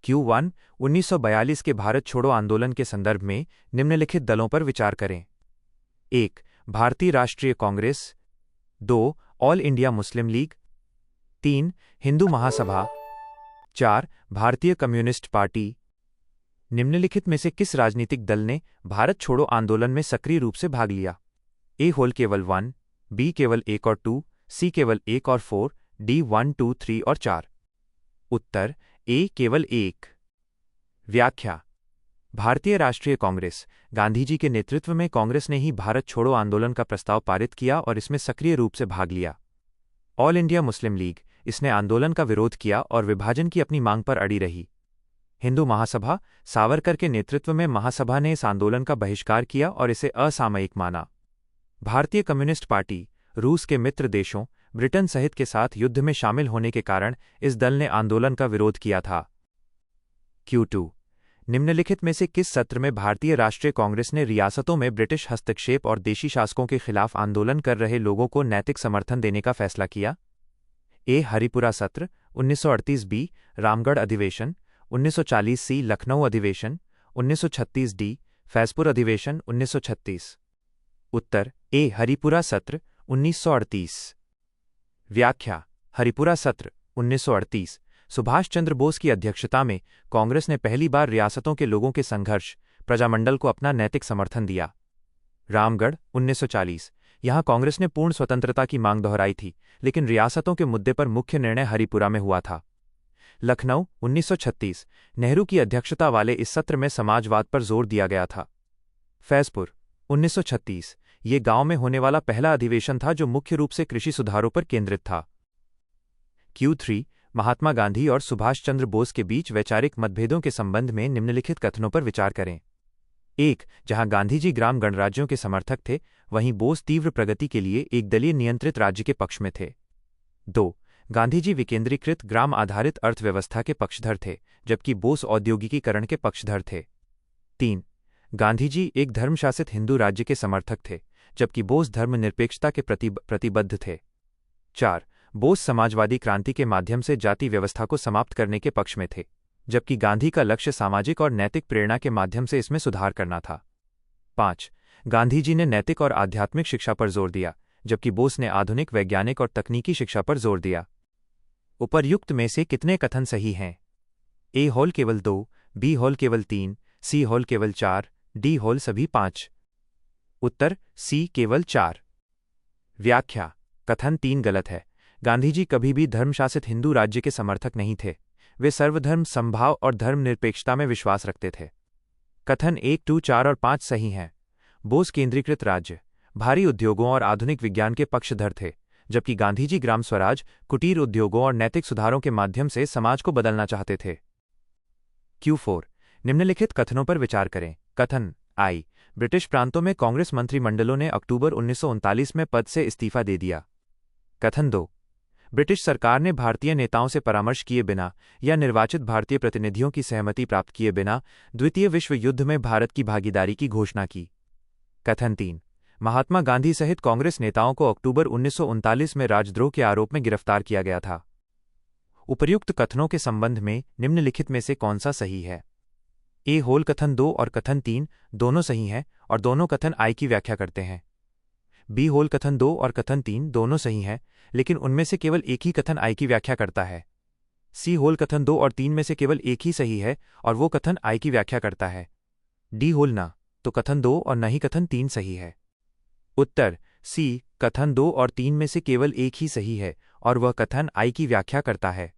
Q1 1942 के भारत छोड़ो आंदोलन के संदर्भ में निम्नलिखित दलों पर विचार करें। 1. भारतीय राष्ट्रीय Congress. 2. All India Muslim League. 3. Hindu Mahasabha. 4. भारतीय कम्युनिस्ट पार्टी। निम्नलिखित में से किस राजनीतिक दल ने भारत छोड़ो आंदोलन में सक्रिय रूप से भाग लिया? ए होल केवल 1, बी केवल 1 और 2, सी केवल 1 और 4, डी 1, 2, 3 और 4। उत्तर ए केवल 1। व्याख्या। भारतीय राष्ट्रीय कांग्रेस गांधी जी के नेतृत्व में कांग्रेस ने ही भारत छोड़ो आंदोलन का प्रस्ताव पारित किया और इसमें सक्रिय रूप से भाग लिया। ऑल इंडिया मुस्लिम लीग इसने आंदोलन का विरोध किया और विभाजन की अपनी मांग पर अड़ी रही। हिंदू महासभा सावरकर के नेतृत्व में महासभा ने इस आंदोलन का बहिष्कार किया और इसे असामयिक माना। भारतीय कम्युनिस्ट पार्टी रूस के मित्र देशों ब्रिटेन सहित के साथ युद्ध में शामिल होने के कारण इस दल ने आंदोलन का विरोध किया था। Q2 निम्नलिखित में से किस सत्र में भारतीय राष्ट्रीय कांग्रेस ने रियासतों में ब्रिटिश हस्तक्षेप और देशी शासकों के खिलाफ आंदोलन कर रहे लोगों को नैतिक समर्थन देने का फैसला किया? ए हरिपुरा सत्र 1938, बी रामगढ़ अधिवेशन 1940, सी लखनऊ अधिवेशन 1936, डी फैजपुर अधिवेशन 1936। उत्तर ए हरिपुरा सत्र 1938। व्याख्या। हरिपुरा सत्र 1938 सुभाष चंद्र बोस की अध्यक्षता में कांग्रेस ने पहली बार रियासतों के लोगों के संघर्ष प्रजामंडल को अपना नैतिक समर्थन दिया। रामगढ़ 1940 यहां कांग्रेस ने पूर्ण स्वतंत्रता की मांग दोहराई थी, लेकिन रियासतों के मुद्दे पर मुख्य निर्णय हरिपुरा में हुआ था। लखनऊ 1936 नेहरू की अध्यक्षता वाले इस सत्र में समाजवाद पर जोर दिया गया था। फैजपुर 1936 ये गांव में होने वाला पहला अधिवेशन था जो मुख्य रूप से कृषि सुधारों पर केंद्रित था। Q3 महात्मा गांधी और सुभाष चंद्र बोस के बीच वैचारिक मतभेदों के संबंध में निम्नलिखित कथनों पर विचार करें। 1. जहां गांधी जी ग्राम गणराज्यों के समर्थक थे, वहीं बोस तीव्र प्रगति के लिए एक दलीय नियंत्रित राज्य के पक्ष में थे। 2. गांधी जी विकेंद्रीकृत ग्राम आधारित अर्थव्यवस्था के पक्षधर थे, जबकि बोस औद्योगिकीकरण के पक्षधर थे। 3. गांधी जी एक धर्मशासित हिंदू राज्य के समर्थक थे, जबकि बोस धर्मनिरपेक्षता के प्रति प्रतिबद्ध थे। 4. बोस समाजवादी क्रांति के माध्यम से जाति व्यवस्था को समाप्त करने के पक्ष में थे, जबकि गांधी का लक्ष्य सामाजिक और नैतिक प्रेरणा के माध्यम से इसमें सुधार करना था। 5. गांधी जी ने नैतिक और आध्यात्मिक शिक्षा पर जोर दिया, जबकि बोस ने आधुनिक वैज्ञानिक और तकनीकी शिक्षा पर जोर दिया। उपर्युक्त में से कितने कथन सही हैं? ए होल केवल 2, बी होल केवल 3, सी होल केवल 4, डी होल सभी 5। उत्तर सी केवल 4। व्याख्या। कथन 3 गलत है। गांधी जी कभी भी धर्मशासित हिंदू राज्य के समर्थक नहीं थे। वे सर्वधर्म समभाव और धर्मनिरपेक्षता में विश्वास रखते थे। कथन 1, 2, 4 और 5 सही हैं। बोस केंद्रीकृत राज्य, भारी उद्योगों और आधुनिक विज्ञान के पक्षधर थे, जबकि गांधी जी ग्राम स्वराज, कुटीर उद्योगों और नैतिक सुधारों के माध्यम से समाज को बदलना चाहते थे। Q4 निम्नलिखित कथनों पर विचार करें। कथन आई ब्रिटिश प्रांतों में कांग्रेस मंत्रिमंडलों ने अक्टूबर 1939 में पद से इस्तीफा दे दिया। कथन 2 ब्रिटिश सरकार ने भारतीय नेताओं से परामर्श किए बिना या निर्वाचित भारतीय प्रतिनिधियों की सहमति प्राप्त किए बिना द्वितीय विश्व युद्ध में भारत की भागीदारी की घोषणा की। कथन 3 महात्मा गांधी सहित कांग्रेस नेताओं को अक्टूबर 1939 में राजद्रोह के आरोप में गिरफ्तार किया गया था। उपर्युक्त कथनों के संबंध में निम्नलिखित में से कौन सा सही है? ए होल कथन 2 और कथन 3 दोनों सही हैं और दोनों कथन आई की व्याख्या करते हैं। बी होल कथन 2 और कथन 3 दोनों सही हैं, लेकिन उनमें से केवल एक ही कथन आई की व्याख्या करता है। सी होल कथन 2 और 3 में से केवल एक ही सही है और वो कथन आई की व्याख्या करता है। डी होल ना तो कथन 2 और न ही कथन 3 सही है। उत्तर सी कथन 2 और 3 में से केवल एक ही सही है और वह कथन आई की व्याख्या करता है।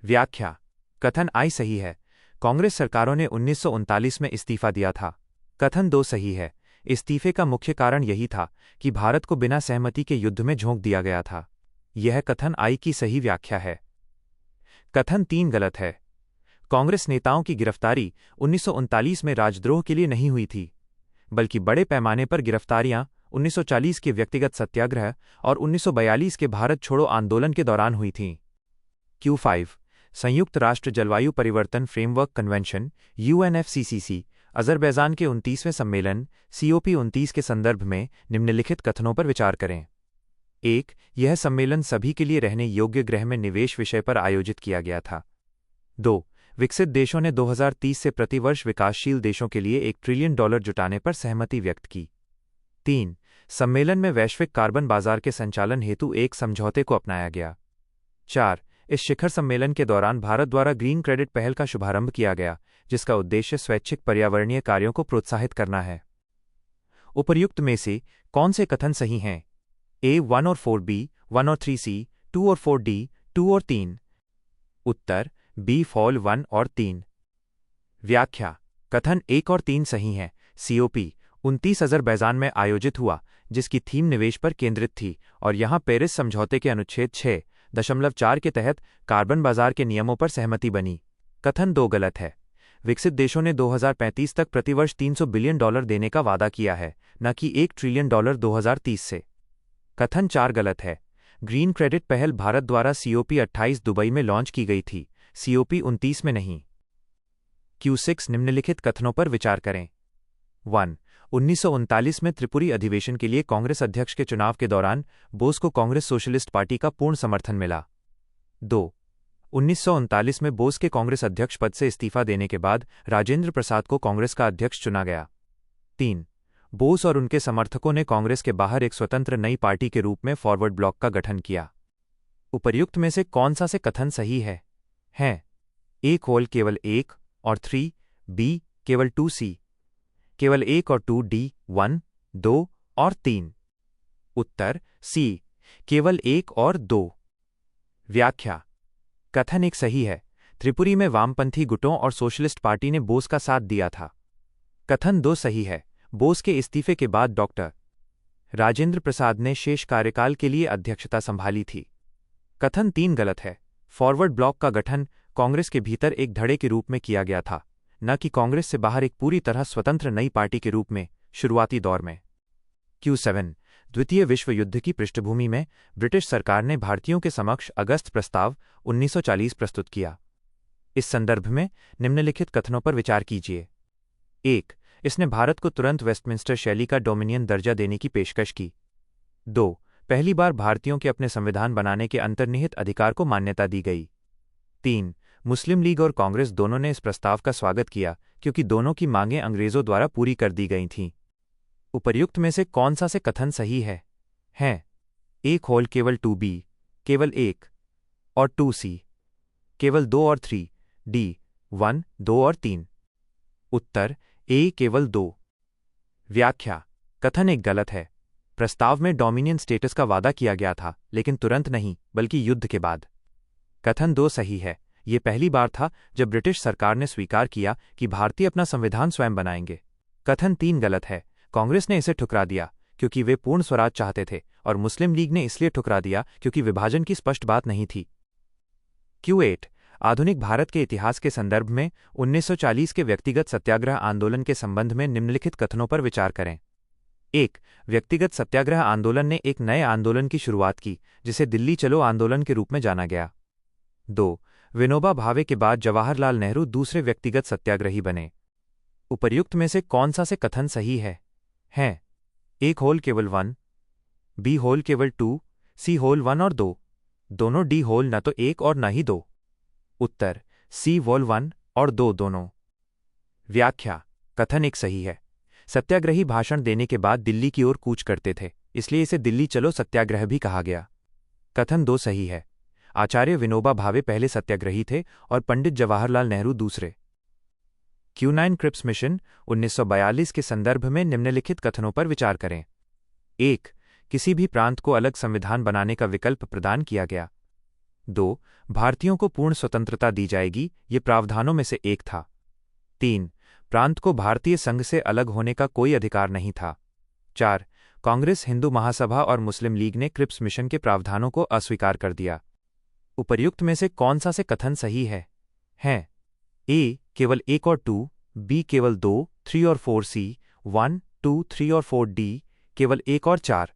व्याख्या। कथन आई सही है। कांग्रेस सरकारों ने 1939 में इस्तीफा दिया था। कथन 2 सही है। इस्तीफे का मुख्य कारण यही था कि भारत को बिना सहमति के युद्ध में झोंक दिया गया था। यह कथन आई की सही व्याख्या है। कथन 3 गलत है। कांग्रेस नेताओं की गिरफ्तारी 1939 में राजद्रोह के लिए नहीं हुई थी, बल्कि बड़े पैमाने पर गिरफ्तारियां 1940 के व्यक्तिगत सत्याग्रह और 1942 के भारत छोड़ो आंदोलन के दौरान हुई थीं। Q5 संयुक्त राष्ट्र जलवायु परिवर्तन फ्रेमवर्क कन्वेंशन UNFCCC अज़रबैजान के 29वें सम्मेलन COP29 के संदर्भ में निम्नलिखित कथनों पर विचार करें। 1. यह सम्मेलन सभी के लिए रहने योग्य ग्रह में निवेश विषय पर आयोजित किया गया था। 2. विकसित देशों ने 2030 से प्रतिवर्ष विकासशील देशों के लिए $1 ट्रिलियन जुटाने पर सहमति व्यक्त की। 3. सम्मेलन में वैश्विक कार्बन बाजार के संचालन हेतु एक समझौते को अपनाया गया। 4. इस शिखर सम्मेलन के दौरान भारत द्वारा ग्रीन क्रेडिट पहल का शुभारंभ किया गया, जिसका उद्देश्य स्वैच्छिक पर्यावरणीय कार्यों को प्रोत्साहित करना है। उपर्युक्त में से कौन से कथन सही हैं? A 1 और 4B, 1 और 3C, 2 और 4D, 2 और 3। उत्तर B फॉल 1 और 3। व्याख्या: कथन 1 और 3 सही हैं। COP 29 अज़रबैजान में आयोजित हुआ, जिसकी थीम निवेश पर केंद्रित थी और यहां पेरिस समझौते के अनुच्छेद 6.4 के तहत कार्बन बाजार के नियमों पर सहमति बनी। कथन 2 गलत है। विकसित देशों ने 2035 तक प्रतिवर्ष $300 बिलियन देने का वादा किया है, न कि $1 ट्रिलियन 2030 से। कथन 4 गलत है। ग्रीन क्रेडिट पहल भारत द्वारा COP 28 दुबई में लॉन्च की गई थी, COP 29 में नहीं। Q6 निम्नलिखित कथनों पर विचार करें। 1. 1939 में त्रिपुरी अधिवेशन के लिए कांग्रेस अध्यक्ष के चुनाव के दौरान बोस को कांग्रेस सोशलिस्ट पार्टी का पूर्ण समर्थन मिला। 2. 1939 में बोस के कांग्रेस अध्यक्ष पद से इस्तीफा देने के बाद राजेंद्र प्रसाद को कांग्रेस का अध्यक्ष चुना गया। 3. बोस और उनके समर्थकों ने कांग्रेस के बाहर एक स्वतंत्र नई पार्टी के रूप में फॉरवर्ड ब्लॉक का गठन किया। उपर्युक्त में से कौन सा से कथन सही है? A खोल केवल 1 और 3, B केवल 2C, केवल 1 और 2D, 1, 2 और 3। उत्तर C केवल 1 और 2। व्याख्या: कथन 1 सही है। त्रिपुरी में वामपंथी गुटों और सोशलिस्ट पार्टी ने बोस का साथ दिया था। कथन 2 सही है। बोस के इस्तीफे के बाद डॉक्टर राजेंद्र प्रसाद ने शेष कार्यकाल के लिए अध्यक्षता संभाली थी। कथन 3 गलत है। फॉरवर्ड ब्लॉक का गठन कांग्रेस के भीतर एक धड़े के रूप में किया गया था, न कि कांग्रेस से बाहर एक पूरी तरह स्वतंत्र नई पार्टी के रूप में शुरुआती दौर में। Q7 द्वितीय विश्व युद्ध की पृष्ठभूमि में ब्रिटिश सरकार ने भारतीयों के समक्ष अगस्त प्रस्ताव 1940 प्रस्तुत किया। इस संदर्भ में निम्नलिखित कथनों पर विचार कीजिए। 1. इसने भारत को तुरंत वेस्टमिंस्टर शैली का डोमिनियन दर्जा देने की पेशकश की। 2. पहली बार भारतीयों के अपने संविधान बनाने के अंतर्निहित अधिकार को मान्यता दी गई। 3. मुस्लिम लीग और कांग्रेस दोनों ने इस प्रस्ताव का स्वागत किया, क्योंकि दोनों की मांगें अंग्रेजों द्वारा पूरी कर दी गई थीं। उपर्युक्त में से कौन सा से कथन सही है? A खोल केवल 2B, केवल 1 और 2C, केवल 2 और 3, D 1, 2 और 3। उत्तर A केवल 2। व्याख्या: कथन 1 गलत है। प्रस्ताव में डोमिनियन स्टेटस का वादा किया गया था, लेकिन तुरंत नहीं, बल्कि युद्ध के बाद। कथन 2 सही है। ये पहली बार था जब ब्रिटिश सरकार ने स्वीकार किया कि भारतीय अपना संविधान स्वयं बनाएंगे। कथन 3 गलत है। कांग्रेस ने इसे ठुकरा दिया क्योंकि वे पूर्ण स्वराज चाहते थे, और मुस्लिम लीग ने इसलिए ठुकरा दिया क्योंकि विभाजन की स्पष्ट बात नहीं थी। Q8 आधुनिक भारत के इतिहास के संदर्भ में 1940 के व्यक्तिगत सत्याग्रह आंदोलन के संबंध में निम्नलिखित कथनों पर विचार करें। 1. व्यक्तिगत सत्याग्रह आंदोलन ने एक नए आंदोलन की शुरुआत की, जिसे दिल्ली चलो आंदोलन के रूप में जाना गया। 2. विनोबा भावे के बाद जवाहरलाल नेहरू दूसरे व्यक्तिगत सत्याग्रही बने। उपर्युक्त में से कौन सा से कथन सही है? A होल केवल 1, B होल केवल 2, C होल 1 और 2, दोनों D होल न तो 1 और न ही 2। उत्तर C होल 1 और 2 दोनों। व्याख्या: कथन 1 सही है। सत्याग्रही भाषण देने के बाद दिल्ली की ओर कूच करते थे, इसलिए इसे दिल्ली चलो सत्याग्रह भी कहा गया। कथन 2 सही है। आचार्य विनोबा भावे पहले सत्याग्रही थे और पंडित जवाहरलाल नेहरू दूसरे। Q9 क्रिप्स मिशन 1942 के संदर्भ में निम्नलिखित कथनों पर विचार करें। 1. किसी भी प्रांत को अलग संविधान बनाने का विकल्प प्रदान किया गया। 2. भारतीयों को पूर्ण स्वतंत्रता दी जाएगी, ये प्रावधानों में से एक था। 3. प्रांत को भारतीय संघ से अलग होने का कोई अधिकार नहीं था। 4. कांग्रेस, हिंदू महासभा और मुस्लिम लीग ने क्रिप्स मिशन के प्रावधानों को अस्वीकार कर दिया। उपर्युक्त में से कौन सा से कथन सही है? A केवल 1 और 2, B केवल 2, 3 और 4C, 1, 2, 3 और 4D, केवल 1 और 4।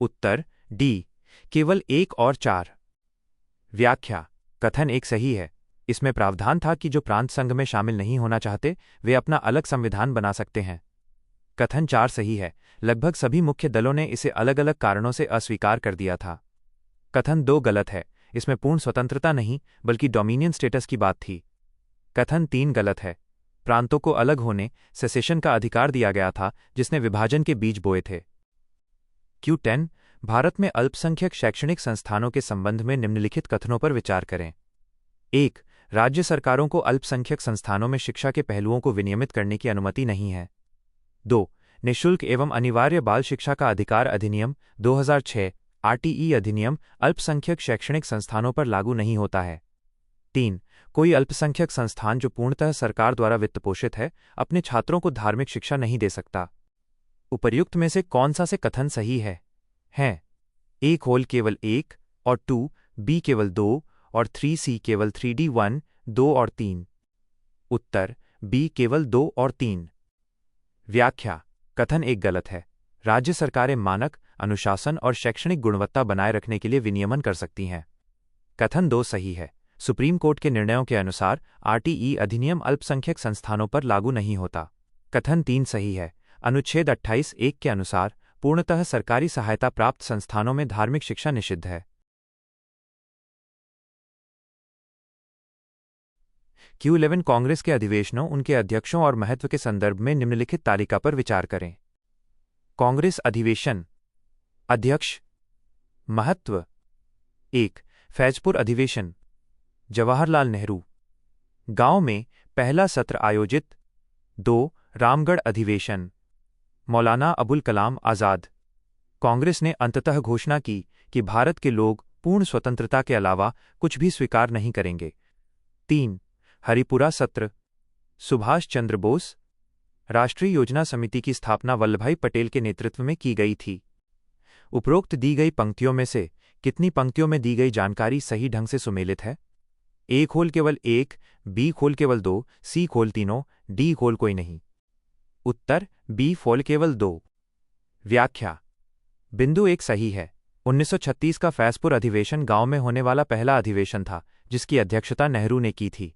उत्तर D केवल 1 और 4। व्याख्या: कथन 1 सही है। इसमें प्रावधान था कि जो प्रांत संघ में शामिल नहीं होना चाहते वे अपना अलग संविधान बना सकते हैं। कथन 4 सही है। लगभग सभी मुख्य दलों ने इसे अलग अलग कारणों से अस्वीकार कर दिया था। कथन 2 गलत है। इसमें पूर्ण स्वतंत्रता नहीं, बल्कि डोमिनियन स्टेटस की बात थी। कथन 3 गलत है। प्रांतों को अलग होने, सेसेशन का अधिकार दिया गया था, जिसने विभाजन के बीज बोए थे। Q10 भारत में अल्पसंख्यक शैक्षणिक संस्थानों के संबंध में निम्नलिखित कथनों पर विचार करें। 1. राज्य सरकारों को अल्पसंख्यक संस्थानों में शिक्षा के पहलुओं को विनियमित करने की अनुमति नहीं है। 2. निःशुल्क एवं अनिवार्य बाल शिक्षा का अधिकार अधिनियम 2006 RTE अधिनियम अल्पसंख्यक शैक्षणिक संस्थानों पर लागू नहीं होता है। 3. कोई अल्पसंख्यक संस्थान जो पूर्णतः सरकार द्वारा वित्तपोषित है, अपने छात्रों को धार्मिक शिक्षा नहीं दे सकता। उपर्युक्त में से कौन सा से कथन सही है? A खोल केवल 1 और 2, B केवल 2 और 3C केवल 3D 1, 2 और 3। उत्तर B केवल 2 और 3। व्याख्या कथन 1 गलत है। राज्य सरकारें मानक, अनुशासन और शैक्षणिक गुणवत्ता बनाए रखने के लिए विनियमन कर सकती हैं। कथन 2 सही है। सुप्रीम कोर्ट के निर्णयों के अनुसार RTE अधिनियम अल्पसंख्यक संस्थानों पर लागू नहीं होता। कथन 3 सही है। अनुच्छेद 28(1) के अनुसार पूर्णतः सरकारी सहायता प्राप्त संस्थानों में धार्मिक शिक्षा निषिद्ध है। Q11 कांग्रेस के अधिवेशनों, उनके अध्यक्षों और महत्व के संदर्भ में निम्नलिखित तालिका पर विचार करें। कांग्रेस अधिवेशन। अध्यक्ष। महत्व। 1. फैजपुर अधिवेशन, जवाहरलाल नेहरू। गांव में पहला सत्र आयोजित। 2. रामगढ़ अधिवेशन, मौलाना अबुल कलाम आजाद। कांग्रेस ने अंततः घोषणा की कि भारत के लोग पूर्ण स्वतंत्रता के अलावा कुछ भी स्वीकार नहीं करेंगे। 3. हरिपुरा सत्र, सुभाष चंद्र बोस। राष्ट्रीय योजना समिति की स्थापना वल्लभभाई पटेल के नेतृत्व में की गई थी। उपरोक्त दी गई पंक्तियों में से कितनी पंक्तियों में दी गई जानकारी सही ढंग से सुमेलित है? A खोल केवल 1, B खोल केवल 2, C खोल तीनों, D खोल कोई नहीं। उत्तर B खोल केवल 2। व्याख्या बिंदु 1 सही है। 1936 का फैजपुर अधिवेशन गांव में होने वाला पहला अधिवेशन था, जिसकी अध्यक्षता नेहरू ने की थी।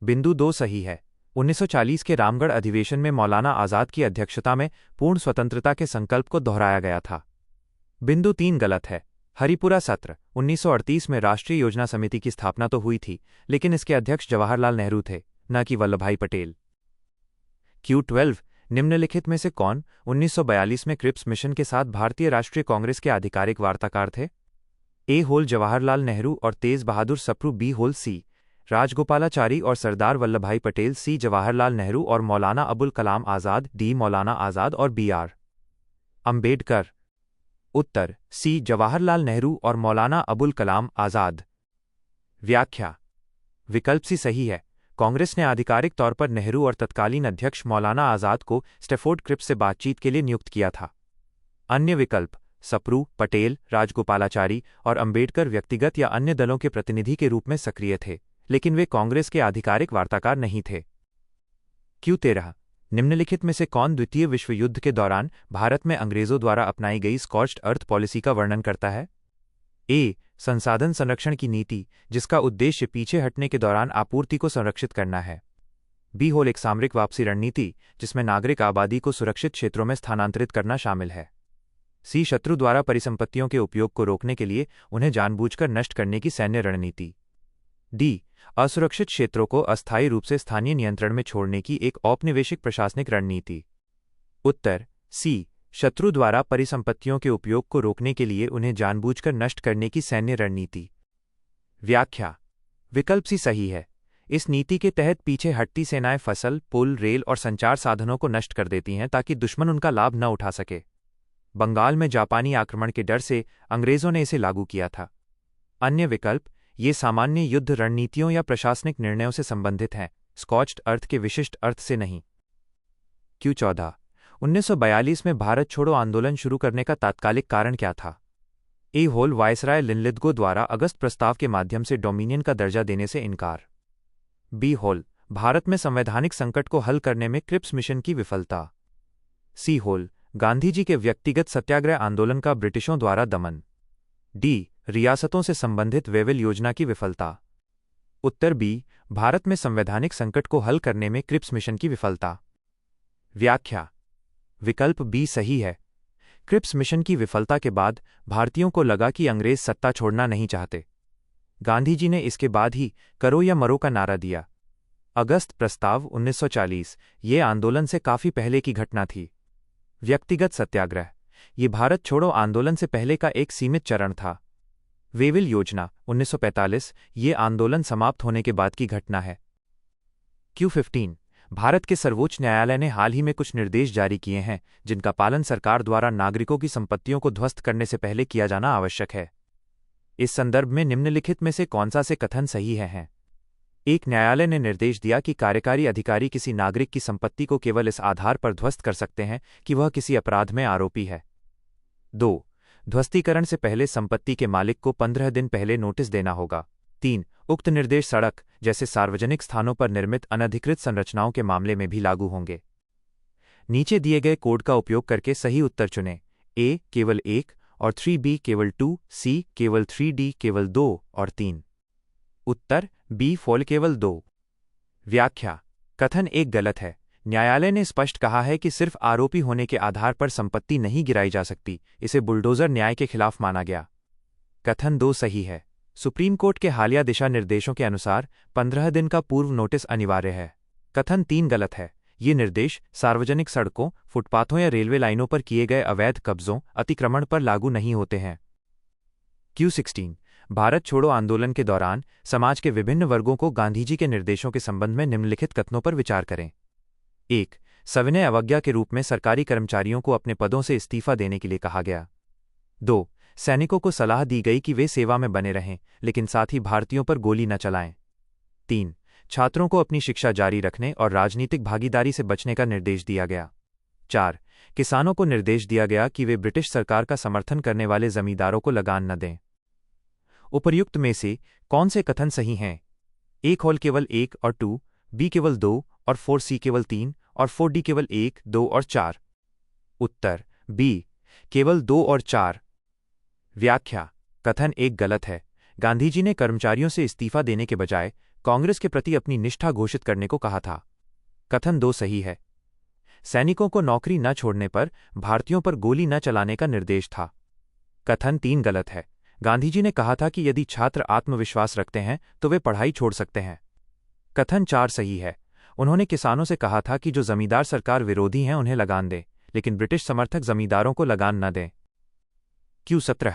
बिंदु 2 सही है। 1940 के रामगढ़ अधिवेशन में मौलाना आजाद की अध्यक्षता में पूर्ण स्वतंत्रता के संकल्प को दोहराया गया था। बिंदु 3 गलत है। हरिपुरा सत्र 1938 में राष्ट्रीय योजना समिति की स्थापना तो हुई थी, लेकिन इसके अध्यक्ष जवाहरलाल नेहरू थे, न कि वल्लभभाई पटेल। Q12 निम्नलिखित में से कौन 1942 में क्रिप्स मिशन के साथ भारतीय राष्ट्रीय कांग्रेस के आधिकारिक वार्ताकार थे? A होल जवाहरलाल नेहरू और तेज बहादुर सप्रू। B होल C राजगोपालाचारी और सरदार वल्लभभाई पटेल। C जवाहरलाल नेहरू और मौलाना अबुल कलाम आजाद। D मौलाना आजाद और B.R. अंबेडकर। उत्तर C जवाहरलाल नेहरू और मौलाना अबुल कलाम आजाद। व्याख्या विकल्प C सही है। कांग्रेस ने आधिकारिक तौर पर नेहरू और तत्कालीन अध्यक्ष मौलाना आजाद को स्टैफोर्ड क्रिप्स से बातचीत के लिए नियुक्त किया था। अन्य विकल्प सप्रू, पटेल, राजगोपालाचारी और अंबेडकर व्यक्तिगत या अन्य दलों के प्रतिनिधि के रूप में सक्रिय थे, लेकिन वे कांग्रेस के आधिकारिक वार्ताकार नहीं थे। Q13 निम्नलिखित में से कौन द्वितीय विश्व युद्ध के दौरान भारत में अंग्रेजों द्वारा अपनाई गई स्कॉच्ड अर्थ पॉलिसी का वर्णन करता है? A संसाधन संरक्षण की नीति, जिसका उद्देश्य पीछे हटने के दौरान आपूर्ति को संरक्षित करना है। B होल एक सामरिक वापसी रणनीति, जिसमें नागरिक आबादी को सुरक्षित क्षेत्रों में स्थानांतरित करना शामिल है। C शत्रु द्वारा परिसंपत्तियों के उपयोग को रोकने के लिए उन्हें जानबूझकर नष्ट करने की सैन्य रणनीति। D असुरक्षित क्षेत्रों को अस्थायी रूप से स्थानीय नियंत्रण में छोड़ने की एक औपनिवेशिक प्रशासनिक रणनीति। उत्तर C शत्रु द्वारा परिसंपत्तियों के उपयोग को रोकने के लिए उन्हें जानबूझकर नष्ट करने की सैन्य रणनीति। व्याख्या विकल्प C सही है। इस नीति के तहत पीछे हटती सेनाएं फसल, पुल, रेल और संचार साधनों को नष्ट कर देती हैं ताकि दुश्मन उनका लाभ न उठा सके। बंगाल में जापानी आक्रमण के डर से अंग्रेजों ने इसे लागू किया था। अन्य विकल्प ये सामान्य युद्ध रणनीतियों या प्रशासनिक निर्णयों से संबंधित हैं, स्कॉच्ड अर्थ के विशिष्ट अर्थ से नहीं। Q14 1942 में भारत छोड़ो आंदोलन शुरू करने का तात्कालिक कारण क्या था? A होल वायसराय लिनलिथगो द्वारा अगस्त प्रस्ताव के माध्यम से डोमिनियन का दर्जा देने से इनकार। B होल भारत में संवैधानिक संकट को हल करने में क्रिप्स मिशन की विफलता। C होल गांधी जी के व्यक्तिगत सत्याग्रह आंदोलन का ब्रिटिशों द्वारा दमन। D रियासतों से संबंधित वेवेल योजना की विफलता। उत्तर B भारत में संवैधानिक संकट को हल करने में क्रिप्स मिशन की विफलता। व्याख्या विकल्प B सही है। क्रिप्स मिशन की विफलता के बाद भारतीयों को लगा कि अंग्रेज सत्ता छोड़ना नहीं चाहते। गांधी जी ने इसके बाद ही करो या मरो का नारा दिया। अगस्त प्रस्ताव 1940, ये आंदोलन से काफी पहले की घटना थी। व्यक्तिगत सत्याग्रह, ये भारत छोड़ो आंदोलन से पहले का एक सीमित चरण था। वेविल योजना 1945, ये आंदोलन समाप्त होने के बाद की घटना है। Q15, भारत के सर्वोच्च न्यायालय ने हाल ही में कुछ निर्देश जारी किए हैं जिनका पालन सरकार द्वारा नागरिकों की संपत्तियों को ध्वस्त करने से पहले किया जाना आवश्यक है। इस संदर्भ में निम्नलिखित में से कौन सा से कथन सही है? एक, न्यायालय ने निर्देश दिया कि कार्यकारी अधिकारी किसी नागरिक की संपत्ति को केवल इस आधार पर ध्वस्त कर सकते हैं कि वह किसी अपराध में आरोपी है। 2, ध्वस्तीकरण से पहले संपत्ति के मालिक को 15 दिन पहले नोटिस देना होगा। 3, उक्त निर्देश सड़क जैसे सार्वजनिक स्थानों पर निर्मित अनधिकृत संरचनाओं के मामले में भी लागू होंगे। नीचे दिए गए कोड का उपयोग करके सही उत्तर चुनें। A केवल 1 और 3B केवल 2, C केवल 3D केवल 2 और 3। उत्तर B फॉल केवल 2। व्याख्या, कथन 1 गलत है। न्यायालय ने स्पष्ट कहा है कि सिर्फ आरोपी होने के आधार पर संपत्ति नहीं गिराई जा सकती, इसे बुलडोजर न्याय के खिलाफ माना गया। कथन 2 सही है। सुप्रीम कोर्ट के हालिया दिशा निर्देशों के अनुसार 15 दिन का पूर्व नोटिस अनिवार्य है। कथन 3 गलत है। ये निर्देश सार्वजनिक सड़कों, फुटपाथों या रेलवे लाइनों पर किए गए अवैध कब्जों, अतिक्रमण पर लागू नहीं होते हैं। Q16, भारत छोड़ो आंदोलन के दौरान समाज के विभिन्न वर्गों को गांधीजी के निर्देशों के संबंध में निम्नलिखित कथनों पर विचार करें। 1, सविनय अवज्ञा के रूप में सरकारी कर्मचारियों को अपने पदों से इस्तीफा देने के लिए कहा गया। 2, सैनिकों को सलाह दी गई कि वे सेवा में बने रहें लेकिन साथ ही भारतीयों पर गोली न चलाएं। 3, छात्रों को अपनी शिक्षा जारी रखने और राजनीतिक भागीदारी से बचने का निर्देश दिया गया। 4, किसानों को निर्देश दिया गया कि वे ब्रिटिश सरकार का समर्थन करने वाले जमींदारों को लगान न दें। उपर्युक्त में से कौन से कथन सही हैं? A होल केवल 1 और 2, B केवल 2 और 4, C केवल 3 और 4D केवल 1, 2 और 4। उत्तर B केवल 2 और 4। व्याख्या, कथन 1 गलत है। गांधीजी ने कर्मचारियों से इस्तीफा देने के बजाय कांग्रेस के प्रति अपनी निष्ठा घोषित करने को कहा था। कथन 2 सही है। सैनिकों को नौकरी न छोड़ने पर भारतीयों पर गोली न चलाने का निर्देश था। कथन 3 गलत है। गांधीजी ने कहा था कि यदि छात्र आत्मविश्वास रखते हैं तो वे पढ़ाई छोड़ सकते हैं। कथन 4 सही है। उन्होंने किसानों से कहा था कि जो जमींदार सरकार विरोधी हैं उन्हें लगान दें, लेकिन ब्रिटिश समर्थक जमींदारों को लगान न दें। Q17,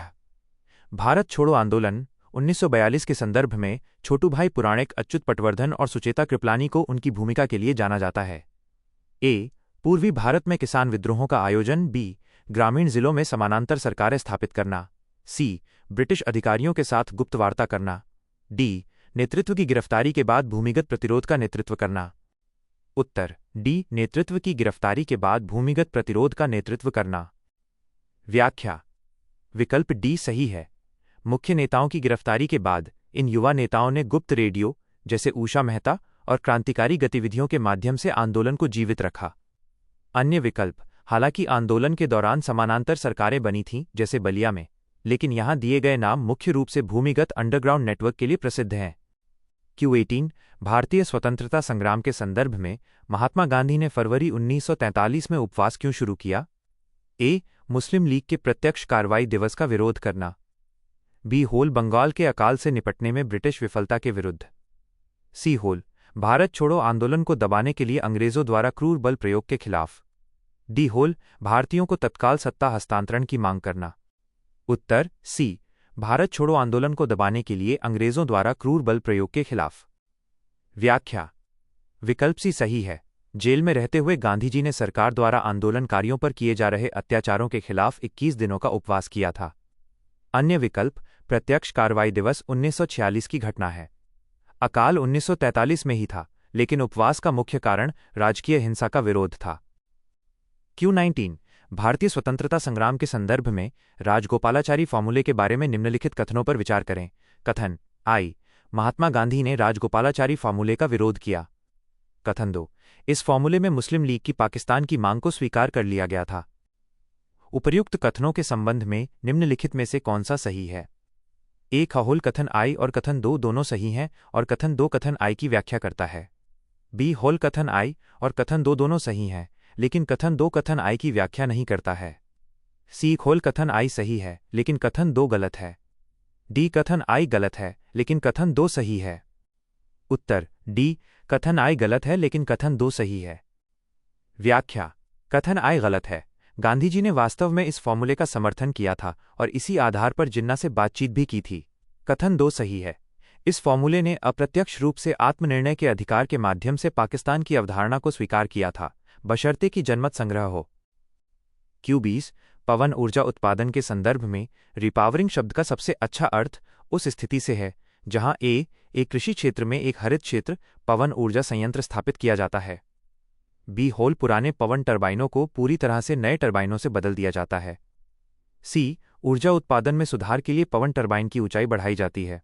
भारत छोड़ो आंदोलन 1942 के संदर्भ में छोटूभाई पुराणिक, अच्युत पटवर्धन और सुचेता कृपलानी को उनकी भूमिका के लिए जाना जाता है। A, पूर्वी भारत में किसान विद्रोहों का आयोजन। B, ग्रामीण जिलों में समानांतर सरकारें स्थापित करना। C, ब्रिटिश अधिकारियों के साथ गुप्त वार्ता करना। D, नेतृत्व की गिरफ्तारी के बाद भूमिगत प्रतिरोध का नेतृत्व करना। उत्तर D, नेतृत्व की गिरफ्तारी के बाद भूमिगत प्रतिरोध का नेतृत्व करना। व्याख्या, विकल्प D सही है। मुख्य नेताओं की गिरफ्तारी के बाद इन युवा नेताओं ने गुप्त रेडियो जैसे उषा मेहता और क्रांतिकारी गतिविधियों के माध्यम से आंदोलन को जीवित रखा। अन्य विकल्प, हालांकि आंदोलन के दौरान समानांतर सरकारें बनी थीं जैसे बलिया में, लेकिन यहां दिए गए नाम मुख्य रूप से भूमिगत अंडरग्राउंड नेटवर्क के लिए प्रसिद्ध हैं। Q18, भारतीय स्वतंत्रता संग्राम के संदर्भ में महात्मा गांधी ने फरवरी 1943 में उपवास क्यों शुरू किया? A, मुस्लिम लीग के प्रत्यक्ष कार्रवाई दिवस का विरोध करना। B होल, बंगाल के अकाल से निपटने में ब्रिटिश विफलता के विरुद्ध। C होल, भारत छोड़ो आंदोलन को दबाने के लिए अंग्रेजों द्वारा क्रूर बल प्रयोग के खिलाफ। D होल, भारतीयों को तत्काल सत्ता हस्तांतरण की मांग करना। उत्तर C, भारत छोड़ो आंदोलन को दबाने के लिए अंग्रेजों द्वारा क्रूर बल प्रयोग के खिलाफ। व्याख्या, विकल्प C सही है। जेल में रहते हुए गांधीजी ने सरकार द्वारा आंदोलनकारियों पर किए जा रहे अत्याचारों के खिलाफ 21 दिनों का उपवास किया था। अन्य विकल्प, प्रत्यक्ष कार्रवाई दिवस 1946 की घटना है। अकाल 1943 में ही था, लेकिन उपवास का मुख्य कारण राजकीय हिंसा का विरोध था। Q19, भारतीय स्वतंत्रता संग्राम के संदर्भ में राजगोपालाचारी फॉर्मूले के बारे में निम्नलिखित कथनों पर विचार करें। कथन I, महात्मा गांधी ने राजगोपालाचारी फॉर्मूले का विरोध किया। कथन 2, इस फॉर्मूले में मुस्लिम लीग की पाकिस्तान की मांग को स्वीकार कर लिया गया था। उपर्युक्त कथनों के संबंध में निम्नलिखित में से कौन सा सही है? A होल, कथन I और कथन 2 दोनों सही हैं और कथन 2 कथन I की व्याख्या करता है। B होल, कथन I और कथन 2 दोनों सही हैं, लेकिन कथन 2 कथन I की व्याख्या नहीं करता है। C होल, कथन I सही है, लेकिन कथन 2 गलत है। D कथन I गलत है, लेकिन कथन 2 सही है। उत्तर डी कथन आई गलत है लेकिन कथन 2 सही है। व्याख्या। कथन आई गलत है। गांधी जी ने वास्तव में इस फॉर्मूले का समर्थन किया था और इसी आधार पर जिन्ना से बातचीत भी की थी। कथन 2 सही है। इस फॉर्मूले ने अप्रत्यक्ष रूप से आत्मनिर्णय के अधिकार के माध्यम से पाकिस्तान की अवधारणा को स्वीकार किया था, बशर्ते कि जनमत संग्रह हो। Q20 पवन ऊर्जा उत्पादन के संदर्भ में रिपावरिंग शब्द का सबसे अच्छा अर्थ उस स्थिति से है जहां एक कृषि क्षेत्र में एक हरित क्षेत्र पवन ऊर्जा संयंत्र स्थापित किया जाता है। बी होल पुराने पवन टरबाइनों को पूरी तरह से नए टरबाइनों से बदल दिया जाता है। सी ऊर्जा उत्पादन में सुधार के लिए पवन टरबाइन की ऊंचाई बढ़ाई जाती है।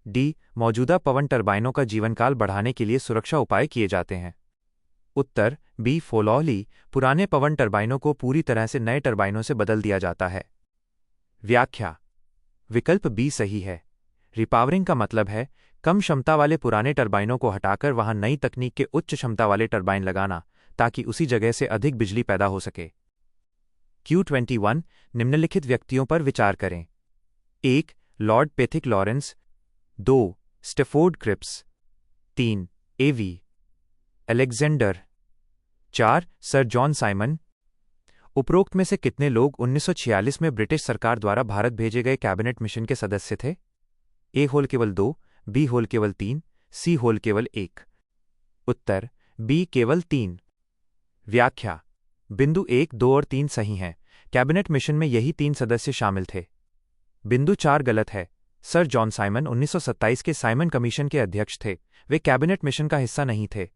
डी मौजूदा पवन टरबाइनों का जीवनकाल बढ़ाने के लिए सुरक्षा उपाय किए जाते हैं। उत्तर बी फोलौली पुराने पवन टरबाइनों को पूरी तरह से नए टरबाइनों से बदल दिया जाता है। व्याख्या। विकल्प बी सही है। रिपावरिंग का मतलब है कम क्षमता वाले पुराने टरबाइनों को हटाकर वहां नई तकनीक के उच्च क्षमता वाले टरबाइन लगाना ताकि उसी जगह से अधिक बिजली पैदा हो सके। Q21 निम्नलिखित व्यक्तियों पर विचार करें। 1 Lord Pethick Lawrence, 2 Stafford Cripps, 3 A V Alexander, 4 sir John Simon. उपरोक्त में से कितने लोग 1946 में ब्रिटिश सरकार द्वारा भारत भेजे गए कैबिनेट मिशन के सदस्य थे? ए होल केवल 2, बी होल केवल 3, सी होल केवल 1। उत्तर बी केवल 3। व्याख्या। बिंदु 1, 2 और 3 सही हैं। कैबिनेट मिशन में यही 3 सदस्य शामिल थे। बिंदु 4 गलत है। सर जॉन साइमन 1927 के साइमन कमीशन के अध्यक्ष थे, वे कैबिनेट मिशन का हिस्सा नहीं थे।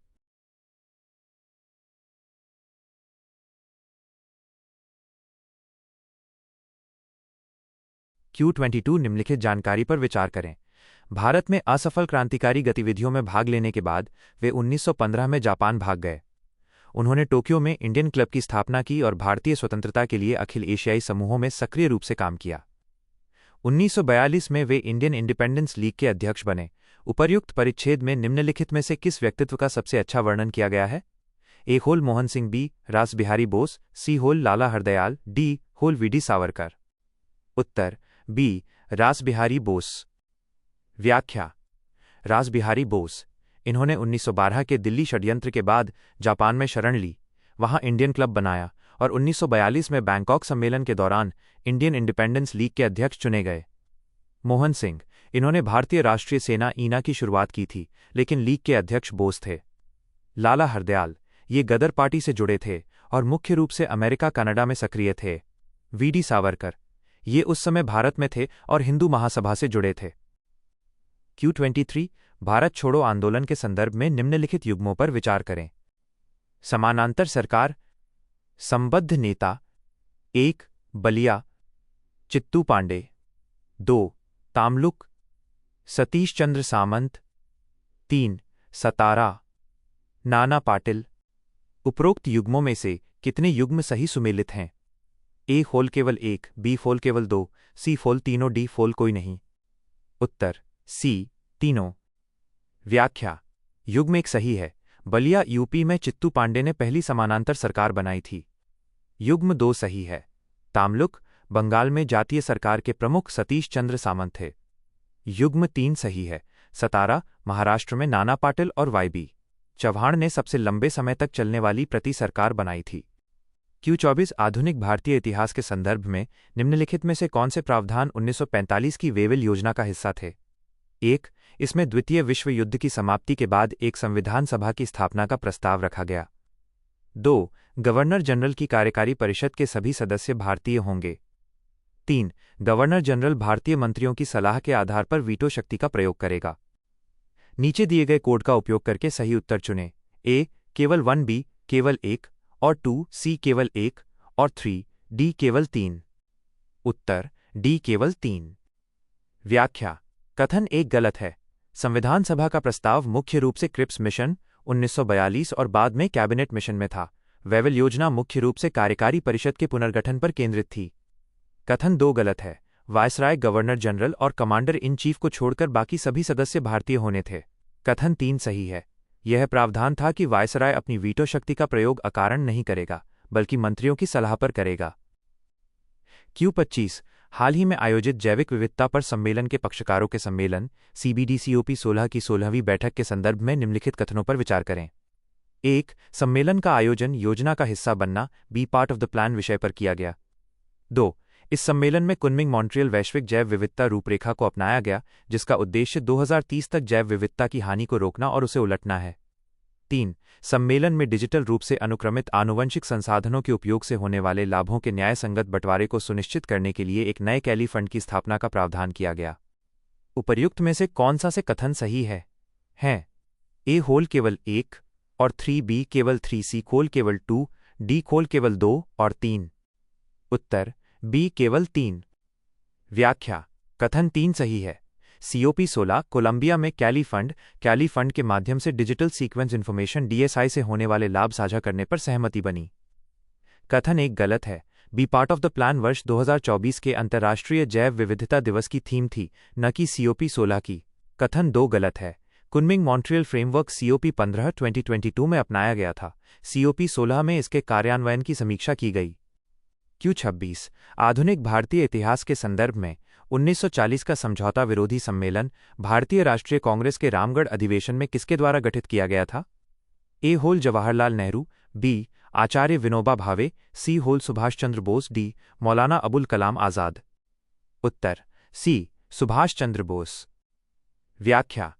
Q22 निम्नलिखित जानकारी पर विचार करें। भारत में असफल क्रांतिकारी गतिविधियों में भाग लेने के बाद वे 1915 में जापान भाग गए। उन्होंने टोक्यो में इंडियन क्लब की स्थापना की और भारतीय स्वतंत्रता के लिए अखिल एशियाई समूहों में सक्रिय रूप से काम किया। 1942 में वे इंडियन इंडिपेंडेंस लीग के अध्यक्ष बने। उपर्युक्त परिच्छेद में निम्नलिखित में से किस व्यक्तित्व का सबसे अच्छा वर्णन किया गया है? ए होल मोहन सिंह, बी रास बिहारी बोस, सी होल लाला हरदयाल, डी होल वीडी सावरकर। उत्तर बी रास बिहारी बोस। व्याख्या। रास बिहारी बोस, इन्होंने 1912 के दिल्ली षड्यंत्र के बाद जापान में शरण ली, वहां इंडियन क्लब बनाया और 1942 में बैंकॉक सम्मेलन के दौरान इंडियन इंडिपेंडेंस लीग के अध्यक्ष चुने गए। मोहन सिंह, इन्होंने भारतीय राष्ट्रीय सेना ईना की शुरुआत की थी, लेकिन लीग के अध्यक्ष बोस थे। लाला हरदयाल, ये गदर पार्टी से जुड़े थे और मुख्य रूप से अमेरिका कनाडा में सक्रिय थे। वीडी सावरकर, ये उस समय भारत में थे और हिंदू महासभा से जुड़े थे। Q23 भारत छोड़ो आंदोलन के संदर्भ में निम्नलिखित युग्मों पर विचार करें। समानांतर सरकार, संबद्ध नेता, 1 बलिया चित्तू पांडे, 2 तामलुक सतीश चंद्र सामंत, 3 सतारा नाना पाटिल। उपरोक्त युग्मों में से कितने युग्म सही सुमेलित हैं? ए होल केवल 1, बी फोल केवल 2, सी फोल तीनों, डी फोल कोई नहीं। उत्तर सी तीनों। व्याख्या। युग्म 1 सही है। बलिया यूपी में चित्तू पांडे ने पहली समानांतर सरकार बनाई थी। युग्म 2 सही है। तामलुक बंगाल में जातीय सरकार के प्रमुख सतीश चंद्र सामंत थे। युग्म 3 सही है। सतारा महाराष्ट्र में नाना पाटिल और वाई.बी. चव्हाण ने सबसे लंबे समय तक चलने वाली प्रति सरकार बनाई थी। Q24 आधुनिक भारतीय इतिहास के संदर्भ में निम्नलिखित में से कौन से प्रावधान 1945 की वेवेल योजना का हिस्सा थे? 1 इसमें द्वितीय विश्व युद्ध की समाप्ति के बाद एक संविधान सभा की स्थापना का प्रस्ताव रखा गया। 2 गवर्नर जनरल की कार्यकारी परिषद के सभी सदस्य भारतीय होंगे। 3 गवर्नर जनरल भारतीय मंत्रियों की सलाह के आधार पर वीटो शक्ति का प्रयोग करेगा। नीचे दिए गए कोड का उपयोग करके सही उत्तर चुनें। ए केवल 1, बी केवल 1 और 2, सी केवल 1 और 3, डी केवल 3। उत्तर डी केवल 3। व्याख्या। कथन 1 गलत है। संविधान सभा का प्रस्ताव मुख्य रूप से क्रिप्स मिशन 1942 और बाद में कैबिनेट मिशन में था। वेवेल योजना मुख्य रूप से कार्यकारी परिषद के पुनर्गठन पर केंद्रित थी। कथन 2 गलत है। वायसराय, गवर्नर जनरल और कमांडर इन चीफ को छोड़कर बाकी सभी सदस्य भारतीय होने थे। कथन 3 सही है। यह प्रावधान था कि वायसराय अपनी वीटो शक्ति का प्रयोग अकारण नहीं करेगा, बल्कि मंत्रियों की सलाह पर करेगा। Q25 हाल ही में आयोजित जैविक विविधता पर सम्मेलन के पक्षकारों के सम्मेलन CBDCOP 16 की 16वीं बैठक के संदर्भ में निम्नलिखित कथनों पर विचार करें। 1. सम्मेलन का आयोजन योजना का हिस्सा बनना B part of the plan विषय पर किया गया। 2. इस सम्मेलन में कुनमिंग मॉन्ट्रियल वैश्विक जैव विविधता रूपरेखा को अपनाया गया, जिसका उद्देश्य 2030 तक जैव विविधता की हानि को रोकना और उसे उलटना है। 3. सम्मेलन में डिजिटल रूप से अनुक्रमित आनुवंशिक संसाधनों के उपयोग से होने वाले लाभों के न्यायसंगत बंटवारे को सुनिश्चित करने के लिए एक नए कैली फंड की स्थापना का प्रावधान किया गया। उपर्युक्त में से कौन सा से कथन सही है? ए होल केवल 1 और 3B केवल 3C खोल केवल 2, D खोल केवल 2 और 3। उत्तर बी केवल 3। व्याख्या: कथन 3 सही है। COP 16 कोलंबिया में कैली फंड के माध्यम से डिजिटल सीक्वेंस इन्फॉर्मेशन DSI से होने वाले लाभ साझा करने पर सहमति बनी। कथन 1 गलत है। B part of the plan वर्ष 2024 के अंतर्राष्ट्रीय जैव विविधता दिवस की थीम थी, न कि COP 16 की। कथन 2 गलत है। कुनमिंग मॉन्ट्रियल फ्रेमवर्क COP 15 2022 में अपनाया गया था। COP 16 में इसके कार्यान्वयन की समीक्षा की गई। Q26 आधुनिक भारतीय इतिहास के संदर्भ में 1940 का समझौता विरोधी सम्मेलन भारतीय राष्ट्रीय कांग्रेस के रामगढ़ अधिवेशन में किसके द्वारा गठित किया गया था? ए होल जवाहरलाल नेहरू, बी आचार्य विनोबा भावे, सी होल सुभाष चंद्र बोस, डी मौलाना अबुल कलाम आजाद। उत्तर सी सुभाष चंद्र बोस। व्याख्या: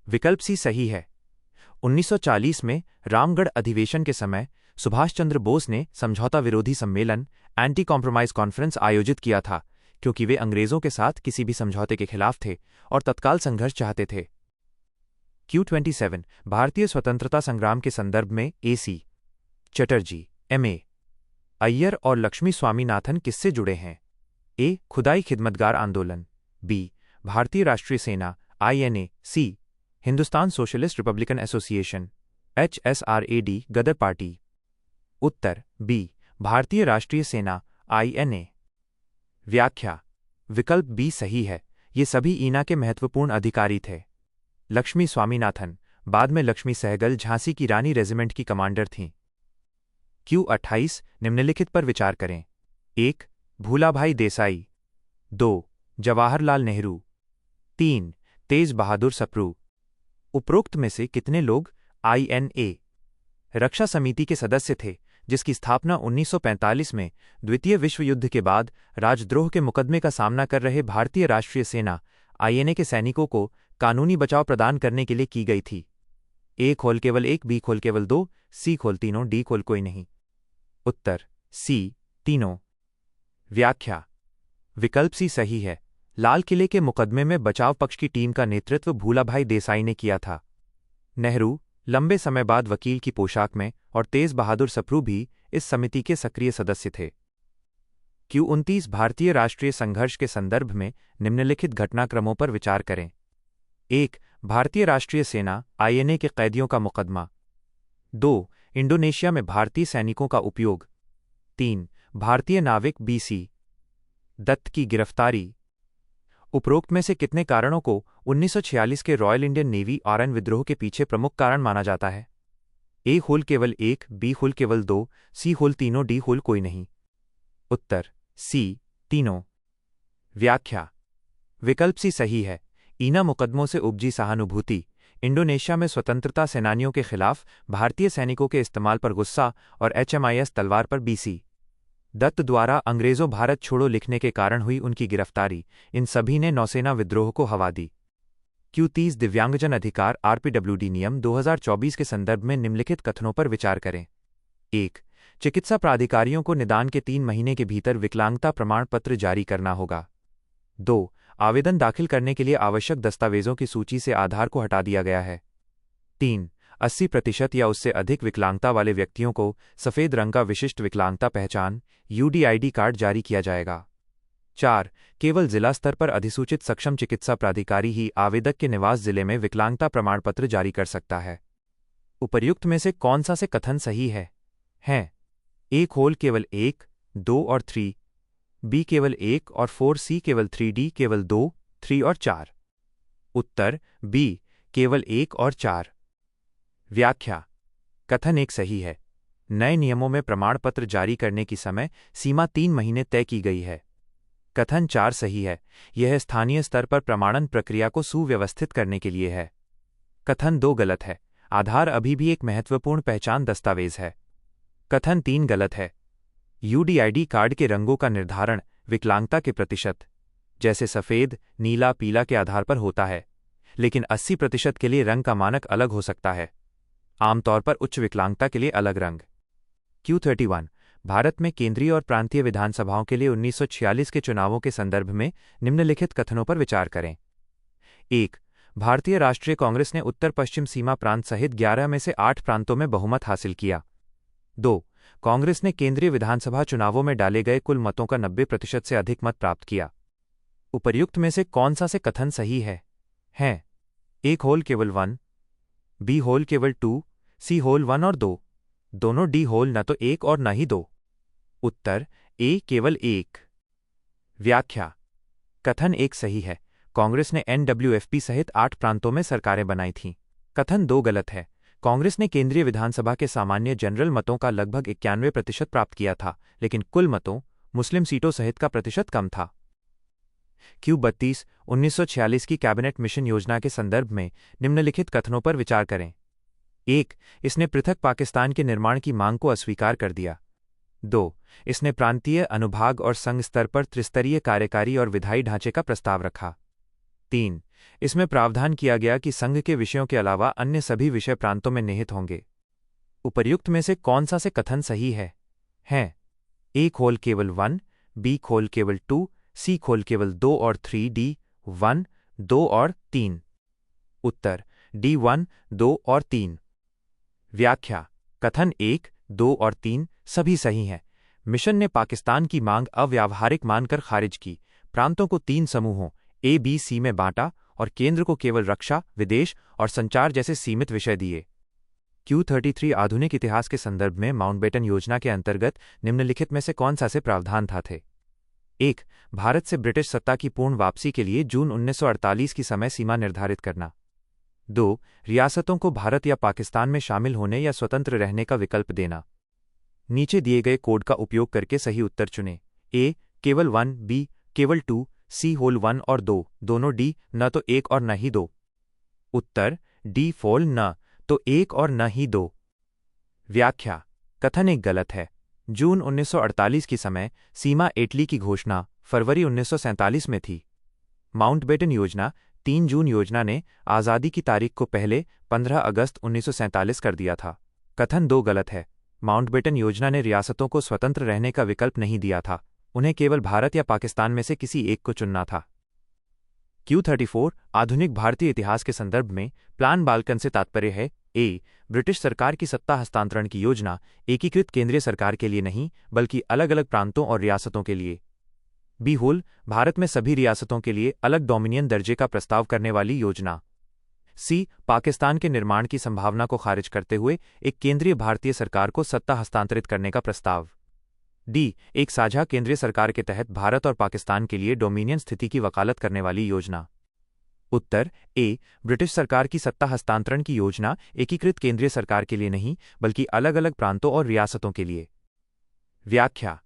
विकल्प सी सही है। 1940 में रामगढ़ अधिवेशन के समय सुभाष चंद्र बोस ने समझौता विरोधी सम्मेलन एंटी कॉम्प्रोमाइज कॉन्फ्रेंस आयोजित किया था, क्योंकि वे अंग्रेजों के साथ किसी भी समझौते के खिलाफ थे और तत्काल संघर्ष चाहते थे। Q27 भारतीय स्वतंत्रता संग्राम के संदर्भ में AC चटर्जी, MA अय्यर और लक्ष्मी स्वामीनाथन किससे जुड़े हैं? ए खुदाई खिदमतगार आंदोलन, बी भारतीय राष्ट्रीय सेना INA, C Hindustan Socialist Republican Association HSRAD Ghadar party. उत्तर बी भारतीय राष्ट्रीय सेना INA। व्याख्या: विकल्प बी सही है। ये सभी ईना के महत्वपूर्ण अधिकारी थे। लक्ष्मी स्वामीनाथन, बाद में लक्ष्मी सहगल, झांसी की रानी रेजिमेंट की कमांडर थीं। Q28 निम्नलिखित पर विचार करें। 1. भूलाभाई देसाई, 2. जवाहरलाल नेहरू, 3. तेज बहादुर सप्रू। उपरोक्त में से कितने लोग INA रक्षा समिति के सदस्य थे, जिसकी स्थापना 1945 में द्वितीय विश्व युद्ध के बाद राजद्रोह के मुकदमे का सामना कर रहे भारतीय राष्ट्रीय सेना INA के सैनिकों को कानूनी बचाव प्रदान करने के लिए की गई थी? ए खोल केवल 1, बी खोल केवल 2, सी खोल तीनों, डी खोल कोई नहीं। उत्तर सी तीनों। व्याख्या: विकल्प सी सही है। लाल किले के मुकदमे में बचाव पक्ष की टीम का नेतृत्व भूलाभाई देसाई ने किया था। नेहरू लंबे समय बाद वकील की पोशाक में और तेज बहादुर सप्रू भी इस समिति के सक्रिय सदस्य थे। Q29 भारतीय राष्ट्रीय संघर्ष के संदर्भ में निम्नलिखित घटनाक्रमों पर विचार करें। 1. भारतीय राष्ट्रीय सेना INA के कैदियों का मुकदमा। 2. इंडोनेशिया में भारतीय सैनिकों का उपयोग। 3. भारतीय नाविक BC दत्त की गिरफ्तारी। उपरोक्त में से कितने कारणों को 1946 के रॉयल इंडियन नेवी RN विद्रोह के पीछे प्रमुख कारण माना जाता है? ए होल केवल 1, बी होल केवल 2, सी होल तीनों, डी होल कोई नहीं। उत्तर सी तीनों। व्याख्या: विकल्प सी सही है। ईना मुकदमों से उपजी सहानुभूति, इंडोनेशिया में स्वतंत्रता सेनानियों के खिलाफ भारतीय सैनिकों के इस्तेमाल पर गुस्सा और HMIS तलवार पर BC दत्त द्वारा अंग्रेजों भारत छोड़ो लिखने के कारण हुई उनकी गिरफ्तारी, इन सभी ने नौसेना विद्रोह को हवा दी। Q30 दिव्यांगजन अधिकार RPWD नियम 2024 के संदर्भ में निम्नलिखित कथनों पर विचार करें। 1. चिकित्सा प्राधिकारियों को निदान के 3 महीने के भीतर विकलांगता प्रमाण पत्र जारी करना होगा। 2. आवेदन दाखिल करने के लिए आवश्यक दस्तावेजों की सूची से आधार को हटा दिया गया है। 3. 80% या उससे अधिक विकलांगता वाले व्यक्तियों को सफेद रंग का विशिष्ट विकलांगता पहचान UDID कार्ड जारी किया जाएगा। 4. केवल जिला स्तर पर अधिसूचित सक्षम चिकित्सा प्राधिकारी ही आवेदक के निवास जिले में विकलांगता प्रमाण पत्र जारी कर सकता है। उपर्युक्त में से कौन सा से कथन सही है? ए खोल केवल 1, 2 और 3, बी केवल 1 और 4, सी केवल 3, डी केवल 2, 3 और 4। उत्तर बी केवल 1 और 4। व्याख्या: कथन 1 सही है। नए नियमों में प्रमाण पत्र जारी करने की समय सीमा 3 महीने तय की गई है। कथन 4 सही है। यह स्थानीय स्तर पर प्रमाणन प्रक्रिया को सुव्यवस्थित करने के लिए है। कथन 2 गलत है। आधार अभी भी एक महत्वपूर्ण पहचान दस्तावेज है। कथन 3 गलत है। यूडीआईडी कार्ड के रंगों का निर्धारण विकलांगता के प्रतिशत, जैसे सफ़ेद, नीला, पीला के आधार पर होता है, लेकिन 80% के लिए रंग का मानक अलग हो सकता है, आमतौर पर उच्च विकलांगता के लिए अलग रंग। Q31 भारत में केंद्रीय और प्रांतीय विधानसभाओं के लिए 1946 के चुनावों के संदर्भ में निम्नलिखित कथनों पर विचार करें। 1. भारतीय राष्ट्रीय कांग्रेस ने उत्तर पश्चिम सीमा प्रांत सहित 11 में से 8 प्रांतों में बहुमत हासिल किया। 2. कांग्रेस ने केंद्रीय विधानसभा चुनावों में डाले गए कुल मतों का 90% से अधिक मत प्राप्त किया। उपर्युक्त में से कौन सा से कथन सही है? A होल केवल 1, B होल केवल 2, C होल 1 और 2, दोनों D होल न तो 1 और न ही 2। उत्तर A केवल 1। व्याख्या। कथन 1 सही है। कांग्रेस ने NWFP सहित 8 प्रांतों में सरकारें बनाई थीं। कथन 2 गलत है। कांग्रेस ने केंद्रीय विधानसभा के सामान्य जनरल मतों का लगभग 91% प्राप्त किया था, लेकिन कुल मतों, मुस्लिम सीटों सहित का प्रतिशत कम था। Q32 1946 की कैबिनेट मिशन योजना के संदर्भ में निम्नलिखित कथनों पर विचार करें। 1. इसने पृथक पाकिस्तान के निर्माण की मांग को अस्वीकार कर दिया। 2. इसने प्रांतीय, अनुभाग और संघ स्तर पर त्रिस्तरीय कार्यकारी और विधायी ढांचे का प्रस्ताव रखा। 3. इसमें प्रावधान किया गया कि संघ के विषयों के अलावा अन्य सभी विषय प्रांतों में निहित होंगे। उपर्युक्त में से कौन सा से कथन सही है? A खोल केवल 1, B खोल केवल 2, C खोल केवल 2 और 3, D 1, 2 और 3। उत्तर D 1, 2 और 3। व्याख्या। कथन 1, 2 और 3 सभी सही हैं। मिशन ने पाकिस्तान की मांग अव्यावहारिक मानकर खारिज की, प्रांतों को 3 समूहों A, B, C में बांटा और केंद्र को केवल रक्षा, विदेश और संचार जैसे सीमित विषय दिए। Q33 आधुनिक इतिहास के संदर्भ में माउंटबेटन योजना के अंतर्गत निम्नलिखित में से कौन सा से प्रावधान थे? 1. भारत से ब्रिटिश सत्ता की पूर्ण वापसी के लिए जून 1948 की समय सीमा निर्धारित करना। 2. रियासतों को भारत या पाकिस्तान में शामिल होने या स्वतंत्र रहने का विकल्प देना। नीचे दिए गए कोड का उपयोग करके सही उत्तर चुनें। A केवल 1, B केवल 2, C होल 1 और 2, दोनों D न तो 1 और न ही 2। उत्तर D फोल न तो 1 और न ही 2। व्याख्या। कथन 1 गलत है। जून 1948 की समय सीमा इटली की घोषणा फरवरी 1947 में थी। माउंटबेटन योजना 3 जून योजना ने आज़ादी की तारीख को पहले 15 अगस्त 1947 कर दिया था। कथन 2 गलत है। माउंटबेटन योजना ने रियासतों को स्वतंत्र रहने का विकल्प नहीं दिया था, उन्हें केवल भारत या पाकिस्तान में से किसी एक को चुनना था। Q34 आधुनिक भारतीय इतिहास के संदर्भ में प्लान बाल्कन से तात्पर्य है। A ब्रिटिश सरकार की सत्ता हस्तांतरण की योजना एकीकृत केंद्रीय सरकार के लिए नहीं बल्कि अलग अलग प्रांतों और रियासतों के लिए। B होल भारत में सभी रियासतों के लिए अलग डोमिनियन दर्जे का प्रस्ताव करने वाली योजना। C पाकिस्तान के निर्माण की संभावना को खारिज करते हुए एक केंद्रीय भारतीय सरकार को सत्ता हस्तांतरित करने का प्रस्ताव। D एक साझा केंद्रीय सरकार के तहत भारत और पाकिस्तान के लिए डोमिनियन स्थिति की वकालत करने वाली योजना। उत्तर A ब्रिटिश सरकार की सत्ता हस्तांतरण की योजना एकीकृत केंद्रीय सरकार के लिए नहीं बल्कि अलग अलग प्रांतों और रियासतों के लिए। व्याख्या।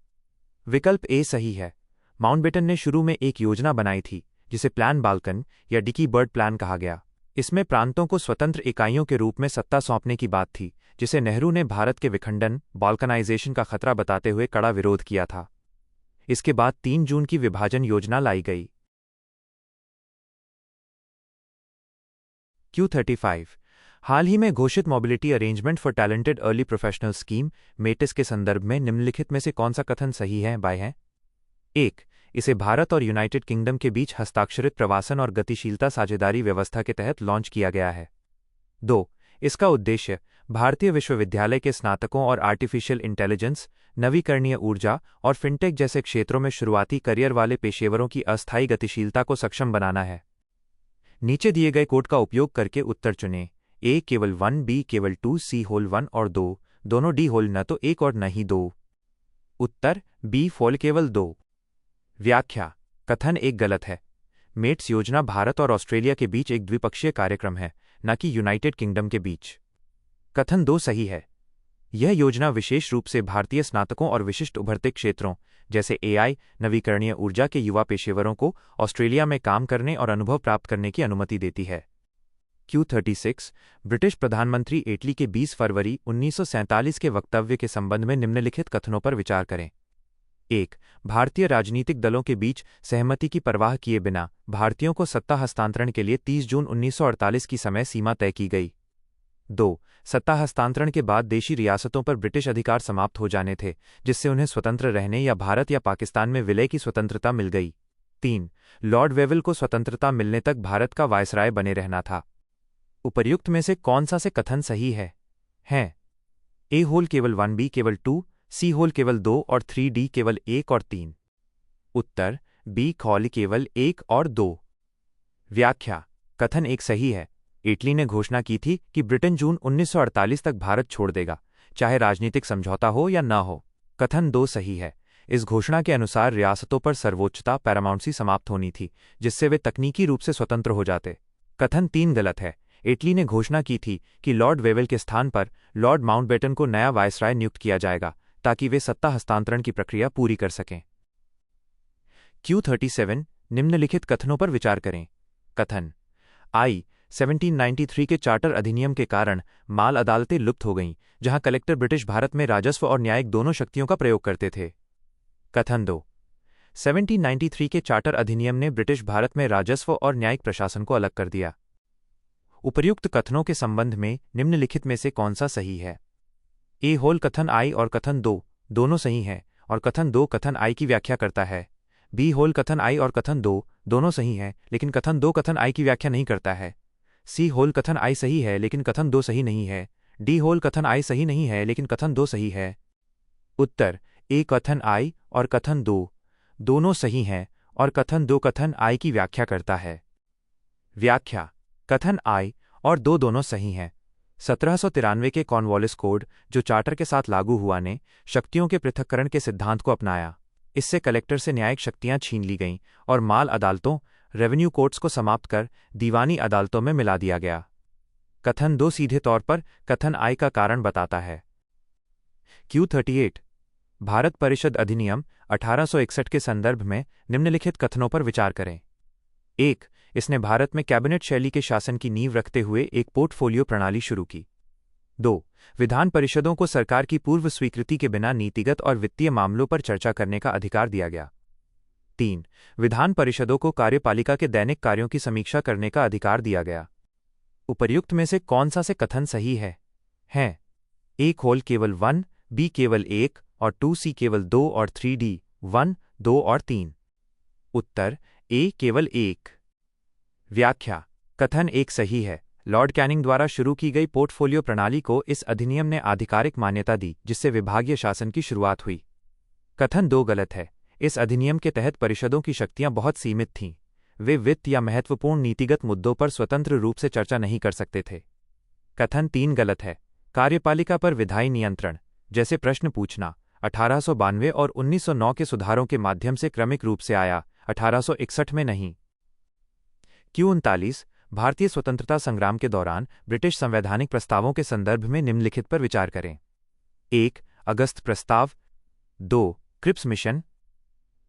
विकल्प A सही है। माउंटबेटन ने शुरू में एक योजना बनाई थी जिसे प्लान बाल्कन या डिकी बर्ड प्लान कहा गया। इसमें प्रांतों को स्वतंत्र इकाइयों के रूप में सत्ता सौंपने की बात थी, जिसे नेहरू ने भारत के विखंडन बाल्कनाइजेशन का खतरा बताते हुए कड़ा विरोध किया था। इसके बाद 3 जून की विभाजन योजना लाई गई। Q35 हाल ही में घोषित mobility arrangement for talented early professional scheme MATES के संदर्भ में निम्नलिखित में से कौन सा कथन सही है? 1. इसे भारत और यूनाइटेड किंगडम के बीच हस्ताक्षरित प्रवासन और गतिशीलता साझेदारी व्यवस्था के तहत लॉन्च किया गया है। 2. इसका उद्देश्य भारतीय विश्वविद्यालय के स्नातकों और आर्टिफिशियल इंटेलिजेंस, नवीकरणीय ऊर्जा और फिनटेक जैसे क्षेत्रों में शुरुआती करियर वाले पेशेवरों की अस्थायी गतिशीलता को सक्षम बनाना है। नीचे दिए गए कोड का उपयोग करके उत्तर चुनें। A केवल 1, B केवल 2, C होल 1 और 2, दोनों D होल न तो 1 और न ही 2। उत्तर B फोल केवल 2। व्याख्या। कथन 1 गलत है। मेट्स योजना भारत और ऑस्ट्रेलिया के बीच एक द्विपक्षीय कार्यक्रम है, न कि यूनाइटेड किंगडम के बीच। कथन 2 सही है। यह योजना विशेष रूप से भारतीय स्नातकों और विशिष्ट उभरते क्षेत्रों जैसे एआई, नवीकरणीय ऊर्जा के युवा पेशेवरों को ऑस्ट्रेलिया में काम करने और अनुभव प्राप्त करने की अनुमति देती है। Q36 ब्रिटिश प्रधानमंत्री एटली के 20 फरवरी 1947 के वक्तव्य के संबंध में निम्नलिखित कथनों पर विचार करें। 1. भारतीय राजनीतिक दलों के बीच सहमति की परवाह किए बिना भारतीयों को सत्ता हस्तांतरण के लिए 30 जून 1948 की समय सीमा तय की गई। 2. सत्ता हस्तांतरण के बाद देशी रियासतों पर ब्रिटिश अधिकार समाप्त हो जाने थे, जिससे उन्हें स्वतंत्र रहने या भारत या पाकिस्तान में विलय की स्वतंत्रता मिल गई। 3. लॉर्ड वेवल को स्वतंत्रता मिलने तक भारत का वायसराय बने रहना था। उपर्युक्त में से कौन सा से कथन सही है? ए होल केवल 1, बी केवल 2, सी होल केवल 2 और 3, डी केवल 1 और 3। उत्तर बी होल केवल 1 और 2। व्याख्या: कथन 1 सही है। इटली ने घोषणा की थी कि ब्रिटेन जून 1948 तक भारत छोड़ देगा, चाहे राजनीतिक समझौता हो या न हो। कथन 2 सही है। इस घोषणा के अनुसार रियासतों पर सर्वोच्चता पैरामाउंसी समाप्त होनी थी, जिससे वे तकनीकी रूप से स्वतंत्र हो जाते। कथन 3 गलत है। इटली ने घोषणा की थी कि लॉर्ड वेवल के स्थान पर लॉर्ड माउंटबेटन को नया वायसराय नियुक्त किया जाएगा, ताकि वे सत्ता हस्तांतरण की प्रक्रिया पूरी कर सकें। Q37 निम्नलिखित कथनों पर विचार करें। कथन: 1793 के चार्टर अधिनियम के कारण माल अदालतें लुप्त हो गईं, जहां कलेक्टर ब्रिटिश भारत में राजस्व और न्यायिक दोनों शक्तियों का प्रयोग करते थे। कथन 2 1793 के चार्टर अधिनियम ने ब्रिटिश भारत में राजस्व और न्यायिक प्रशासन को अलग कर दिया। उपर्युक्त कथनों के संबंध में निम्नलिखित में से कौन सा सही है? ए होल कथन आई और कथन 2 दोनों सही हैं और कथन 2 कथन आई की व्याख्या करता है। बी होल कथन आई और कथन 2 दोनों सही हैं, लेकिन कथन 2 कथन आई की व्याख्या नहीं करता है। सी होल कथन आई सही है, लेकिन कथन 2 सही नहीं है। डी होल कथन आई सही नहीं है, लेकिन कथन 2 सही है। उत्तर ए कथन आई और कथन 2 दोनों सही हैं और कथन 2 कथन आई की व्याख्या करता है। व्याख्या: कथन आई और 2 दोनों सही हैं। 1793 के कॉर्नवालिस कोड, जो चार्टर के साथ लागू हुआ, ने शक्तियों के पृथक्करण के सिद्धांत को अपनाया। इससे कलेक्टर से न्यायिक शक्तियां छीन ली गईं और माल अदालतों, रेवेन्यू कोर्ट्स को समाप्त कर दीवानी अदालतों में मिला दिया गया। कथन 2 सीधे तौर पर कथन आई का कारण बताता है। Q38 भारत परिषद अधिनियम 1861 के संदर्भ में निम्नलिखित कथनों पर विचार करें। 1. इसने भारत में कैबिनेट शैली के शासन की नींव रखते हुए एक पोर्टफोलियो प्रणाली शुरू की। 2. विधान परिषदों को सरकार की पूर्व स्वीकृति के बिना नीतिगत और वित्तीय मामलों पर चर्चा करने का अधिकार दिया गया। 3. विधान परिषदों को कार्यपालिका के दैनिक कार्यों की समीक्षा करने का अधिकार दिया गया। उपर्युक्त में से कौन सा से कथन सही है? ए होल केवल 1, बी केवल 1 और 2, सी केवल 2 और 3, डी 1, 2 और 3। उत्तर ए केवल 1। व्याख्या: कथन 1 सही है। लॉर्ड कैनिंग द्वारा शुरू की गई पोर्टफोलियो प्रणाली को इस अधिनियम ने आधिकारिक मान्यता दी, जिससे विभागीय शासन की शुरुआत हुई। कथन 2 गलत है। इस अधिनियम के तहत परिषदों की शक्तियां बहुत सीमित थीं। वे वित्त या महत्वपूर्ण नीतिगत मुद्दों पर स्वतंत्र रूप से चर्चा नहीं कर सकते थे। कथन 3 गलत है। कार्यपालिका पर विधायी नियंत्रण, जैसे प्रश्न पूछना, 1892 और 1909 के सुधारों के माध्यम से क्रमिक रूप से आया, 1861 में नहीं। Q39 भारतीय स्वतंत्रता संग्राम के दौरान ब्रिटिश संवैधानिक प्रस्तावों के संदर्भ में निम्नलिखित पर विचार करें। 1. अगस्त प्रस्ताव। 2. Cripps mission.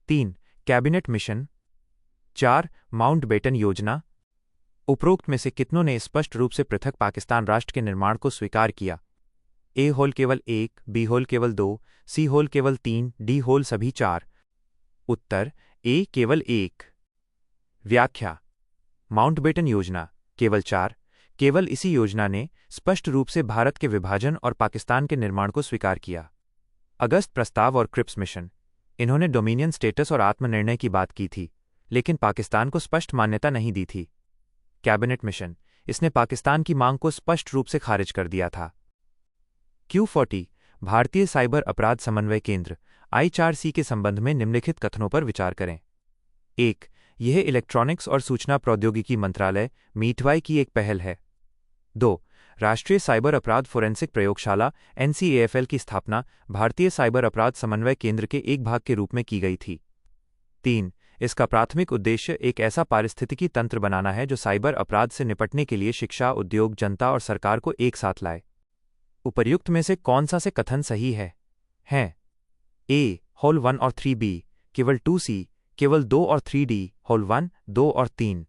3. Cabinet mission. 4. Mountbatten योजना। उपरोक्त में से कितनों ने स्पष्ट रूप से पृथक पाकिस्तान राष्ट्र के निर्माण को स्वीकार किया? ए होल केवल 1, बी होल केवल 2, सी होल केवल 3, डी होल सभी 4। उत्तर ए केवल 1। व्याख्या: माउंटबेटन योजना केवल 4। केवल इसी योजना ने स्पष्ट रूप से भारत के विभाजन और पाकिस्तान के निर्माण को स्वीकार किया। अगस्त प्रस्ताव और क्रिप्स मिशन, इन्होंने डोमिनियन स्टेटस और आत्मनिर्णय की बात की थी, लेकिन पाकिस्तान को स्पष्ट मान्यता नहीं दी थी। कैबिनेट मिशन, इसने पाकिस्तान की मांग को स्पष्ट रूप से खारिज कर दिया था। Q40 भारतीय साइबर अपराध समन्वय केंद्र I4C के संबंध में निम्नलिखित कथनों पर विचार करें। 1. यह इलेक्ट्रॉनिक्स और सूचना प्रौद्योगिकी मंत्रालय मीटवाई की एक पहल है। 2. राष्ट्रीय साइबर अपराध फोरेंसिक प्रयोगशाला NCAFL की स्थापना भारतीय साइबर अपराध समन्वय केंद्र के एक भाग के रूप में की गई थी। 3. इसका प्राथमिक उद्देश्य एक ऐसा पारिस्थितिकी तंत्र बनाना है जो साइबर अपराध से निपटने के लिए शिक्षा, उद्योग, जनता और सरकार को एक साथ लाए। उपर्युक्त में से कौन सा से कथन सही है? ए होल 1 और 3b, केवल 2c, केवल 2 और 3d, होल 1, 2 और 3।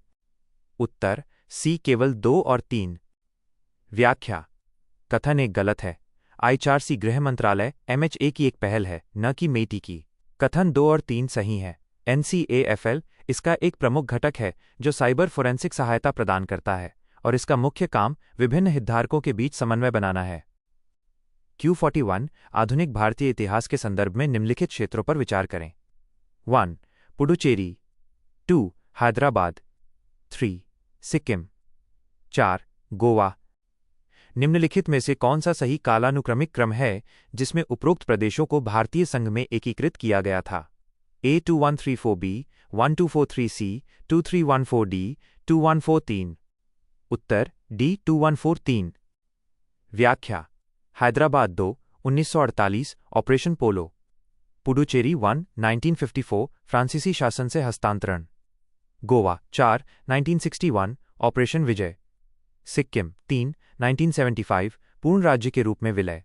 उत्तर सी, केवल 2 और 3। व्याख्या: कथन एक गलत है। IHRC गृह मंत्रालय MHA की एक पहल है, न कि मेटी की। कथन 2 और 3 सही है। NCAFL इसका एक प्रमुख घटक है जो साइबर फोरेंसिक सहायता प्रदान करता है, और इसका मुख्य काम विभिन्न हितधारकों के बीच समन्वय बनाना है। Q41 आधुनिक भारतीय इतिहास के संदर्भ में निम्नलिखित क्षेत्रों पर विचार करें। 1. पुडुचेरी। 2. हैदराबाद। 3. सिक्किम। 4. गोवा। निम्नलिखित में से कौन सा सही कालानुक्रमिक क्रम है जिसमें उपरोक्त प्रदेशों को भारतीय संघ में एकीकृत किया गया था? A2134B, 1243C, 2314D, 2143। उत्तर D, 2143। व्याख्या: हैदराबाद 2, 1948, ऑपरेशन पोलो। पुडुचेरी 1, 1954, फ्रांसीसी शासन से हस्तांतरण। गोवा 4, 1961, ऑपरेशन विजय। सिक्किम 3, 1975, पूर्ण राज्य के रूप में विलय।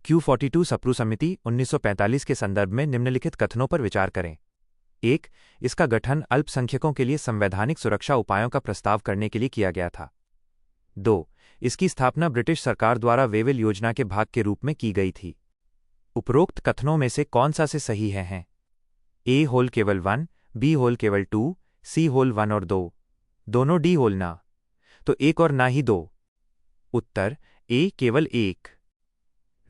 Q42 सप्रू समिति 1945 के संदर्भ में निम्नलिखित कथनों पर विचार करें। 1. इसका गठन अल्पसंख्यकों के लिए संवैधानिक सुरक्षा उपायों का प्रस्ताव करने के लिए किया गया था। 2. इसकी स्थापना ब्रिटिश सरकार द्वारा वेविल योजना के भाग के रूप में की गई थी। उपरोक्त कथनों में से कौन सा से सही हैं? A होल केवल 1, B होल केवल 2, C होल 1 और 2, दोनों D होल ना, तो 1 और ना ही 2। उत्तर A, केवल 1।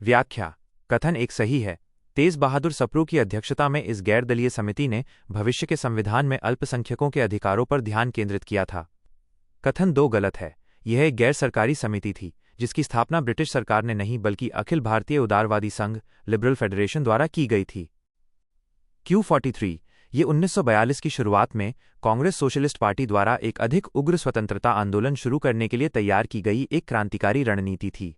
व्याख्या: कथन एक सही है। तेज बहादुर सप्रू की अध्यक्षता में इस गैर-दलीय समिति ने भविष्य के संविधान में अल्पसंख्यकों के अधिकारों पर ध्यान केंद्रित किया था। कथन 2 गलत है। यह एक गैर सरकारी समिति थी जिसकी स्थापना ब्रिटिश सरकार ने नहीं बल्कि अखिल भारतीय उदारवादी संघ लिबरल फेडरेशन द्वारा की गई थी। Q43 ये 1942 की शुरुआत में कांग्रेस सोशलिस्ट पार्टी द्वारा एक अधिक उग्र स्वतंत्रता आंदोलन शुरू करने के लिए तैयार की गई एक क्रांतिकारी रणनीति थी।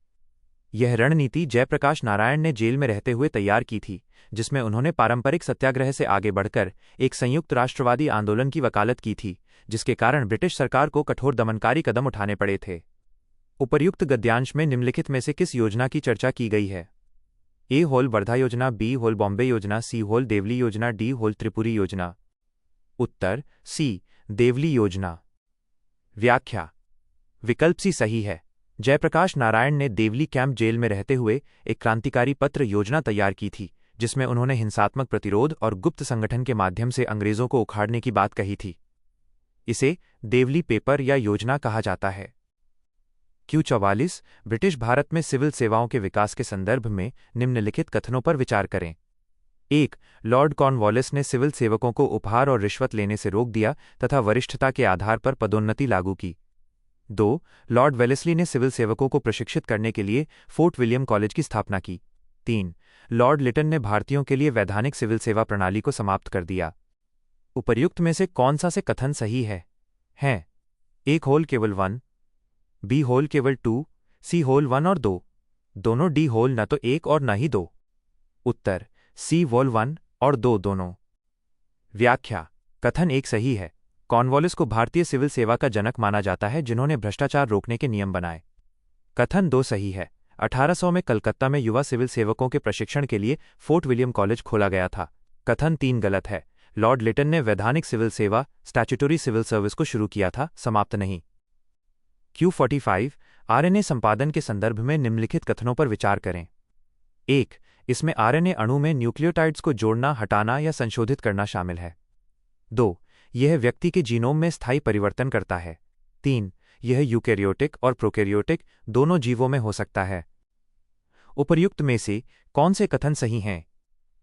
यह रणनीति जयप्रकाश नारायण ने जेल में रहते हुए तैयार की थी, जिसमें उन्होंने पारंपरिक सत्याग्रह से आगे बढ़कर एक संयुक्त राष्ट्रवादी आंदोलन की वकालत की थी, जिसके कारण ब्रिटिश सरकार को कठोर दमनकारी कदम उठाने पड़े थे। उपर्युक्त गद्यांश में निम्नलिखित में से किस योजना की चर्चा की गई है? A होल वर्धा योजना, B होल बॉम्बे योजना, C होल देवली योजना, D होल त्रिपुरी योजना। उत्तर C, देवली योजना। व्याख्या: विकल्प C सही है। जयप्रकाश नारायण ने देवली कैंप जेल में रहते हुए एक क्रांतिकारी पत्र योजना तैयार की थी, जिसमें उन्होंने हिंसात्मक प्रतिरोध और गुप्त संगठन के माध्यम से अंग्रेजों को उखाड़ने की बात कही थी। इसे देवली पेपर या योजना कहा जाता है। Q44 ब्रिटिश भारत में सिविल सेवाओं के विकास के संदर्भ में निम्नलिखित कथनों पर विचार करें। 1. लॉर्ड कॉर्नवालिस ने सिविल सेवकों को उपहार और रिश्वत लेने से रोक दिया तथा वरिष्ठता के आधार पर पदोन्नति लागू की। 2. लॉर्ड वेलेस्ली ने सिविल सेवकों को प्रशिक्षित करने के लिए फोर्ट विलियम कॉलेज की स्थापना की। 3. लॉर्ड लिटन ने भारतीयों के लिए वैधानिक सिविल सेवा प्रणाली को समाप्त कर दिया। उपर्युक्त में से कौन सा से कथन सही है? A होल केवल 1, B होल केवल 2, C होल 1 और 2, दोनों D होल न तो 1 और न ही 2। उत्तर C होल 1 और 2 दोनों। व्याख्या: कथन एक सही है। कॉर्नवालिस को भारतीय सिविल सेवा का जनक माना जाता है, जिन्होंने भ्रष्टाचार रोकने के नियम बनाए। कथन 2 सही है। 1800 में कलकत्ता में युवा सिविल सेवकों के प्रशिक्षण के लिए फोर्ट विलियम कॉलेज खोला गया था। कथन 3 गलत है। लॉर्ड लिटन ने वैधानिक सिविल सेवा स्टैट्यूटरी सिविल सर्विस को शुरू किया था, समाप्त नहीं। Q45 RNA संपादन के संदर्भ में निम्नलिखित कथनों पर विचार करें। 1. इसमें RNA अणु में न्यूक्लियोटाइड्स को जोड़ना, हटाना या संशोधित करना शामिल है। 2. यह व्यक्ति के जीनोम में स्थायी परिवर्तन करता है। 3. यह यूकैरियोटिक और प्रोकैरियोटिक दोनों जीवों में हो सकता है। उपर्युक्त में से कौन से कथन सही हैं?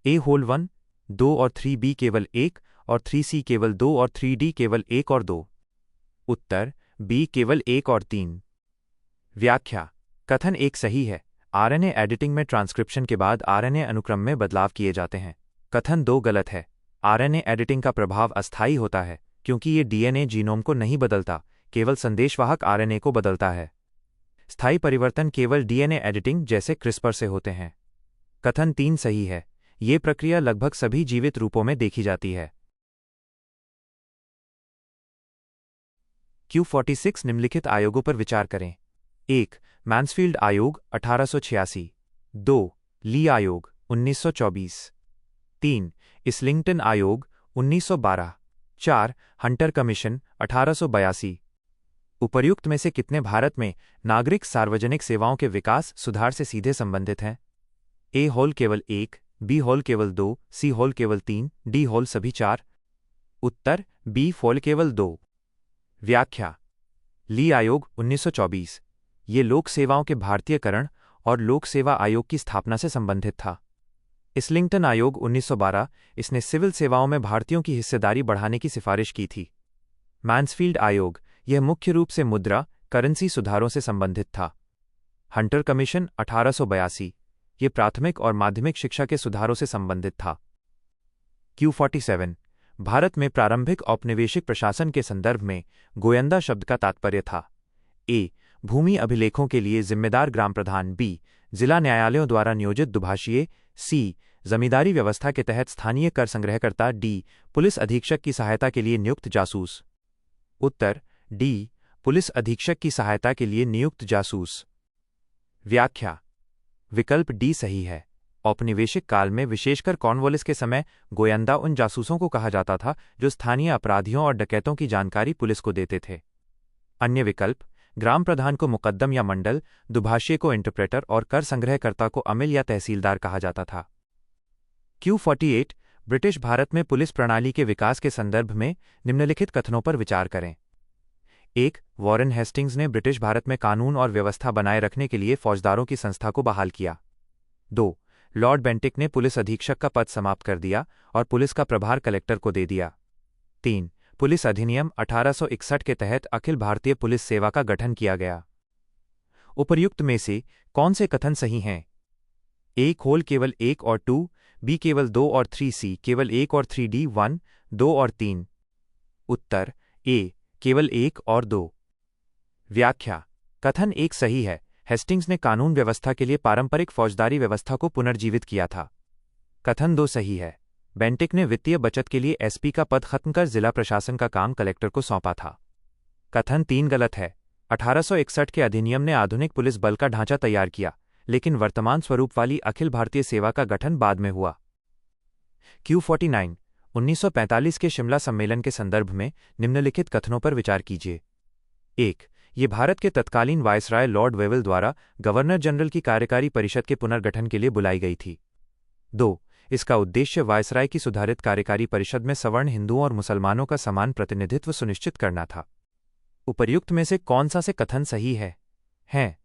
A होल 1, 2 और 3B केवल 1 और 3C केवल 2 और 3D केवल 1 और 2। उत्तर B, केवल 1 और 3। व्याख्या: कथन एक सही है। RNA एडिटिंग में ट्रांसक्रिप्शन के बाद RNA अनुक्रम में बदलाव किए जाते हैं। कथन 2 गलत है। RNA एडिटिंग का प्रभाव अस्थायी होता है क्योंकि ये DNA जीनोम को नहीं बदलता, केवल संदेशवाहक RNA को बदलता है। स्थायी परिवर्तन केवल DNA एडिटिंग जैसे क्रिस्पर से होते हैं। कथन 3 सही है। ये प्रक्रिया लगभग सभी जीवित रूपों में देखी जाती है। Q46 निम्नलिखित आयोगों पर विचार करें। 1. मैन्सफील्ड आयोग 1886। 2. ली आयोग 1924। 3. इस्लिंगटन आयोग 1912। 4. Hunter commission 1882। उपर्युक्त में से कितने भारत में नागरिक सार्वजनिक सेवाओं के विकास सुधार से सीधे संबंधित हैं? ए होल केवल 1, बी होल केवल 2, सी होल केवल 3, डी होल सभी 4। उत्तर बी होल केवल 2। व्याख्या। ली आयोग 1924 ये लोक सेवाओं के भारतीयकरण और लोक सेवा आयोग की स्थापना से संबंधित था। इस्लिंगटन आयोग 1912 इसने सिविल सेवाओं में भारतीयों की हिस्सेदारी बढ़ाने की सिफारिश की थी। मैन्सफील्ड आयोग यह मुख्य रूप से मुद्रा करेंसी सुधारों से संबंधित था। हंटर कमीशन 1882 ये प्राथमिक और माध्यमिक शिक्षा के सुधारों से संबंधित था। Q47 भारत में प्रारंभिक औपनिवेशिक प्रशासन के संदर्भ में गोयंदा शब्द का तात्पर्य था। ए भूमि अभिलेखों के लिए जिम्मेदार ग्राम प्रधान, बी जिला न्यायालयों द्वारा नियोजित दुभाषिए, सी जमींदारी व्यवस्था के तहत स्थानीय कर संग्रहकर्ता, डी पुलिस अधीक्षक की सहायता के लिए नियुक्त जासूस। उत्तर डी पुलिस अधीक्षक की सहायता के लिए नियुक्त जासूस। व्याख्या। विकल्प डी सही है। औपनिवेशिक काल में विशेषकर कॉर्नवालिस के समय गोयंदा उन जासूसों को कहा जाता था जो स्थानीय अपराधियों और डकैतों की जानकारी पुलिस को देते थे। अन्य विकल्प ग्राम प्रधान को मुकद्दम या मंडल, दुभाषिए को इंटरप्रेटर और कर संग्रहकर्ता को अमिल या तहसीलदार कहा जाता था। Q48 ब्रिटिश भारत में पुलिस प्रणाली के विकास के संदर्भ में निम्नलिखित कथनों पर विचार करें। 1. वॉरेन हेस्टिंग्स ने ब्रिटिश भारत में कानून और व्यवस्था बनाए रखने के लिए फौजदारों की संस्था को बहाल किया। 2. लॉर्ड बेंटिक ने पुलिस अधीक्षक का पद समाप्त कर दिया और पुलिस का प्रभार कलेक्टर को दे दिया। 3. पुलिस अधिनियम 1861 के तहत अखिल भारतीय पुलिस सेवा का गठन किया गया। उपर्युक्त में से कौन से कथन सही हैं? ए होल केवल 1 और 2, बी केवल 2 और 3, सी केवल 1 और 3, डी 1, 2 और 3। उत्तर ए केवल 1 और 2। व्याख्या। कथन 1 सही है। हेस्टिंग्स ने कानून व्यवस्था के लिए पारंपरिक फौजदारी व्यवस्था को पुनर्जीवित किया था। कथन 2 सही है। बेंटिक ने वित्तीय बचत के लिए एसपी का पद खत्म कर जिला प्रशासन का काम कलेक्टर को सौंपा था। कथन 3 गलत है। 1861 के अधिनियम ने आधुनिक पुलिस बल का ढांचा तैयार किया, लेकिन वर्तमान स्वरूप वाली अखिल भारतीय सेवा का गठन बाद में हुआ। Q49 1945 के शिमला सम्मेलन के संदर्भ में निम्नलिखित कथनों पर विचार कीजिए। 1. ये भारत के तत्कालीन वायसराय लॉर्ड वेवल द्वारा गवर्नर जनरल की कार्यकारी परिषद के पुनर्गठन के लिए बुलाई गई थी। 2. इसका उद्देश्य वायसराय की सुधारित कार्यकारी परिषद में सवर्ण हिंदुओं और मुसलमानों का समान प्रतिनिधित्व सुनिश्चित करना था। उपर्युक्त में से कौन सा से कथन सही है? हैं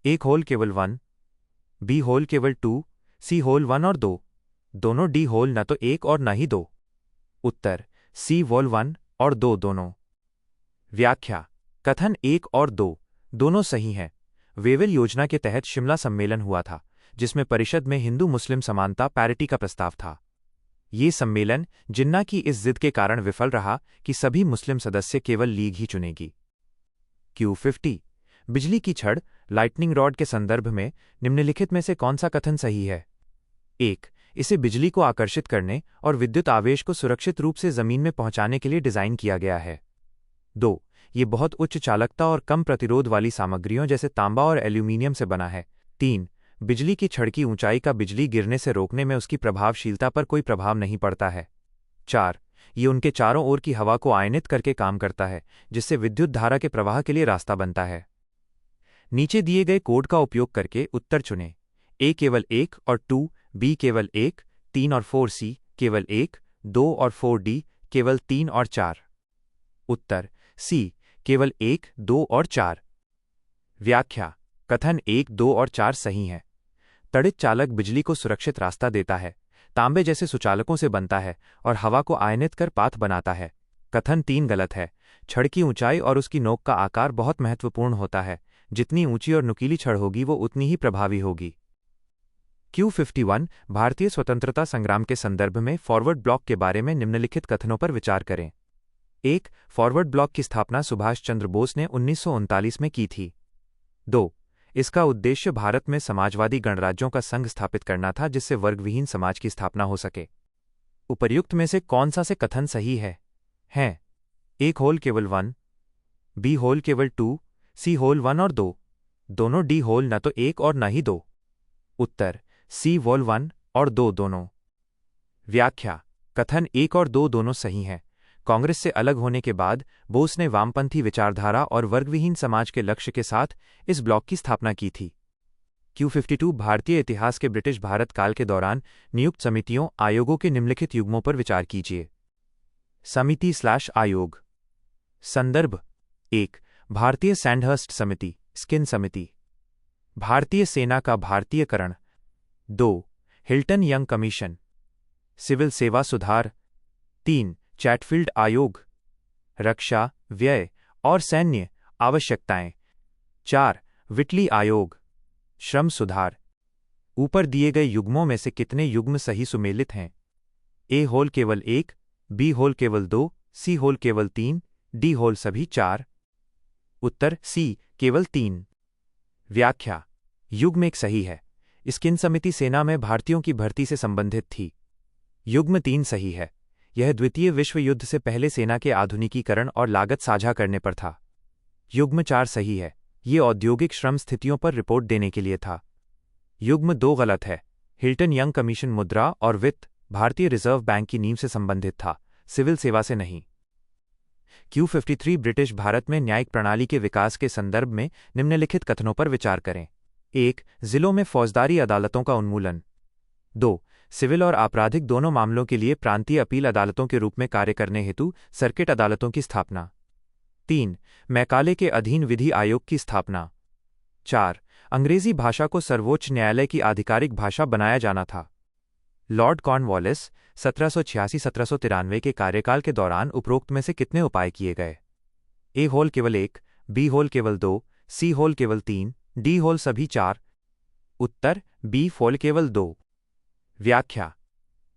ए होल केवल 1, बी होल केवल 2, सी होल 1 और 2, दोनों डी होल न तो 1 और न ही 2। उत्तर सी होल 1 और 2 दोनों। व्याख्या। कथन 1 और 2 दोनों सही हैं। वेवेल योजना के तहत शिमला सम्मेलन हुआ था, जिसमें परिषद में हिंदू मुस्लिम समानता पैरिटी का प्रस्ताव था। ये सम्मेलन जिन्ना की इस जिद के कारण विफल रहा कि सभी मुस्लिम सदस्य केवल लीग ही चुनेगी। Q50 बिजली की छड़ लाइटनिंग रॉड के संदर्भ में निम्नलिखित में से कौन सा कथन सही है? 1. इसे बिजली को आकर्षित करने और विद्युत आवेश को सुरक्षित रूप से जमीन में पहुंचाने के लिए डिजाइन किया गया है। 2. ये बहुत उच्च चालकता और कम प्रतिरोध वाली सामग्रियों जैसे तांबा और एल्यूमीनियम से बना है। 3. बिजली की छड़ की ऊंचाई का बिजली गिरने से रोकने में उसकी प्रभावशीलता पर कोई प्रभाव नहीं पड़ता है। 4. ये उनके चारों ओर की हवा को आयनित करके काम करता है, जिससे विद्युत धारा के प्रवाह के लिए रास्ता बनता है। नीचे दिए गए कोड का उपयोग करके उत्तर चुनें। ए केवल 1 और 2, बी केवल 1, 3 और 4, सी केवल 1, 2 और 4, डी केवल 3 और 4। उत्तर सी केवल 1, 2 और 4। व्याख्या। कथन 1, 2 और 4 सही हैं। तड़ित चालक बिजली को सुरक्षित रास्ता देता है, तांबे जैसे सुचालकों से बनता है और हवा को आयनित कर पाथ बनाता है। कथन 3 गलत है। छड़ की ऊंचाई और उसकी नोक का आकार बहुत महत्वपूर्ण होता है। जितनी ऊंची और नुकीली छड़ होगी वो उतनी ही प्रभावी होगी। Q51 भारतीय स्वतंत्रता संग्राम के संदर्भ में फॉरवर्ड ब्लॉक के बारे में निम्नलिखित कथनों पर विचार करें। 1. फॉरवर्ड ब्लॉक की स्थापना सुभाष चंद्र बोस ने 1939 में की थी। 2. इसका उद्देश्य भारत में समाजवादी गणराज्यों का संघ स्थापित करना था, जिससे वर्गविहीन समाज की स्थापना हो सके। उपर्युक्त में से कौन सा से कथन सही है? हैं ए होल केवल 1, बी होल केवल 2, सी होल 1 और 2, दोनों डी होल न तो 1 और न ही 2। उत्तर सी होल 1 और 2 दोनों। व्याख्या। कथन 1 और 2 दोनों सही हैं। कांग्रेस से अलग होने के बाद बोस ने वामपंथी विचारधारा और वर्गविहीन समाज के लक्ष्य के साथ इस ब्लॉक की स्थापना की थी। Q52 भारतीय इतिहास के ब्रिटिश भारत काल के दौरान नियुक्त समितियों आयोगों के निम्नलिखित युग्मों पर विचार कीजिए। समिति/आयोग। संदर्भ 1. भारतीय सैंडहर्स्ट समिति, स्किन समिति। भारतीय सेना का भारतीयकरण। 2. Hilton young commission. सिविल सेवा सुधार। 3. चैटफील्ड आयोग। रक्षा, व्यय और सैन्य आवश्यकताएं। 4. विटली आयोग। श्रम सुधार। ऊपर दिए गए युग्मों में से कितने युग्म सही सुमेलित हैं? ए होल केवल 1, बी होल केवल 2, सी होल केवल 3, डी होल सभी 4। उत्तर सी केवल 3। व्याख्या। युग्म 1 सही है। स्किन समिति सेना में भारतीयों की भर्ती से संबंधित थी। युग्म 3 सही है। यह द्वितीय विश्व युद्ध से पहले सेना के आधुनिकीकरण और लागत साझा करने पर था। युग्म 4 सही है। ये औद्योगिक श्रम स्थितियों पर रिपोर्ट देने के लिए था। युग्म 2 गलत है। हिल्टन यंग कमीशन मुद्रा और वित्त, भारतीय रिजर्व बैंक की नींव से संबंधित था, सिविल सेवा से नहीं। Q53 ब्रिटिश भारत में न्यायिक प्रणाली के विकास के संदर्भ में निम्नलिखित कथनों पर विचार करें। 1. जिलों में फौजदारी अदालतों का उन्मूलन। 2. सिविल और आपराधिक दोनों मामलों के लिए प्रांतीय अपील अदालतों के रूप में कार्य करने हेतु सर्किट अदालतों की स्थापना। 3. मैकाले के अधीन विधि आयोग की स्थापना। 4. अंग्रेजी भाषा को सर्वोच्च न्यायालय की आधिकारिक भाषा बनाया जाना था। लॉर्ड कॉर्नवालिस 1786-1793 के कार्यकाल के दौरान उपरोक्त में से कितने उपाय किए गए? ए होल केवल 1, बी होल केवल 2, सी होल केवल 3, डी होल सभी 4। उत्तर बी होल केवल 2। व्याख्या।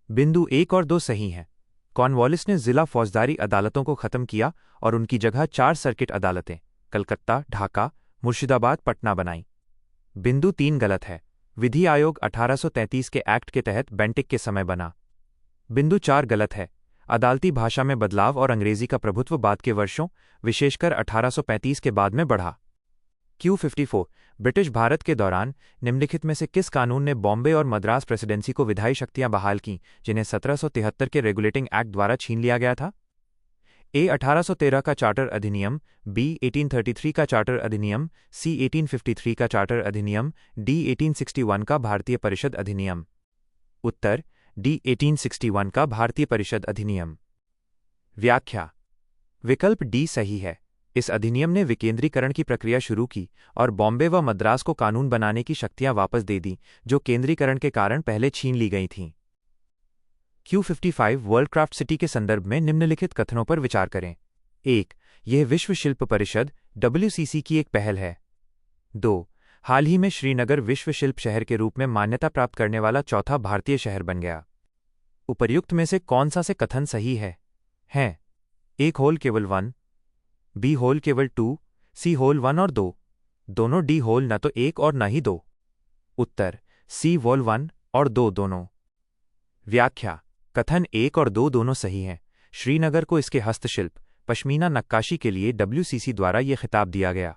बिंदु 1 और 2 सही हैं। कॉर्नवालिस ने जिला फौजदारी अदालतों को खत्म किया और उनकी जगह 4 सर्किट अदालतें कलकत्ता, ढाका, मुर्शिदाबाद, पटना बनाईं। बिंदु 3 गलत है। विधि आयोग 1833 के एक्ट के तहत बेंटिक के समय बना। बिंदु 4 गलत है। अदालती भाषा में बदलाव और अंग्रेजी का प्रभुत्व बाद के वर्षों, विशेषकर 1835 के बाद में बढ़ा। Q54 ब्रिटिश भारत के दौरान निम्नलिखित में से किस कानून ने बॉम्बे और मद्रास प्रेसिडेंसी को विधायी शक्तियां बहाल कीं, जिन्हें 1773 के रेगुलेटिंग एक्ट द्वारा छीन लिया गया था? ए 1813 का चार्टर अधिनियम, बी 1833 का चार्टर अधिनियम, सी 1853 का चार्टर अधिनियम, डी 1861 का भारतीय परिषद अधिनियम। उत्तर डी 1861 का भारतीय परिषद अधिनियम। व्याख्या। विकल्प डी सही है। इस अधिनियम ने विकेंद्रीकरण की प्रक्रिया शुरू की और बॉम्बे व मद्रास को कानून बनाने की शक्तियां वापस दे दी, जो केंद्रीकरण के कारण पहले छीन ली गई थीं। Q55 वर्ल्ड क्राफ्ट सिटी के संदर्भ में निम्नलिखित कथनों पर विचार करें। 1. यह विश्व शिल्प परिषद WCC की एक पहल है। 2. हाल ही में श्रीनगर विश्व शिल्प शहर के रूप में मान्यता प्राप्त करने वाला चौथा भारतीय शहर बन गया। उपर्युक्त में से कौन सा से कथन सही है? ए होल केवल 1, बी होल केवल 2, सी होल 1 और 2, दोनों डी होल न तो 1 और न ही 2। उत्तर सी होल 1 और 2 दोनों। व्याख्या। कथन 1 और 2 दोनों सही हैं। श्रीनगर को इसके हस्तशिल्प, पश्मीना नक्काशी के लिए WCC द्वारा यह खिताब दिया गया।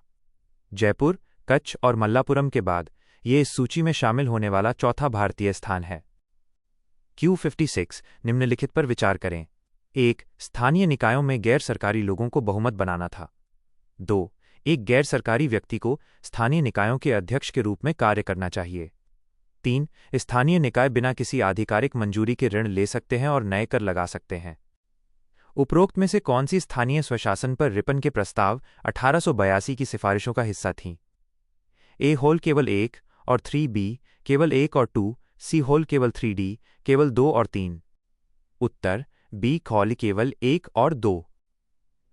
जयपुर, कच्छ और मल्लापुरम के बाद ये इस सूची में शामिल होने वाला चौथा भारतीय स्थान है। Q56 निम्नलिखित पर विचार करें। 1. स्थानीय निकायों में गैर सरकारी लोगों को बहुमत बनाना था। 2. एक गैर सरकारी व्यक्ति को स्थानीय निकायों के अध्यक्ष के रूप में कार्य करना चाहिए। 3. स्थानीय निकाय बिना किसी आधिकारिक मंजूरी के ऋण ले सकते हैं और नए कर लगा सकते हैं। उपरोक्त में से कौन सी स्थानीय स्वशासन पर रिपन के प्रस्ताव 1882 की सिफारिशों का हिस्सा थीं? ए होल केवल 1 और 3B केवल 1 और 2, सी होल केवल 3D केवल 2 और 3। उत्तर बी होल केवल 1 और 2।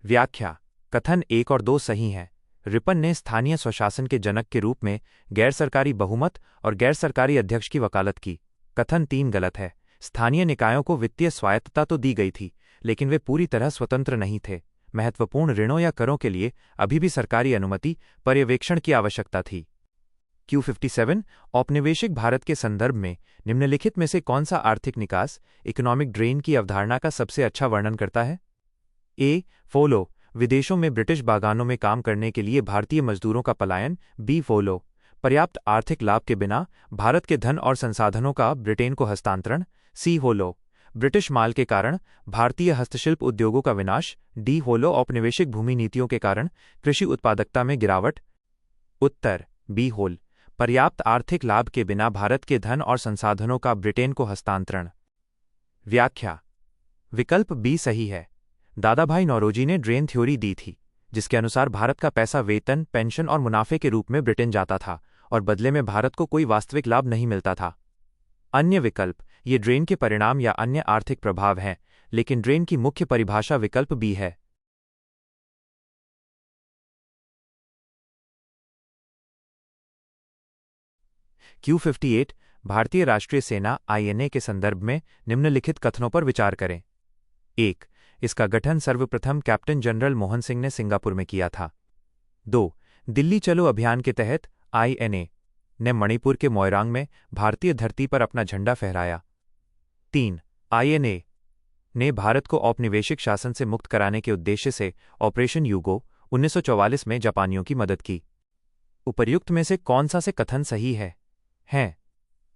व्याख्या। कथन 1 और 2 सही हैं। रिपन ने स्थानीय स्वशासन के जनक के रूप में गैर सरकारी बहुमत और गैर सरकारी अध्यक्ष की वकालत की। कथन 3 गलत है। स्थानीय निकायों को वित्तीय स्वायत्तता तो दी गई थी, लेकिन वे पूरी तरह स्वतंत्र नहीं थे। महत्वपूर्ण ऋणों या करों के लिए अभी भी सरकारी अनुमति, पर्यवेक्षण की आवश्यकता थी। Q57 औपनिवेशिक भारत के संदर्भ में निम्नलिखित में से कौन सा आर्थिक निकास, इकोनॉमिक ड्रेन की अवधारणा का सबसे अच्छा वर्णन करता है? ए. फोलो, विदेशों में ब्रिटिश बागानों में काम करने के लिए भारतीय मजदूरों का पलायन। बी. फोलो, पर्याप्त आर्थिक लाभ के बिना भारत के धन और संसाधनों का ब्रिटेन को हस्तांतरण। सी. होलो, ब्रिटिश माल के कारण भारतीय हस्तशिल्प उद्योगों का विनाश। डी होलो औपनिवेशिक भूमि नीतियों के कारण कृषि उत्पादकता में गिरावट। उत्तर बी होल, पर्याप्त आर्थिक लाभ के बिना भारत के धन और संसाधनों का ब्रिटेन को हस्तांतरण। व्याख्या, विकल्प बी सही है। दादाभाई नौरोजी ने ड्रेन थ्योरी दी थी, जिसके अनुसार भारत का पैसा वेतन, पेंशन और मुनाफे के रूप में ब्रिटेन जाता था और बदले में भारत को कोई वास्तविक लाभ नहीं मिलता था। अन्य विकल्प ये ड्रेन के परिणाम या अन्य आर्थिक प्रभाव हैं, लेकिन ड्रेन की मुख्य परिभाषा विकल्प बी है। Q58 भारतीय राष्ट्रीय सेना INA के संदर्भ में निम्नलिखित कथनों पर विचार करें। 1. इसका गठन सर्वप्रथम कैप्टन जनरल मोहन सिंह ने सिंगापुर में किया था। 2. दिल्ली चलो अभियान के तहत INA ने मणिपुर के मोइरांग में भारतीय धरती पर अपना झंडा फहराया। 3. INA ने भारत को औपनिवेशिक शासन से मुक्त कराने के उद्देश्य से ऑपरेशन यूगो 1944 में जापानियों की मदद की। उपर्युक्त में से कौन सा से कथन सही है?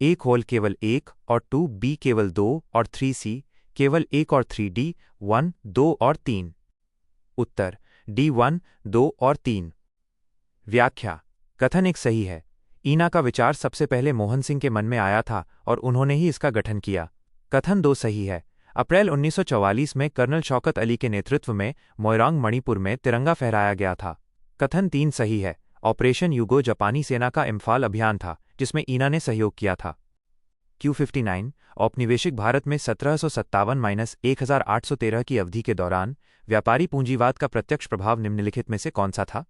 एक होल केवल 1 और 2, बी केवल 2 और 3, सी केवल 1 और 3, डी 1, 2 और 3। उत्तर डी 1, 2 और 3। व्याख्या, कथन एक सही है। INA का विचार सबसे पहले मोहन सिंह के मन में आया था और उन्होंने ही इसका गठन किया। कथन 2 सही है। अप्रैल 1944 में कर्नल शौकत अली के नेतृत्व में मोइरांग मणिपुर में तिरंगा फहराया गया था। कथन 3 सही है। ऑपरेशन यूगो जापानी सेना का इम्फाल अभियान था, जिसमें INA ने सहयोग किया था। Q59 औपनिवेशिक भारत में 1757-1813 की अवधि के दौरान व्यापारी पूंजीवाद का प्रत्यक्ष प्रभाव निम्नलिखित में से कौन सा था?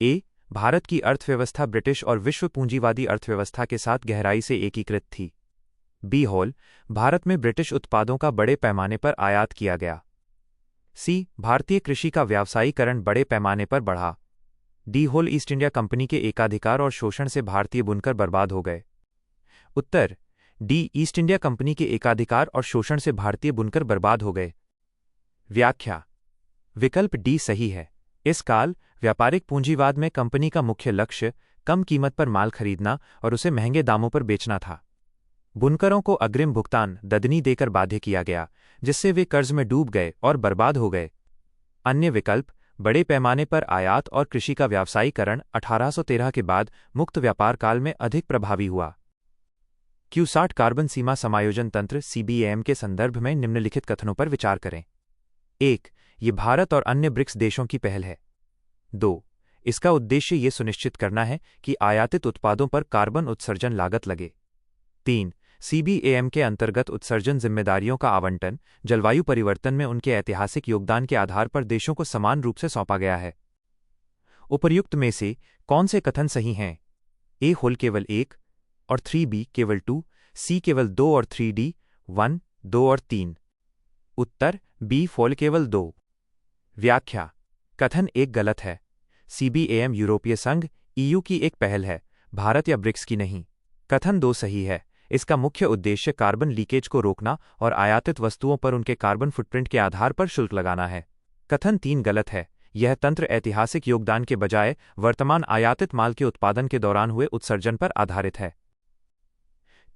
A. भारत की अर्थव्यवस्था ब्रिटिश और विश्व पूंजीवादी अर्थव्यवस्था के साथ गहराई से एकीकृत थी। B. होल, भारत में ब्रिटिश उत्पादों का बड़े पैमाने पर आयात किया गया। C. भारतीय कृषि का व्यावसायीकरण बड़े पैमाने पर बढ़ा। D. होल, ईस्ट इंडिया कंपनी के एकाधिकार और शोषण से भारतीय बुनकर बर्बाद हो गए। उत्तर डी. ईस्ट इंडिया कंपनी के एकाधिकार और शोषण से भारतीय बुनकर बर्बाद हो गए। व्याख्या, विकल्प डी सही है। इस काल व्यापारिक पूंजीवाद में कंपनी का मुख्य लक्ष्य कम कीमत पर माल खरीदना और उसे महंगे दामों पर बेचना था। बुनकरों को अग्रिम भुगतान ददनी देकर बाध्य किया गया, जिससे वे कर्ज में डूब गए और बर्बाद हो गए। अन्य विकल्प बड़े पैमाने पर आयात और कृषि का व्यावसायीकरण 1813 के बाद मुक्त व्यापार काल में अधिक प्रभावी हुआ। Q60 कार्बन सीमा समायोजन तंत्र CBAM के संदर्भ में निम्नलिखित कथनों पर विचार करें। 1. ये भारत और अन्य ब्रिक्स देशों की पहल है। 2. इसका उद्देश्य ये सुनिश्चित करना है कि आयातित उत्पादों पर कार्बन उत्सर्जन लागत लगे। 3. CBAM के अंतर्गत उत्सर्जन जिम्मेदारियों का आवंटन जलवायु परिवर्तन में उनके ऐतिहासिक योगदान के आधार पर देशों को समान रूप से सौंपा गया है। उपर्युक्त में से कौन से कथन सही हैं? A. होल केवल 1 और 3, बी केवल 2, सी केवल 2 और 3, डी 1, 2 और 3। उत्तर बी होल केवल 2। व्याख्या, कथन 1 गलत है। CBAM यूरोपीय संघ EU की एक पहल है, भारत या ब्रिक्स की नहीं। कथन 2 सही है। इसका मुख्य उद्देश्य कार्बन लीकेज को रोकना और आयातित वस्तुओं पर उनके कार्बन फुटप्रिंट के आधार पर शुल्क लगाना है। कथन 3 गलत है। यह तंत्र ऐतिहासिक योगदान के बजाय वर्तमान आयातित माल के उत्पादन के दौरान हुए उत्सर्जन पर आधारित है।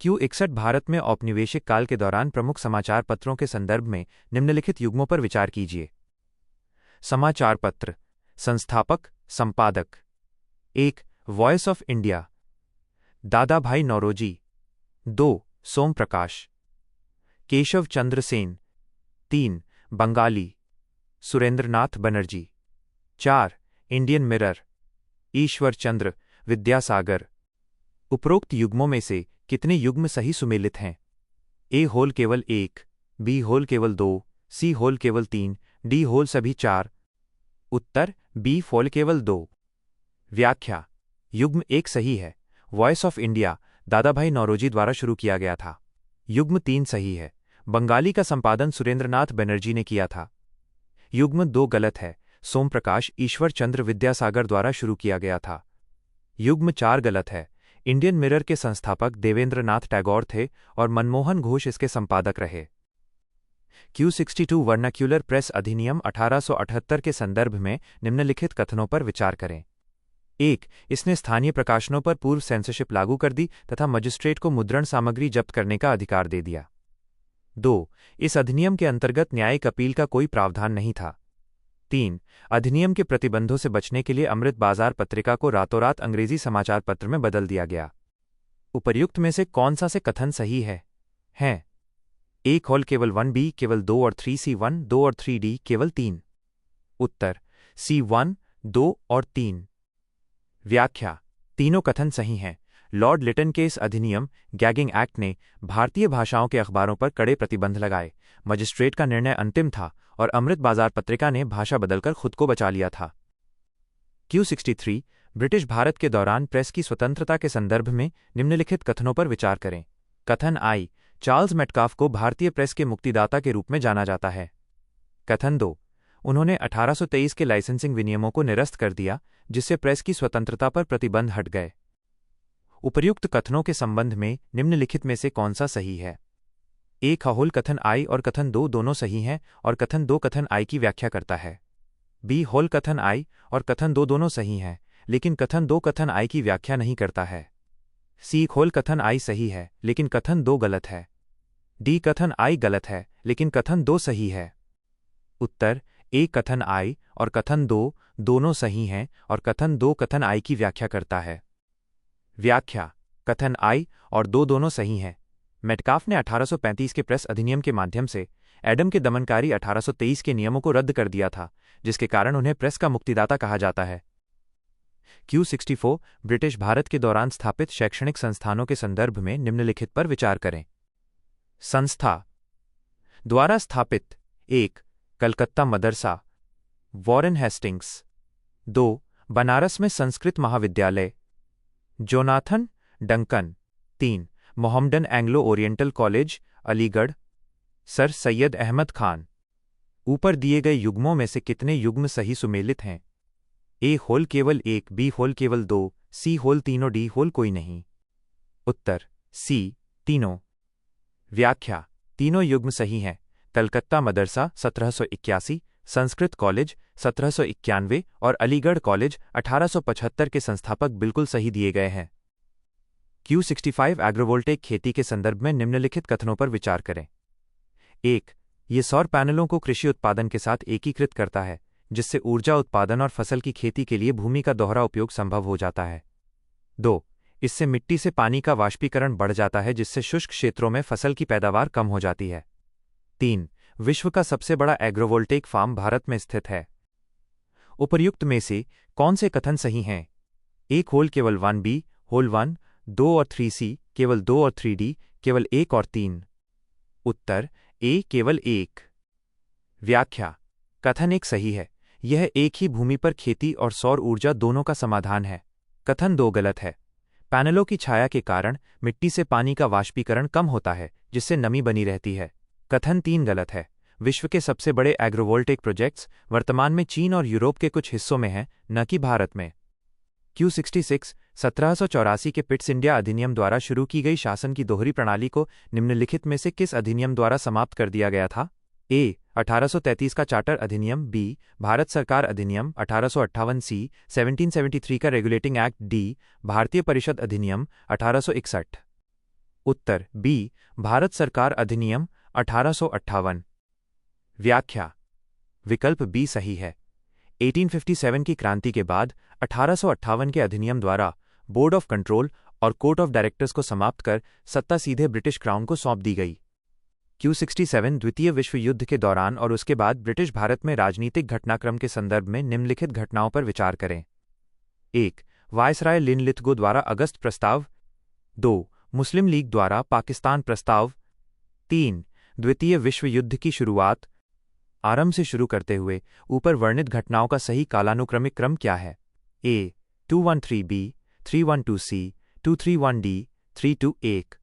Q61 भारत में औपनिवेशिक काल के दौरान प्रमुख समाचार पत्रों के संदर्भ में निम्नलिखित युग्मों पर विचार कीजिए। समाचार पत्र संस्थापक संपादक। 1. वॉइस ऑफ इंडिया, दादा भाई नौरोजी। 2. सोम प्रकाश, केशव चंद्र सेन। 3. बंगाली, सुरेंद्रनाथ बनर्जी। 4. Indian mirror, Ishwar Chandra Vidyasagar. उपरोक्त युग्मों में से कितने युग्म सही सुमेलित हैं? A होल केवल 1, B होल केवल 2, C होल केवल 3, D होल सभी 4। उत्तर B होल केवल 2। व्याख्या, युग्म 1 सही है। Voice of India Dadabhai Naoroji द्वारा शुरू किया गया था। युग्म 3 सही है। बंगाली का संपादन सुरेंद्रनाथ बनर्जी ने किया था। युग्म 2 गलत है। सोम प्रकाश ईश्वर चंद्र विद्यासागर द्वारा शुरू किया गया था। युग्म 4 गलत है। इंडियन मिरर के संस्थापक देवेंद्रनाथ टैगोर थे और मनमोहन घोष इसके संपादक रहे। Q62 वर्नाक्यूलर प्रेस अधिनियम 1878 के संदर्भ में निम्नलिखित कथनों पर विचार करें। 1. इसने स्थानीय प्रकाशनों पर पूर्व सेंसरशिप लागू कर दी तथा मजिस्ट्रेट को मुद्रण सामग्री जब्त करने का अधिकार दे दिया। 2. इस अधिनियम के अंतर्गत न्यायिक अपील का कोई प्रावधान नहीं था। 3. अधिनियम के प्रतिबंधों से बचने के लिए अमृत बाजार पत्रिका को रातों रात अंग्रेजी समाचार पत्र में बदल दिया गया। उपर्युक्त में से कौन सा से कथन सही है? ए खोल केवल 1B केवल 2 और 3, C1 2 और 3D केवल 3। उत्तर C1 2 और 3। व्याख्या: तीनों कथन सही हैं। लॉर्ड लिटन के इस अधिनियम गैगिंग एक्ट ने भारतीय भाषाओं के अखबारों पर कड़े प्रतिबंध लगाए। मजिस्ट्रेट का निर्णय अंतिम था और अमृत बाजार पत्रिका ने भाषा बदलकर खुद को बचा लिया था। Q63 ब्रिटिश भारत के दौरान प्रेस की स्वतंत्रता के संदर्भ में निम्नलिखित कथनों पर विचार करें। कथन I, चार्ल्स मेटकाफ को भारतीय प्रेस के मुक्तिदाता के रूप में जाना जाता है। कथन 2, उन्होंने 1823 के लाइसेंसिंग विनियमों को निरस्त कर दिया, जिससे प्रेस की स्वतंत्रता पर प्रतिबंध हट गए। उपर्युक्त कथनों के संबंध में निम्नलिखित में से कौन सा सही है? ए खहोल कथन I और कथन 2 दोनों सही हैं और कथन 2 कथन I की व्याख्या करता है। बी होल कथन I और कथन 2 दोनों सही हैं, लेकिन कथन 2 कथन I की व्याख्या नहीं करता है। सी होल कथन I सही है, लेकिन कथन 2 गलत है। डी कथन I गलत है, लेकिन कथन 2 सही है। उत्तर ए कथन I और कथन 2 दोनों सही हैं और कथन 2 कथन I की व्याख्या करता है। व्याख्या: कथन I और 2 दोनों सही हैं। मेटकाफ ने 1835 के प्रेस अधिनियम के माध्यम से एडम के दमनकारी 1823 के नियमों को रद्द कर दिया था, जिसके कारण उन्हें प्रेस का मुक्तिदाता कहा जाता है। Q64 ब्रिटिश भारत के दौरान स्थापित शैक्षणिक संस्थानों के संदर्भ में निम्नलिखित पर विचार करें। संस्था द्वारा स्थापित: 1. Calcutta Madrasa, Warren Hastings. 2. बनारस में संस्कृत महाविद्यालय, Jonathan Duncan. 3. Mohammedan Anglo Oriental College, Aligarh, Sir Syed Ahmad Khan. ऊपर दिए गए युग्मों में से कितने युग्म सही सुमेलित हैं? ए होल केवल 1, बी होल केवल 2, सी होल तीनों, डी होल कोई नहीं। उत्तर सी तीनों। व्याख्या: तीनों युग्म सही हैं। कलकत्ता मदरसा 1781, संस्कृत कॉलेज 1791 और अलीगढ़ कॉलेज 1875 के संस्थापक बिल्कुल सही दिए गए हैं। Q65 एग्रोवोल्टेक खेती के संदर्भ में निम्नलिखित कथनों पर विचार करें। 1. ये सौर पैनलों को कृषि उत्पादन के साथ एकीकृत करता है, जिससे ऊर्जा उत्पादन और फसल की खेती के लिए भूमि का दोहरा उपयोग संभव हो जाता है। 2. इससे मिट्टी से पानी का वाष्पीकरण बढ़ जाता है, जिससे शुष्क क्षेत्रों में फसल की पैदावार कम हो जाती है। 3. विश्व का सबसे बड़ा एग्रोवोल्टेक फार्म भारत में स्थित है। उपर्युक्त में से कौन से कथन सही हैं? ए होल केवल 1B होल 1, 2 और 3C केवल 2 और 3D केवल 1 और 3। उत्तर ए केवल 1। व्याख्या: कथन 1 सही है। यह एक ही भूमि पर खेती और सौर ऊर्जा दोनों का समाधान है। कथन 2 गलत है। पैनलों की छाया के कारण मिट्टी से पानी का वाष्पीकरण कम होता है, जिससे नमी बनी रहती है। कथन 3 गलत है। विश्व के सबसे बड़े एग्रोवोल्टेक प्रोजेक्ट्स वर्तमान में चीन और यूरोप के कुछ हिस्सों में हैं, न कि भारत में। Q66 1784 के पिट्स इंडिया अधिनियम द्वारा शुरू की गई शासन की दोहरी प्रणाली को निम्नलिखित में से किस अधिनियम द्वारा समाप्त कर दिया गया था? ए 1833 का चार्टर अधिनियम, बी भारत सरकार अधिनियम 1858C 1773 का रेगुलेटिंग एक्ट, डी भारतीय परिषद अधिनियम 1861। उत्तर बी भारत सरकार अधिनियम 1858। व्याख्या: विकल्प बी सही है। 1857 की क्रांति के बाद 1858 के अधिनियम द्वारा बोर्ड ऑफ कंट्रोल और कोर्ट ऑफ डायरेक्टर्स को समाप्त कर सत्ता सीधे ब्रिटिश क्राउन को सौंप दी गई। Q67 द्वितीय विश्व युद्ध के दौरान और उसके बाद ब्रिटिश भारत में राजनीतिक घटनाक्रम के संदर्भ में निम्नलिखित घटनाओं पर विचार करें। 1. वायसराय लिनलिथगो द्वारा अगस्त प्रस्ताव। 2. मुस्लिम लीग द्वारा पाकिस्तान प्रस्ताव। 3. द्वितीय विश्व युद्ध की शुरुआत। आरंभ से शुरू करते हुए ऊपर वर्णित घटनाओं का सही कालानुक्रमिक क्रम क्या है? ए 213B 312C 231D 321।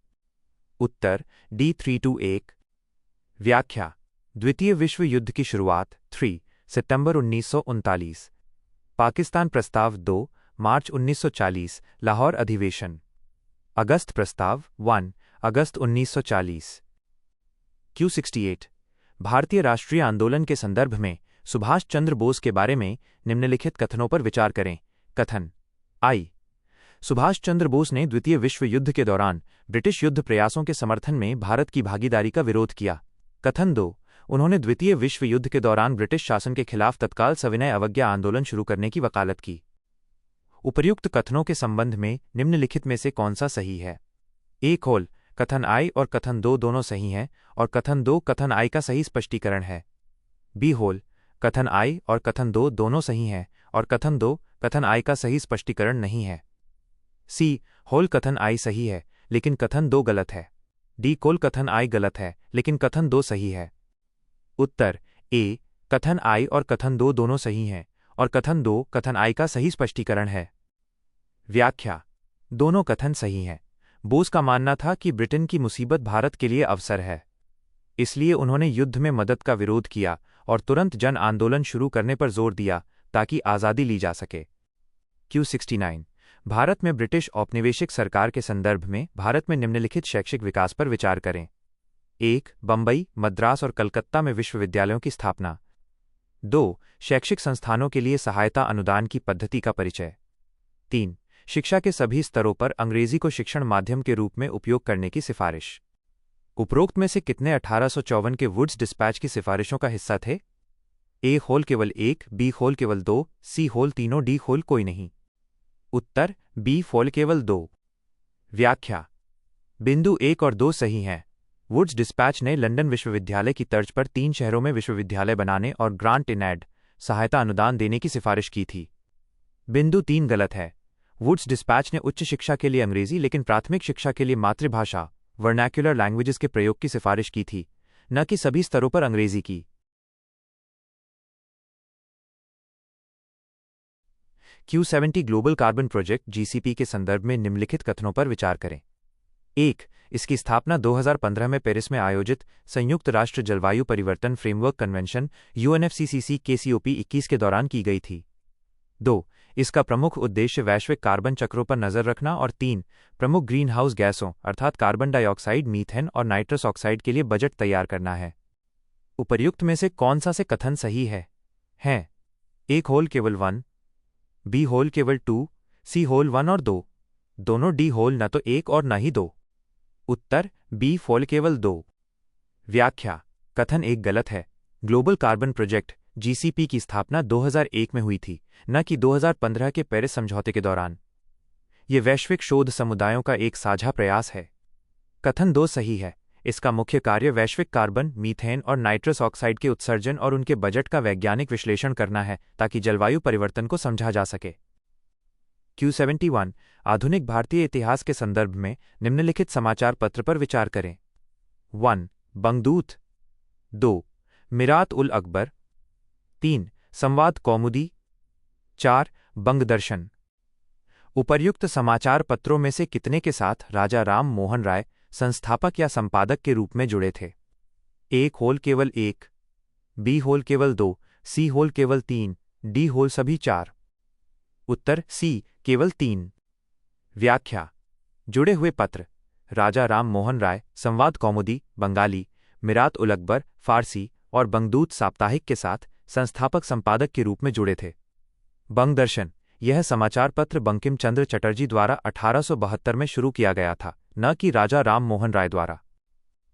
उत्तर डी 321। व्याख्या: द्वितीय विश्व युद्ध की शुरुआत 3 सितंबर 1939। पाकिस्तान प्रस्ताव 2 मार्च 1940 लाहौर अधिवेशन। अगस्त प्रस्ताव 1 अगस्त 1940। Q68 भारतीय राष्ट्रीय आंदोलन के संदर्भ में सुभाष चंद्र बोस के बारे में निम्नलिखित कथनों पर विचार करें। कथन आई, सुभाष चंद्र बोस ने द्वितीय विश्व युद्ध के दौरान ब्रिटिश युद्ध प्रयासों के समर्थन में भारत की भागीदारी का विरोध किया। कथन 2, उन्होंने द्वितीय विश्व युद्ध के दौरान ब्रिटिश शासन के खिलाफ तत्काल सविनय अवज्ञा आंदोलन शुरू करने की वकालत की। उपर्युक्त कथनों के संबंध में निम्नलिखित में से कौन सा सही है? एक होल कथन आई और कथन 2 दोनों सही हैं और कथन 2 कथन आई का सही स्पष्टीकरण है। बी होल कथन आई और कथन 2 दोनों सही हैं और कथन 2 कथन आई का सही स्पष्टीकरण नहीं है। सी होल कथन आई सही है लेकिन कथन 2 गलत है। डी कोल कथन आई गलत है लेकिन कथन 2 सही है। उत्तर ए कथन आई और कथन 2 दोनों सही हैं और कथन 2 कथन आई का सही स्पष्टीकरण है। व्याख्या: दोनों कथन सही हैं। बोस का मानना था कि ब्रिटेन की मुसीबत भारत के लिए अवसर है, इसलिए उन्होंने युद्ध में मदद का विरोध किया और तुरंत जन आंदोलन शुरू करने पर जोर दिया ताकि आज़ादी ली जा सके। Q69 भारत में ब्रिटिश औपनिवेशिक सरकार के संदर्भ में भारत में निम्नलिखित शैक्षिक विकास पर विचार करें। 1. बंबई, मद्रास और कलकत्ता में विश्वविद्यालयों की स्थापना। 2. शैक्षिक संस्थानों के लिए सहायता अनुदान की पद्धति का परिचय। 3. शिक्षा के सभी स्तरों पर अंग्रेजी को शिक्षण माध्यम के रूप में उपयोग करने की सिफारिश। उपरोक्त में से कितने 1854 के वुड्स डिस्पैच की सिफारिशों का हिस्सा थे? ए होल केवल 1, बी होल केवल 2, सी होल तीनों, डी होल कोई नहीं। उत्तर बी होल केवल 2। व्याख्या: बिंदु 1 और 2 सही हैं। वुड्स डिस्पैच ने लंदन विश्वविद्यालय की तर्ज पर 3 शहरों में विश्वविद्यालय बनाने और ग्रांट इन एड सहायता अनुदान देने की सिफारिश की थी। बिंदु 3 गलत है। वुड्स डिस्पैच ने उच्च शिक्षा के लिए अंग्रेजी लेकिन प्राथमिक शिक्षा के लिए मातृभाषा वर्नैक्युलर लैंग्वेजेस के प्रयोग की सिफारिश की थी, न कि सभी स्तरों पर अंग्रेजी की। Q70 global carbon project GCP के संदर्भ में निम्नलिखित कथनों पर विचार करें। 1. इसकी स्थापना 2015 में पेरिस में आयोजित संयुक्त राष्ट्र जलवायु परिवर्तन फ्रेमवर्क कन्वेंशन UNFCCC के COP21 के दौरान की गई थी। 2. इसका प्रमुख उद्देश्य वैश्विक कार्बन चक्रों पर नजर रखना और 3. प्रमुख ग्रीन हाउस गैसों अर्थात कार्बन डाइऑक्साइड, मीथेन और नाइट्रस ऑक्साइड के लिए बजट तैयार करना है। उपर्युक्त में से कौन सा से कथन सही है? हैं एक होल केवल 1, बी होल केवल 2, सी होल 1 और 2, दोनों डी होल न तो 1 और न ही 2। उत्तर बी होल केवल 2। व्याख्या: कथन 1 गलत है। ग्लोबल कार्बन प्रोजेक्ट GCP की स्थापना 2001 में हुई थी, न कि 2015 के पेरिस समझौते के दौरान। ये वैश्विक शोध समुदायों का एक साझा प्रयास है। कथन 2 सही है। इसका मुख्य कार्य वैश्विक कार्बन, मीथेन और नाइट्रस ऑक्साइड के उत्सर्जन और उनके बजट का वैज्ञानिक विश्लेषण करना है ताकि जलवायु परिवर्तन को समझा जा सके। Q71 आधुनिक भारतीय इतिहास के संदर्भ में निम्नलिखित समाचार पत्र पर विचार करें। 1. बंगदूत। 2. मिरात उल अकबर। 3. संवाद कौमुदी। 4. बंगदर्शन। उपर्युक्त समाचार पत्रों में से कितने के साथ राजा राम मोहन राय संस्थापक या संपादक के रूप में जुड़े थे? एक होल केवल 1, बी होल केवल 2, सी होल केवल 3, डी होल सभी 4। उत्तर सी केवल 3। व्याख्या: जुड़े हुए पत्र राजा राम मोहन राय संवाद कौमुदी बंगाली, मिरात उल अकबर फारसी और बंगदूत साप्ताहिक के साथ संस्थापक संपादक के रूप में जुड़े थे। बंगदर्शन यह समाचार पत्र बंकिम चंद्र चटर्जी द्वारा 1872 में शुरू किया गया था, न कि राजा राम मोहन राय द्वारा।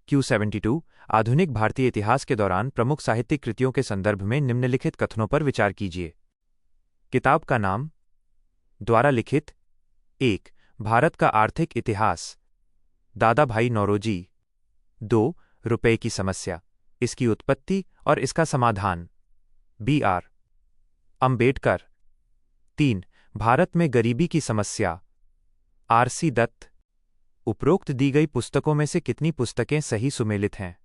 Q72 आधुनिक भारतीय इतिहास के दौरान प्रमुख साहित्यिक कृतियों के संदर्भ में निम्नलिखित कथनों पर विचार कीजिए। किताब का नाम। द्वारा लिखित। 1. भारत का आर्थिक इतिहास, दादा भाई नौरोजी। 2. रुपए की समस्या, इसकी उत्पत्ति और इसका समाधान, B.R. अंबेडकर। 3. भारत में गरीबी की समस्या, R.C. दत्त। उपरोक्त दी गई पुस्तकों में से कितनी पुस्तकें सही सुमेलित हैं?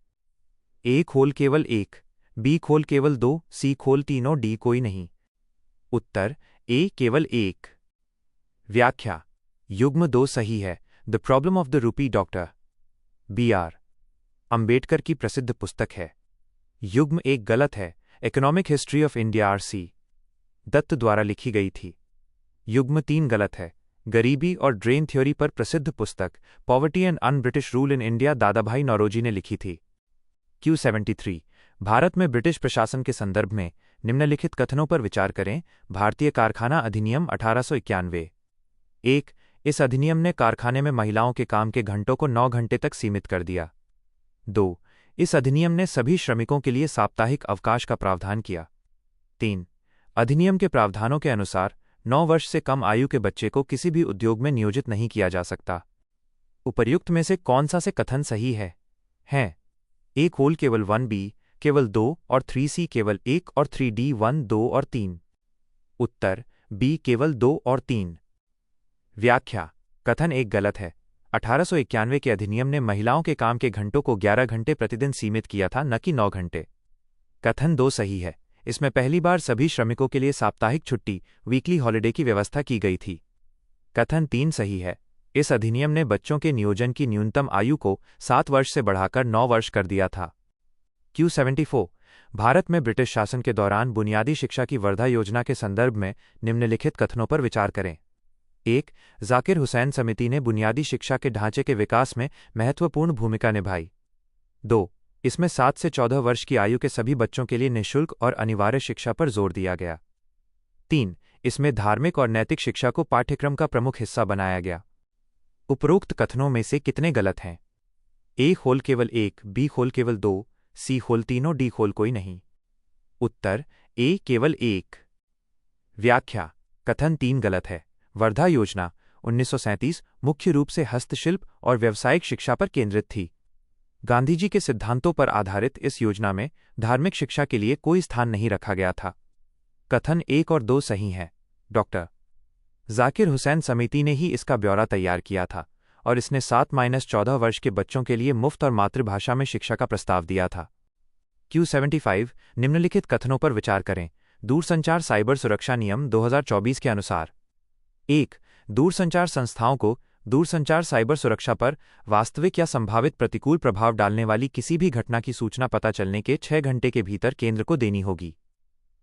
ए खोल केवल 1, बी खोल केवल 2, सी खोल तीनों, डी कोई नहीं। उत्तर ए केवल 1। व्याख्या: युग्म 2 सही है। The problem of the rupee doctor, B.R. Ambedkar की प्रसिद्ध पुस्तक है। युग्म 1 गलत है। Economic history of India R.C. Dutt द्वारा लिखी गई थी। युग्म 3 गलत है। गरीबी और ड्रेन थ्योरी पर प्रसिद्ध पुस्तक poverty and un British rule in India Dadabhai Naoroji ने लिखी थी। Q73 भारत में ब्रिटिश प्रशासन के संदर्भ में निम्नलिखित कथनों पर विचार करें। भारतीय कारखाना अधिनियम 1891। 1. इस अधिनियम ने कारखाने में महिलाओं के काम के घंटों को 9 घंटे तक सीमित कर दिया। 2. इस अधिनियम ने सभी श्रमिकों के लिए साप्ताहिक अवकाश का प्रावधान किया। 3. अधिनियम के प्रावधानों के अनुसार 9 वर्ष से कम आयु के बच्चे को किसी भी उद्योग में नियोजित नहीं किया जा सकता। उपर्युक्त में से कौन सा से कथन सही है? ए होल केवल 1b केवल 2 और 3c केवल 1 और 3d 1 2 और 3। उत्तर बी केवल 2 और 3। व्याख्या: कथन एक गलत है। 1891 के अधिनियम ने महिलाओं के काम के घंटों को 11 घंटे प्रतिदिन सीमित किया था, न कि 9 घंटे। कथन 2 सही है। इसमें पहली बार सभी श्रमिकों के लिए साप्ताहिक छुट्टी वीकली हॉलिडे की व्यवस्था की गई थी। कथन 3 सही है। इस अधिनियम ने बच्चों के नियोजन की न्यूनतम आयु को 7 वर्ष से बढ़ाकर 9 वर्ष कर दिया था। Q74 भारत में ब्रिटिश शासन के दौरान बुनियादी शिक्षा की वर्धा योजना के संदर्भ में निम्नलिखित कथनों पर विचार करें। 1. जाकिर हुसैन समिति ने बुनियादी शिक्षा के ढांचे के विकास में महत्वपूर्ण भूमिका निभाई। 2. इसमें 7 से 14 वर्ष की आयु के सभी बच्चों के लिए निःशुल्क और अनिवार्य शिक्षा पर जोर दिया गया। 3. इसमें धार्मिक और नैतिक शिक्षा को पाठ्यक्रम का प्रमुख हिस्सा बनाया गया। उपरोक्त कथनों में से कितने गलत हैं? ए होल केवल 1, बी होल केवल 2, सी होल तीनों, डी होल कोई नहीं। उत्तर ए केवल 1। व्याख्या: कथन 3 गलत है। वर्धा योजना 1937 मुख्य रूप से हस्तशिल्प और व्यावसायिक शिक्षा पर केंद्रित थी। गांधीजी के सिद्धांतों पर आधारित इस योजना में धार्मिक शिक्षा के लिए कोई स्थान नहीं रखा गया था। कथन 1 और 2 सही हैं। डॉक्टर जाकिर हुसैन समिति ने ही इसका ब्यौरा तैयार किया था और इसने 7-14 वर्ष के बच्चों के लिए मुफ्त और मातृभाषा में शिक्षा का प्रस्ताव दिया था। Q75 निम्नलिखित कथनों पर विचार करें। दूरसंचार साइबर सुरक्षा नियम 2024 के अनुसार: 1. दूरसंचार संस्थाओं को दूरसंचार साइबर सुरक्षा पर वास्तविक या संभावित प्रतिकूल प्रभाव डालने वाली किसी भी घटना की सूचना पता चलने के 6 घंटे के भीतर केंद्र को देनी होगी।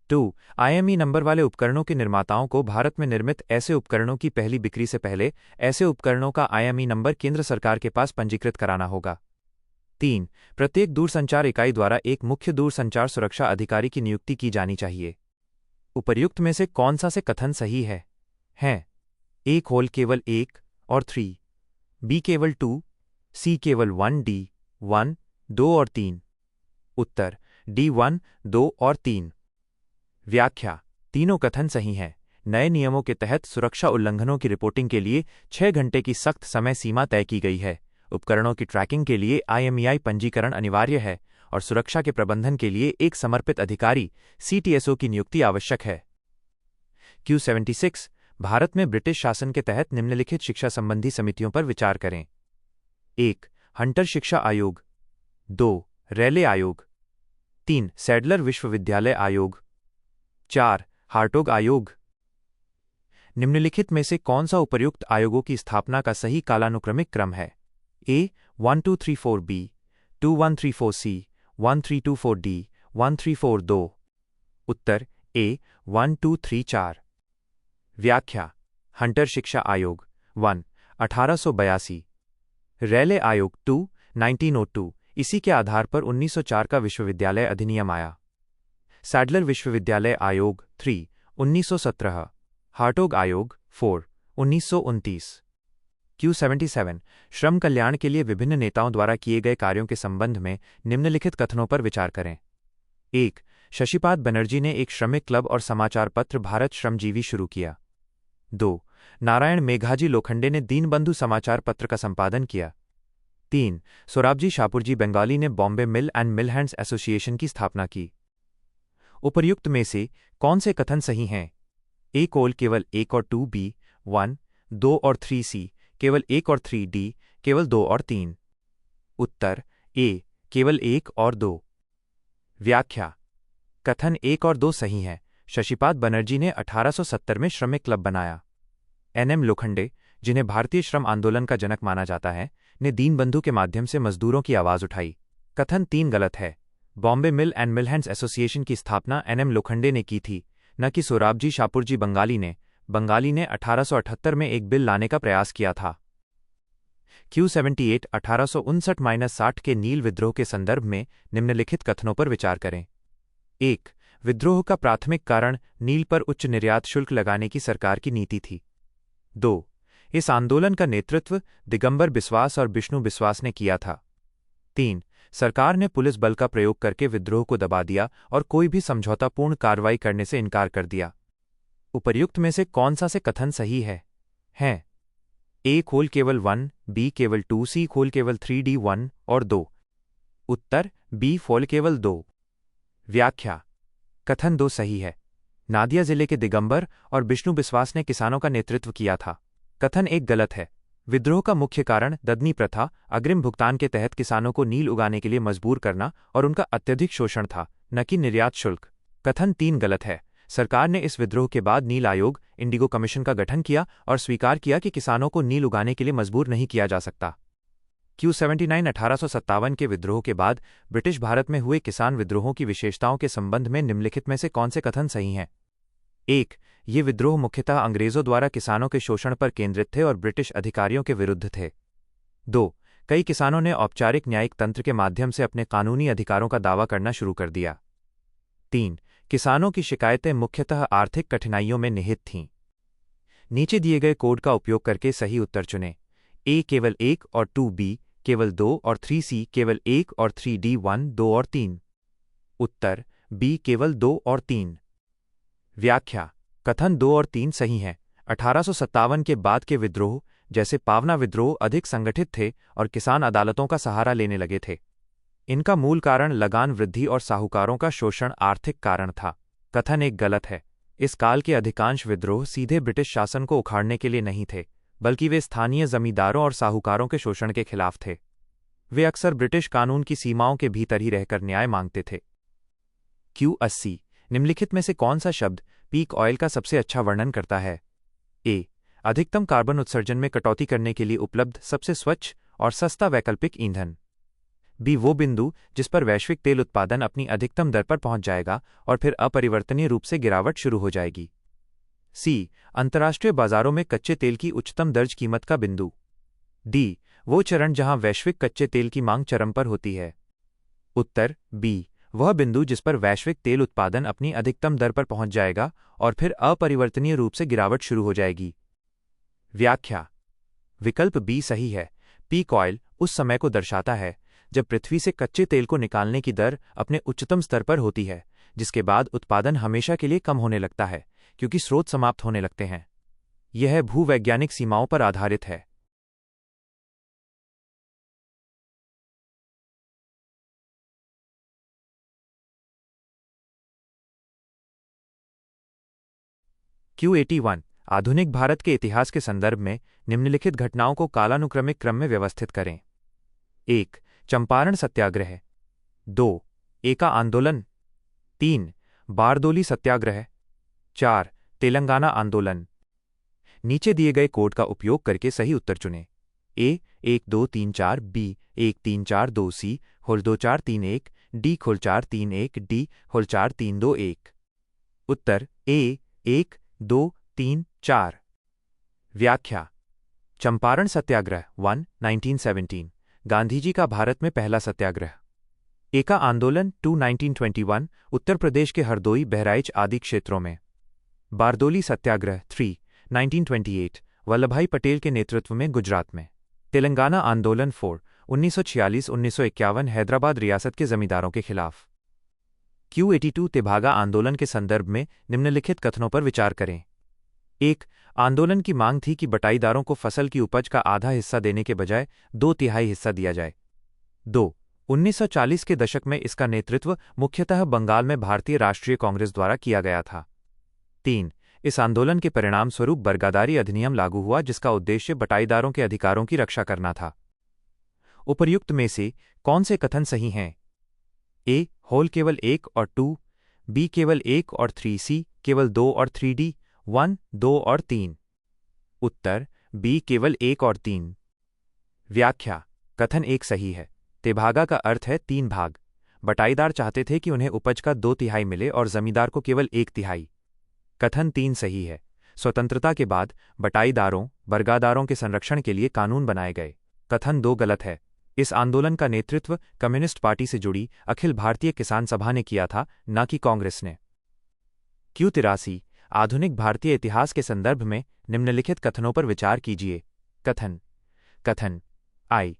2. IMEI नंबर वाले उपकरणों के निर्माताओं को भारत में निर्मित ऐसे उपकरणों की पहली बिक्री से पहले ऐसे उपकरणों का IMEI नंबर केंद्र सरकार के पास पंजीकृत कराना होगा। 3. प्रत्येक दूरसंचार इकाई द्वारा एक मुख्य दूरसंचार सुरक्षा अधिकारी की नियुक्ति की जानी चाहिए। उपर्युक्त में से कौन सा से कथन सही है? ए होल केवल 1 और 3, बी केवल 2, सी केवल 1, डी 1 2 और 3। उत्तर डी 1 2 और 3। व्याख्या: तीनों कथन सही हैं। नए नियमों के तहत सुरक्षा उल्लंघनों की रिपोर्टिंग के लिए 6 घंटे की सख्त समय सीमा तय की गई है। उपकरणों की ट्रैकिंग के लिए IMEI पंजीकरण अनिवार्य है और सुरक्षा के प्रबंधन के लिए एक समर्पित अधिकारी CTSO की नियुक्ति आवश्यक है। Q76 भारत में ब्रिटिश शासन के तहत निम्नलिखित शिक्षा संबंधी समितियों पर विचार करें। 1. हंटर शिक्षा आयोग। 2. रैले आयोग। 3. सैडलर विश्वविद्यालय आयोग। 4. हार्टोग आयोग। निम्नलिखित में से कौन सा उपर्युक्त आयोगों की स्थापना का सही कालानुक्रमिक क्रम है? A 1234 B 2134 C 1324 D 134 2। Uttar A 1234। व्याख्या: हंटर शिक्षा आयोग 1 1882, रैले आयोग 2 1902। इसी के आधार पर 1904 का विश्वविद्यालय अधिनियम आया। सैडलर विश्वविद्यालय आयोग 3 1917, हार्टोग आयोग 4 1929। Q77 श्रम कल्याण के लिए विभिन्न नेताओं द्वारा किए गए कार्यों के संबंध में निम्नलिखित कथनों पर विचार करें। 1. शशिपाद बनर्जी ने एक श्रमिक क्लब और समाचार पत्र भारत श्रमजीवी शुरू किया। 2. नारायण मेघाजी लोखंडे ने दीनबंधु समाचार पत्र का संपादन किया। 3. सोराबजी शाहपुरजी बंगाली ने बॉम्बे मिल एंड मिल हैंड्स एसोसिएशन की स्थापना की। उपर्युक्त में से कौन से कथन सही हैं? ए केवल 1 और 2, बी 1 2 और 3, सी केवल 1 और 3, डी केवल 2 और 3। उत्तर ए केवल 1 और 2। व्याख्या: कथन 1 और 2 सही हैं। शशिपाद बनर्जी ने 1870 में श्रमिक क्लब बनाया। NM लोखंडे, जिन्हें भारतीय श्रम आंदोलन का जनक माना जाता है, ने दीनबंधु के माध्यम से मजदूरों की आवाज उठाई। कथन 3 गलत है। बॉम्बे मिल एंड मिल हैंड्स एसोसिएशन की स्थापना NM लोखंडे ने की थी, न कि सोराबजी शाहपुरजी बंगाली ने। बंगाली ने 1878 में एक बिल लाने का प्रयास किया था। Q78 1859-60 के नील विद्रोह के संदर्भ में निम्नलिखित कथनों पर विचार करें। 1. विद्रोह का प्राथमिक कारण नील पर उच्च निर्यात शुल्क लगाने की सरकार की नीति थी। 2. इस आंदोलन का नेतृत्व दिगंबर बिस्वास और विष्णु बिस्वास ने किया था। 3. सरकार ने पुलिस बल का प्रयोग करके विद्रोह को दबा दिया और कोई भी समझौतापूर्ण कार्रवाई करने से इनकार कर दिया। उपर्युक्त में से कौन सा से कथन सही है? ए खोल केवल 1, बी केवल 2, सी खोल केवल 3D 1 और 2। उत्तर बी खोल केवल 2। व्याख्या: कथन 2 सही है। नादिया जिले के दिगंबर और विष्णु बिस्वास ने किसानों का नेतृत्व किया था। कथन 1 गलत है। विद्रोह का मुख्य कारण ददनी प्रथा, अग्रिम भुगतान के तहत किसानों को नील उगाने के लिए मजबूर करना और उनका अत्यधिक शोषण था, न कि निर्यात शुल्क। कथन 3 गलत है। सरकार ने इस विद्रोह के बाद नील आयोग, इंडिगो कमीशन का गठन किया और स्वीकार किया कि किसानों को नील उगाने के लिए मजबूर नहीं किया जा सकता। Q79 1857 के विद्रोह के बाद ब्रिटिश भारत में हुए किसान विद्रोहों की विशेषताओं के संबंध में निम्नलिखित में से कौन से कथन सही हैं? 1. ये विद्रोह मुख्यतः अंग्रेजों द्वारा किसानों के शोषण पर केंद्रित थे और ब्रिटिश अधिकारियों के विरुद्ध थे। 2. कई किसानों ने औपचारिक न्यायिक तंत्र के माध्यम से अपने कानूनी अधिकारों का दावा करना शुरू कर दिया। 3. किसानों की शिकायतें मुख्यतः आर्थिक कठिनाइयों में निहित थीं। नीचे दिए गए कोड का उपयोग करके सही उत्तर चुनें। ए केवल 1 और 2, बी केवल 2 और 3, सी केवल 1 और 3D 1, 2 और 3। उत्तर बी केवल 2 और 3। व्याख्या: कथन 2 और 3 सही हैं। 1857 के बाद के विद्रोह, जैसे पावना विद्रोह, अधिक संगठित थे और किसान अदालतों का सहारा लेने लगे थे। इनका मूल कारण लगान वृद्धि और साहूकारों का शोषण आर्थिक कारण था। कथन 1 गलत है। इस काल के अधिकांश विद्रोह सीधे ब्रिटिश शासन को उखाड़ने के लिए नहीं थे, बल्कि वे स्थानीय जमींदारों और साहूकारों के शोषण के खिलाफ थे। वे अक्सर ब्रिटिश कानून की सीमाओं के भीतर ही रहकर न्याय मांगते थे। Q80 निम्नलिखित में से कौन सा शब्द पीक ऑयल का सबसे अच्छा वर्णन करता है? ए. अधिकतम कार्बन उत्सर्जन में कटौती करने के लिए उपलब्ध सबसे स्वच्छ और सस्ता वैकल्पिक ईंधन। बी. वो बिंदु जिस पर वैश्विक तेल उत्पादन अपनी अधिकतम दर पर पहुंच जाएगा और फिर अपरिवर्तनीय रूप से गिरावट शुरू हो जाएगी। सी. अंतर्राष्ट्रीय बाजारों में कच्चे तेल की उच्चतम दर्ज कीमत का बिंदु। डी. वो चरण जहां वैश्विक कच्चे तेल की मांग चरम पर होती है। उत्तर बी. वह बिंदु जिस पर वैश्विक तेल उत्पादन अपनी अधिकतम दर पर पहुंच जाएगा और फिर अपरिवर्तनीय रूप से गिरावट शुरू हो जाएगी। व्याख्या: विकल्प बी सही है। पीक ऑयल उस समय को दर्शाता है जब पृथ्वी से कच्चे तेल को निकालने की दर अपने उच्चतम स्तर पर होती है, जिसके बाद उत्पादन हमेशा के लिए कम होने लगता है क्योंकि स्रोत समाप्त होने लगते हैं। यह भूवैज्ञानिक सीमाओं पर आधारित है। Q81 आधुनिक भारत के इतिहास के संदर्भ में निम्नलिखित घटनाओं को कालानुक्रमिक क्रम में व्यवस्थित करें। 1. चंपारण सत्याग्रह। 2. एका आंदोलन। 3. बारदोली सत्याग्रह। 4. तेलंगाना आंदोलन। नीचे दिए गए कोड का उपयोग करके सही उत्तर चुनें। ए 1 2 3 4, बी 1 3 4 2, सी होल 2 4 3 1, डी खोल 4 3 1, डी होल 4 3 2 1। उत्तर ए 1 2 3 4। व्याख्या: चंपारण सत्याग्रह 1 1917 गांधीजी का भारत में पहला सत्याग्रह। एका आंदोलन 2 1921 उत्तर प्रदेश के हरदोई, बहराइच आदि क्षेत्रों में। बारदोली सत्याग्रह 3 1928 वल्लभभाई पटेल के नेतृत्व में गुजरात में। तेलंगाना आंदोलन 4 1946-1951 हैदराबाद रियासत के जमींदारों के खिलाफ। Q82 तेभागा आंदोलन के संदर्भ में निम्नलिखित कथनों पर विचार करें। 1. आंदोलन की मांग थी कि बटाईदारों को फसल की उपज का आधा हिस्सा देने के बजाय 2/3 हिस्सा दिया जाए। 2. 1940 के दशक में इसका नेतृत्व मुख्यतः बंगाल में भारतीय राष्ट्रीय कांग्रेस द्वारा किया गया था। 3. इस आंदोलन के परिणामस्वरूप बरगादारी अधिनियम लागू हुआ, जिसका उद्देश्य बटाईदारों के अधिकारों की रक्षा करना था। उपर्युक्त में से कौन से कथन सही हैं? ए होल केवल 1 और 2, बी केवल 1 और 3, सी केवल 2 और 3D 1 2 और 3। उत्तर बी केवल 1 और 3। व्याख्या: कथन 1 सही है। तेभागा का अर्थ है 3 भाग। बटाईदार चाहते थे कि उन्हें उपज का 2/3 मिले और जमींदार को केवल 1/3। कथन 3 सही है। स्वतंत्रता के बाद बटाईदारों, बरगादारों के संरक्षण के लिए कानून बनाए गए। कथन 2 गलत है। इस आंदोलन का नेतृत्व कम्युनिस्ट पार्टी से जुड़ी अखिल भारतीय किसान सभा ने किया था, न कि कांग्रेस ने। Q83 आधुनिक भारतीय इतिहास के संदर्भ में निम्नलिखित कथनों पर विचार कीजिए। कथन। कथन आई।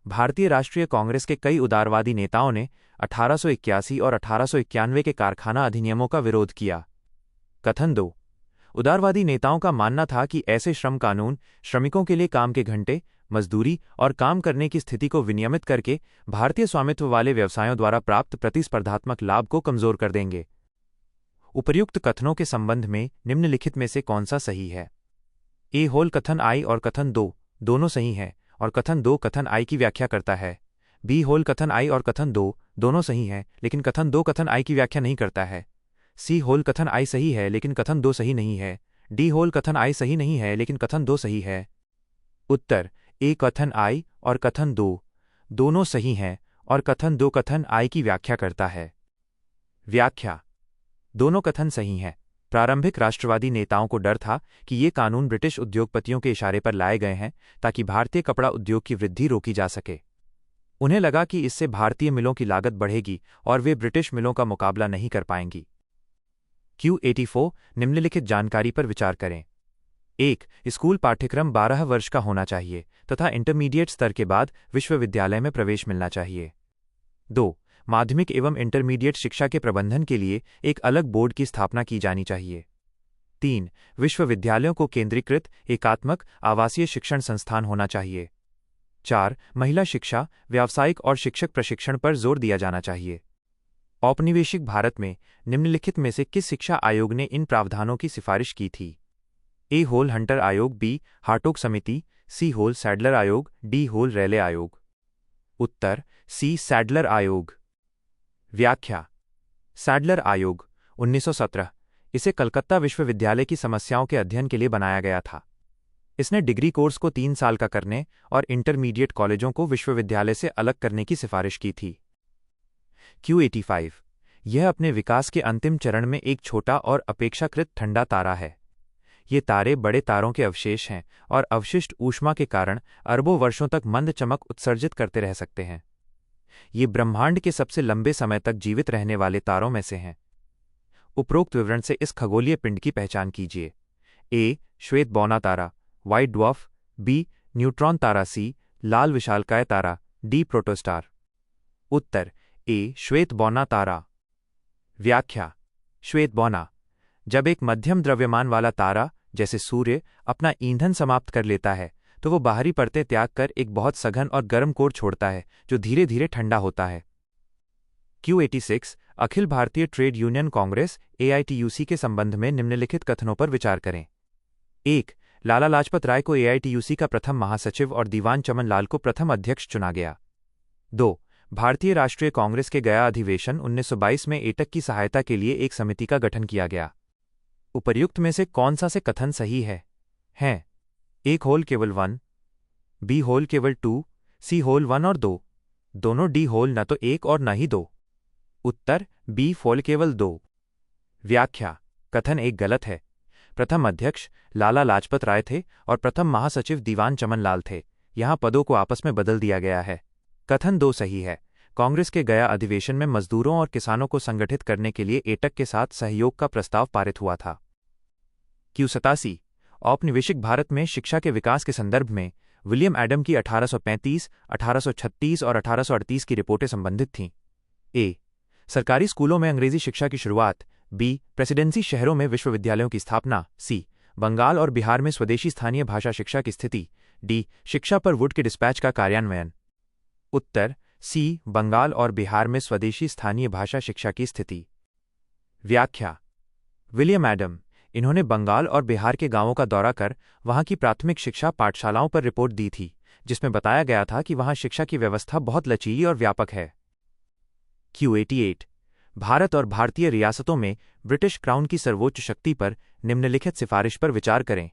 भारतीय राष्ट्रीय कांग्रेस के कई उदारवादी नेताओं ने 1881 और 1891 के कारखाना अधिनियमों का विरोध किया। कथन 2। उदारवादी नेताओं का मानना था कि ऐसे श्रम कानून श्रमिकों के लिए काम के घंटे, मजदूरी और काम करने की स्थिति को विनियमित करके भारतीय स्वामित्व वाले व्यवसायों द्वारा प्राप्त प्रतिस्पर्धात्मक लाभ को कमजोर कर देंगे। उपर्युक्त कथनों के संबंध में निम्नलिखित में से कौन सा सही है? ए होल कथन आई और कथन 2 दोनों सही हैं और कथन 2 कथन आई की व्याख्या करता है। बी होल कथन आई और कथन 2 दोनों सही हैं लेकिन कथन 2 कथन आई की व्याख्या नहीं करता है। सी होल कथन आई सही है लेकिन कथन 2 सही नहीं है। डी होल कथन आई सही नहीं है लेकिन कथन 2 सही है। उत्तर ए कथन आई और कथन 2 दोनों सही हैं और कथन 2 कथन आई की व्याख्या करता है। व्याख्या। दोनों कथन सही हैं। प्रारंभिक राष्ट्रवादी नेताओं को डर था कि ये कानून ब्रिटिश उद्योगपतियों के इशारे पर लाए गए हैं ताकि भारतीय कपड़ा उद्योग की वृद्धि रोकी जा सके। उन्हें लगा कि इससे भारतीय मिलों की लागत बढ़ेगी और वे ब्रिटिश मिलों का मुकाबला नहीं कर पाएंगी। Q84 निम्नलिखित जानकारी पर विचार करें। 1. स्कूल पाठ्यक्रम 12 वर्ष का होना चाहिए तथा इंटरमीडिएट स्तर के बाद विश्वविद्यालय में प्रवेश मिलना चाहिए। 2. माध्यमिक एवं इंटरमीडिएट शिक्षा के प्रबंधन के लिए एक अलग बोर्ड की स्थापना की जानी चाहिए। 3. विश्वविद्यालयों को केंद्रीकृत एकात्मक आवासीय शिक्षण संस्थान होना चाहिए। 4. महिला शिक्षा, व्यावसायिक और शिक्षक प्रशिक्षण पर जोर दिया जाना चाहिए। औपनिवेशिक भारत में निम्नलिखित में से किस शिक्षा आयोग ने इन प्रावधानों की सिफारिश की थी? ए होल हंटर आयोग, बी हार्टोग समिति, सी होल सैडलर आयोग, डी होल रैले आयोग। उत्तर सी सैडलर आयोग। व्याख्या। सैडलर आयोग 1917 इसे कलकत्ता विश्वविद्यालय की समस्याओं के अध्ययन के लिए बनाया गया था। इसने डिग्री कोर्स को 3 साल का करने और इंटरमीडिएट कॉलेजों को विश्वविद्यालय से अलग करने की सिफारिश की थी। Q85 यह अपने विकास के अंतिम चरण में एक छोटा और अपेक्षाकृत ठंडा तारा है। ये तारे बड़े तारों के अवशेष हैं और अवशिष्ट ऊष्मा के कारण अरबों वर्षों तक मंद चमक उत्सर्जित करते रह सकते हैं। ये ब्रह्मांड के सबसे लंबे समय तक जीवित रहने वाले तारों में से हैं। उपरोक्त विवरण से इस खगोलीय पिंड की पहचान कीजिए। ए श्वेत बौना तारा, व्हाइट ड्वार्फ, बी न्यूट्रॉन तारा, सी लाल विशालकाय तारा, डी प्रोटोस्टार। उत्तर ए श्वेत बौना तारा। व्याख्या। श्वेत बौना जब एक मध्यम द्रव्यमान वाला तारा जैसे सूर्य अपना ईंधन समाप्त कर लेता है तो वो बाहरी परतें त्याग कर एक बहुत सघन और गर्म कोर छोड़ता है जो धीरे धीरे ठंडा होता है। Q86 Akhil Bharatiya trade union Congress AITUC के संबंध में निम्नलिखित कथनों पर विचार करें। 1. लाला लाजपत राय को AITUC का प्रथम महासचिव और दीवान चमन लाल को प्रथम अध्यक्ष चुना गया। 2. भारतीय राष्ट्रीय कांग्रेस के गया अधिवेशन 1922 में एटक की सहायता के लिए एक समिति का गठन किया गया। उपर्युक्त में से कौन सा से कथन सही है? एक होल केवल 1, बी होल केवल 2, सी होल 1 और 2, दोनों डी होल न तो 1 और न ही 2। उत्तर बी होल केवल 2। व्याख्या। कथन 1 गलत है। प्रथम अध्यक्ष लाला लाजपत राय थे और प्रथम महासचिव दीवान चमन लाल थे। यहां पदों को आपस में बदल दिया गया है। कथन 2 सही है। कांग्रेस के गया अधिवेशन में मजदूरों और किसानों को संगठित करने के लिए एटक के साथ सहयोग का प्रस्ताव पारित हुआ था। Q87 औपनिवेशिक भारत में शिक्षा के विकास के संदर्भ में विलियम एडम की 1835, 1836 और 1838 की रिपोर्टें संबंधित थीं। ए सरकारी स्कूलों में अंग्रेजी शिक्षा की शुरुआत, बी प्रेसिडेंसी शहरों में विश्वविद्यालयों की स्थापना, सी बंगाल और बिहार में स्वदेशी स्थानीय भाषा शिक्षा की स्थिति, डी शिक्षा पर वुड के डिस्पैच का कार्यान्वयन। उत्तर सी बंगाल और बिहार में स्वदेशी स्थानीय भाषा शिक्षा की स्थिति। व्याख्या। विलियम एडम इन्होंने बंगाल और बिहार के गांवों का दौरा कर वहां की प्राथमिक शिक्षा पाठशालाओं पर रिपोर्ट दी थी, जिसमें बताया गया था कि वहां शिक्षा की व्यवस्था बहुत लचीली और व्यापक है। Q88 भारत और भारतीय रियासतों में ब्रिटिश क्राउन की सर्वोच्च शक्ति पर निम्नलिखित सिफारिश पर विचार करें।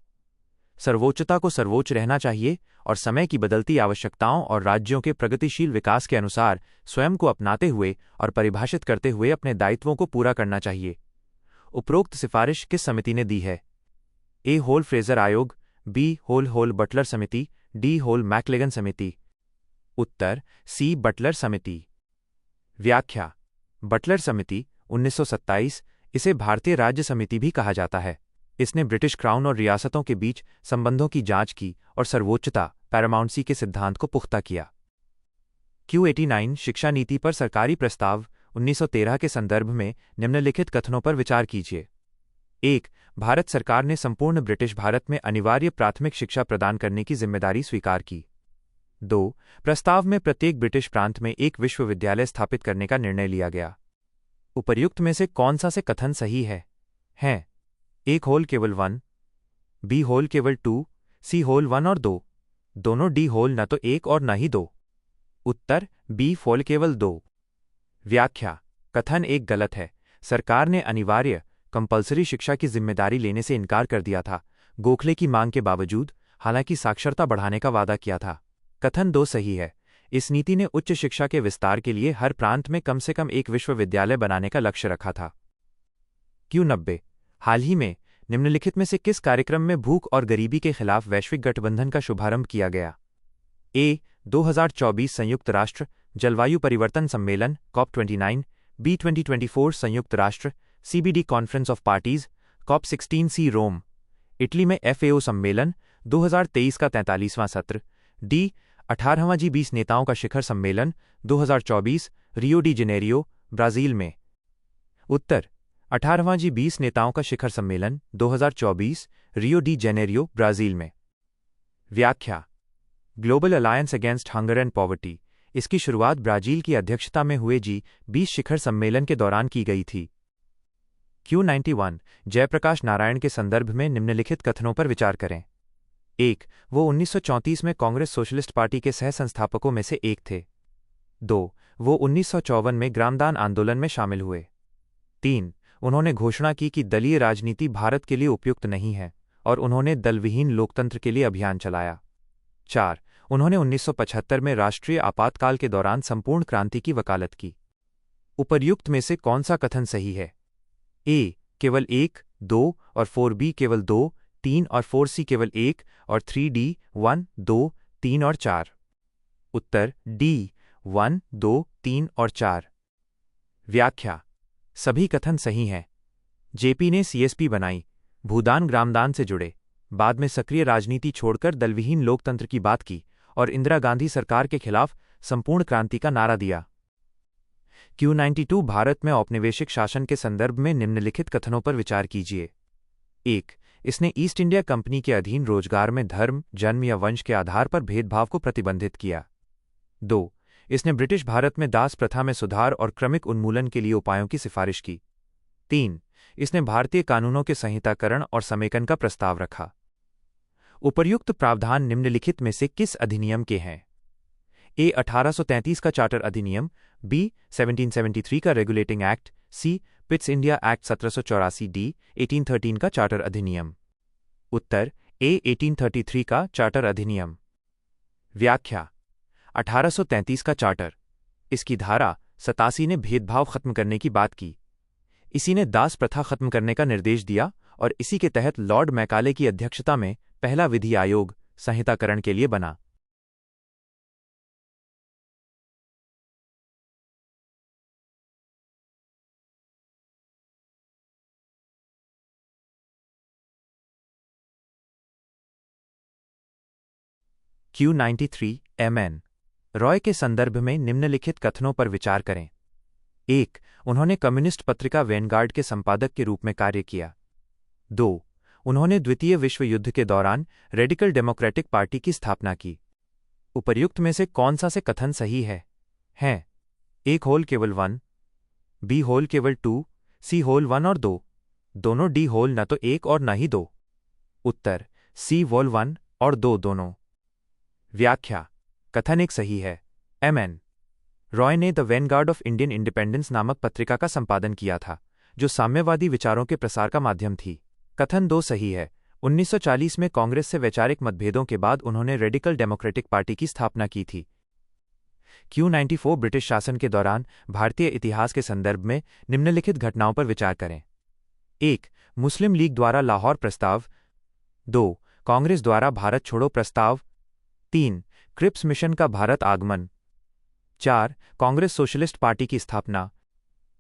सर्वोच्चता को सर्वोच्च रहना चाहिए और समय की बदलती आवश्यकताओं और राज्यों के प्रगतिशील विकास के अनुसार स्वयं को अपनाते हुए और परिभाषित करते हुए अपने दायित्वों को पूरा करना चाहिए। उपरोक्त सिफारिश किस समिति ने दी है? ए होल फ्रेजर आयोग, बी होल बटलर समिति, डी होल मैकलेगन समिति। उत्तर सी बटलर समिति। व्याख्या। बटलर समिति 1927 इसे भारतीय राज्य समिति भी कहा जाता है। इसने ब्रिटिश क्राउन और रियासतों के बीच संबंधों की जांच की और सर्वोच्चता पैरामाउंसी के सिद्धांत को पुख्ता किया। Q89 शिक्षा नीति पर सरकारी प्रस्ताव 1913 के संदर्भ में निम्नलिखित कथनों पर विचार कीजिए। 1. भारत सरकार ने संपूर्ण ब्रिटिश भारत में अनिवार्य प्राथमिक शिक्षा प्रदान करने की जिम्मेदारी स्वीकार की। 2. प्रस्ताव में प्रत्येक ब्रिटिश प्रांत में एक विश्वविद्यालय स्थापित करने का निर्णय लिया गया। उपर्युक्त में से कौन सा से कथन सही है? A होल केवल 1, B होल केवल 2, C होल 1 और 2, दोनों D होल न तो 1 और न ही 2। उत्तर B होल केवल 2। व्याख्या: कथन एक गलत है। सरकार ने अनिवार्य कंपल्सरी शिक्षा की जिम्मेदारी लेने से इनकार कर दिया था, गोखले की मांग के बावजूद, हालांकि साक्षरता बढ़ाने का वादा किया था। कथन 2 सही है। इस नीति ने उच्च शिक्षा के विस्तार के लिए हर प्रांत में कम से कम एक विश्वविद्यालय बनाने का लक्ष्य रखा था। Q90 हाल ही में निम्नलिखित में से किस कार्यक्रम में भूख और गरीबी के खिलाफ वैश्विक गठबंधन का शुभारंभ किया गया? A 2024 संयुक्त राष्ट्र जलवायु परिवर्तन सम्मेलन COP29, B 2024 संयुक्त राष्ट्र CBD conference of parties COP16 Rome, Italy में FAO सम्मेलन 2023 का 43वां सत्र, D 18वां G20 नेताओं का शिखर सम्मेलन 2024 रियो डी जेनेरियो, ब्राजील में। उत्तर 18वां G20 नेताओं का शिखर सम्मेलन 2024 रियो डी जेनेरियो, ब्राजील में। व्याख्या: global alliance against hunger and poverty, इसकी शुरुआत ब्राजील की अध्यक्षता में हुए G20 शिखर सम्मेलन के दौरान की गई थी। Q91 जयप्रकाश नारायण के संदर्भ में निम्नलिखित कथनों पर विचार करें। 1. वो 1934 में कांग्रेस सोशलिस्ट पार्टी के सह संस्थापकों में से एक थे। 2. वो 1954 में ग्रामदान आंदोलन में शामिल हुए। 3. उन्होंने घोषणा की कि दलीय राजनीति भारत के लिए उपयुक्त नहीं है और उन्होंने दलविहीन लोकतंत्र के लिए अभियान चलाया। 4. उन्होंने 1975 में राष्ट्रीय आपातकाल के दौरान संपूर्ण क्रांति की वकालत की। उपर्युक्त में से कौन सा कथन सही है? A केवल 1, 2 और 4, B केवल 2, 3 और 4, C केवल 1 और 3, D 1, 2, 3 और 4। उत्तर D 1, 2, 3 और 4। व्याख्या: सभी कथन सही हैं। जेपी ने CSP बनाई, भूदान ग्रामदान से जुड़े, बाद में सक्रिय राजनीति छोड़कर दलविहीन लोकतंत्र की बात की और इंदिरा गांधी सरकार के खिलाफ संपूर्ण क्रांति का नारा दिया। Q92 भारत में औपनिवेशिक शासन के संदर्भ में निम्नलिखित कथनों पर विचार कीजिए। 1. इसने ईस्ट इंडिया कंपनी के अधीन रोजगार में धर्म, जन्म या वंश के आधार पर भेदभाव को प्रतिबंधित किया। 2. इसने ब्रिटिश भारत में दास प्रथा में सुधार और क्रमिक उन्मूलन के लिए उपायों की सिफारिश की। 3. इसने भारतीय कानूनों के संहिताकरण और समेकन का प्रस्ताव रखा। उपर्युक्त प्रावधान निम्नलिखित में से किस अधिनियम के हैं? A 1833 का चार्टर अधिनियम, B 1773 का regulating act, C Pitt's India act 1784, D 1813 का चार्टर अधिनियम। उत्तर A 1833 का चार्टर अधिनियम। व्याख्या: 1833 का चार्टर, इसकी धारा 87 ने भेदभाव खत्म करने की बात की। इसी ने दास प्रथा खत्म करने का निर्देश दिया और इसी के तहत लॉर्ड मैकाले की अध्यक्षता में पहला विधि आयोग संहिताकरण के लिए बना। Q93 MN रॉय के संदर्भ में निम्नलिखित कथनों पर विचार करें। 1. उन्होंने कम्युनिस्ट पत्रिका वैनगार्ड के संपादक के रूप में कार्य किया। 2. उन्होंने द्वितीय विश्व युद्ध के दौरान रेडिकल डेमोक्रेटिक पार्टी की स्थापना की। उपर्युक्त में से कौन सा से कथन सही है? A होल केवल 1, B होल केवल 2, C होल 1 और 2, दोनों D होल न तो 1 और न ही 2। उत्तर C होल 1 और 2 दोनों। व्याख्या: कथन एक सही है। MN रॉय ने the Vanguard of Indian independence नामक पत्रिका का संपादन किया था, जो साम्यवादी विचारों के प्रसार का माध्यम थी। कथन 2 सही है। 1940 में कांग्रेस से वैचारिक मतभेदों के बाद उन्होंने रेडिकल डेमोक्रेटिक पार्टी की स्थापना की थी। Q94 ब्रिटिश शासन के दौरान भारतीय इतिहास के संदर्भ में निम्नलिखित घटनाओं पर विचार करें। 1. मुस्लिम लीग द्वारा लाहौर प्रस्ताव। 2. कांग्रेस द्वारा भारत छोड़ो प्रस्ताव। 3. क्रिप्स मिशन का भारत आगमन। 4. कांग्रेस सोशलिस्ट पार्टी की स्थापना।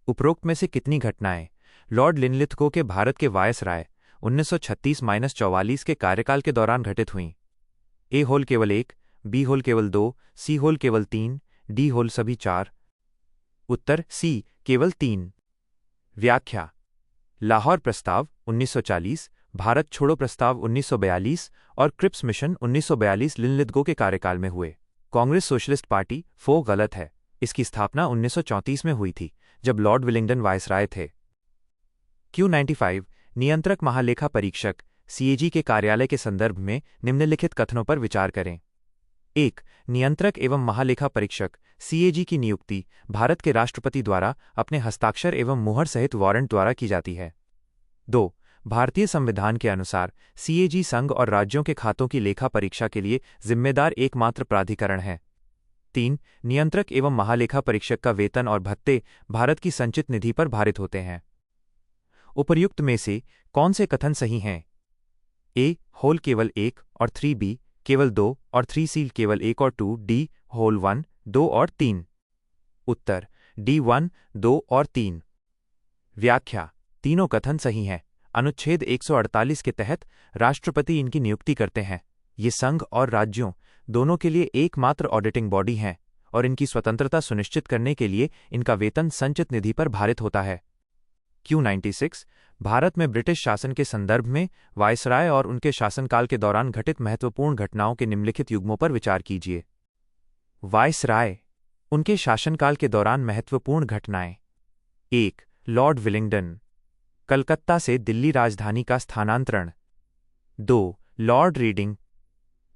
उपरोक्त में से कितनी घटनाएं लॉर्ड लिनलिथगो के भारत के वायसराय 1936-44 के कार्यकाल के दौरान घटित हुईं। ए होल केवल 1, बी होल केवल 2, सी होल केवल 3, डी होल सभी 4। उत्तर सी केवल 3। व्याख्या। लाहौर प्रस्ताव 1940, भारत छोड़ो प्रस्ताव 1942 और क्रिप्स मिशन 1942 लिनलिथगो के कार्यकाल में हुए। कांग्रेस सोशलिस्ट पार्टी फो गलत है। इसकी स्थापना 1934 में हुई थी, जब लॉर्ड विलिंगडन वायसराय थे। Q95 नियंत्रक महालेखा परीक्षक सीएजी के कार्यालय के संदर्भ में निम्नलिखित कथनों पर विचार करें। 1. नियंत्रक एवं महालेखा परीक्षक सीएजी की नियुक्ति भारत के राष्ट्रपति द्वारा अपने हस्ताक्षर एवं मुहर सहित वारंट द्वारा की जाती है। 2. भारतीय संविधान के अनुसार सीएजी संघ और राज्यों के खातों की लेखा परीक्षा के लिए जिम्मेदार एकमात्र प्राधिकरण है। 3. नियंत्रक एवं महालेखा परीक्षक का वेतन और भत्ते भारत की संचित निधि पर भारित होते हैं। उपर्युक्त में से कौन से कथन सही हैं? ए होल केवल 1 और 3B केवल 2 और 3C केवल 1 और 2, डी होल 1, 2 और 3। उत्तर डी 1, 2 और 3। व्याख्या। तीनों कथन सही हैं। अनुच्छेद 148 के तहत राष्ट्रपति इनकी नियुक्ति करते हैं। ये संघ और राज्यों दोनों के लिए एकमात्र ऑडिटिंग बॉडी हैं और इनकी स्वतंत्रता सुनिश्चित करने के लिए इनका वेतन संचित निधि पर भारित होता है। Q96 भारत में ब्रिटिश शासन के संदर्भ में वायसराय और उनके शासनकाल के दौरान घटित महत्वपूर्ण घटनाओं के निम्नलिखित युग्मों पर विचार कीजिए। वायसराय, उनके शासनकाल के दौरान महत्वपूर्ण घटनाएं। 1. लॉर्ड विलिंगडन, कलकत्ता से दिल्ली राजधानी का स्थानांतरण। 2. लॉर्ड रीडिंग,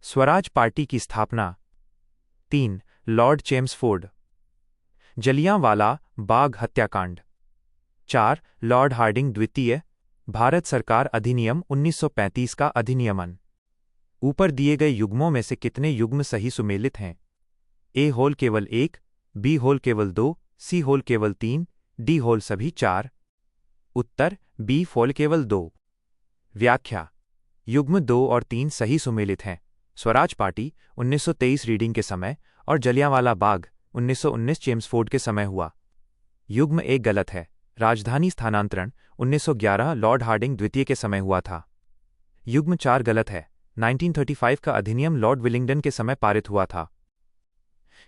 स्वराज पार्टी की स्थापना। 3. लॉर्ड चेम्सफोर्ड, जलियांवाला बाग हत्याकांड। 4. लॉर्ड हार्डिंग द्वितीय, भारत सरकार अधिनियम 1935 का अधिनियमन। ऊपर दिए गए युग्मों में से कितने युग्म सही सुमेलित हैं? ए होल केवल 1, बी होल केवल 2, सी होल केवल 3, डी होल सभी 4। उत्तर बी होल केवल 2। व्याख्या। युग्म 2 और 3 सही सुमेलित हैं। स्वराज पार्टी 1923 रीडिंग के समय और जलियांवाला बाग 1919 चेम्सफोर्ड के समय हुआ। युग्म 1 गलत है। राजधानी स्थानांतरण 1911 लॉर्ड हार्डिंग द्वितीय के समय हुआ था। युग्म 4 गलत है। 1935 का अधिनियम लॉर्ड विलिंगडन के समय पारित हुआ था।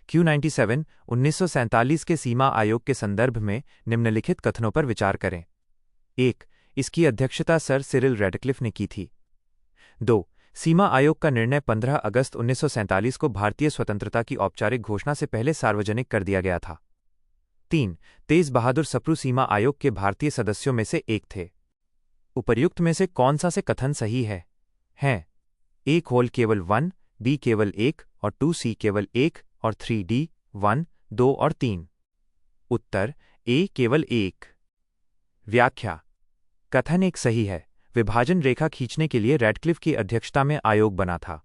Q97 1947 के सीमा आयोग के संदर्भ में निम्नलिखित कथनों पर विचार करें। 1. इसकी अध्यक्षता सर सिरिल रैडक्लिफ ने की थी। 2. सीमा आयोग का निर्णय 15 अगस्त 1947 को भारतीय स्वतंत्रता की औपचारिक घोषणा से पहले सार्वजनिक कर दिया गया था। 3. तेज बहादुर सप्रू सीमा आयोग के भारतीय सदस्यों में से एक थे। उपर्युक्त में से कौन सा से कथन सही है? हैं ए होल केवल 1, बी केवल 1 और 2C केवल 1 और 3D 1, 2 और 3। उत्तर ए केवल 1। व्याख्या। कथन 1 सही है। विभाजन रेखा खींचने के लिए रैडक्लिफ की अध्यक्षता में आयोग बना था।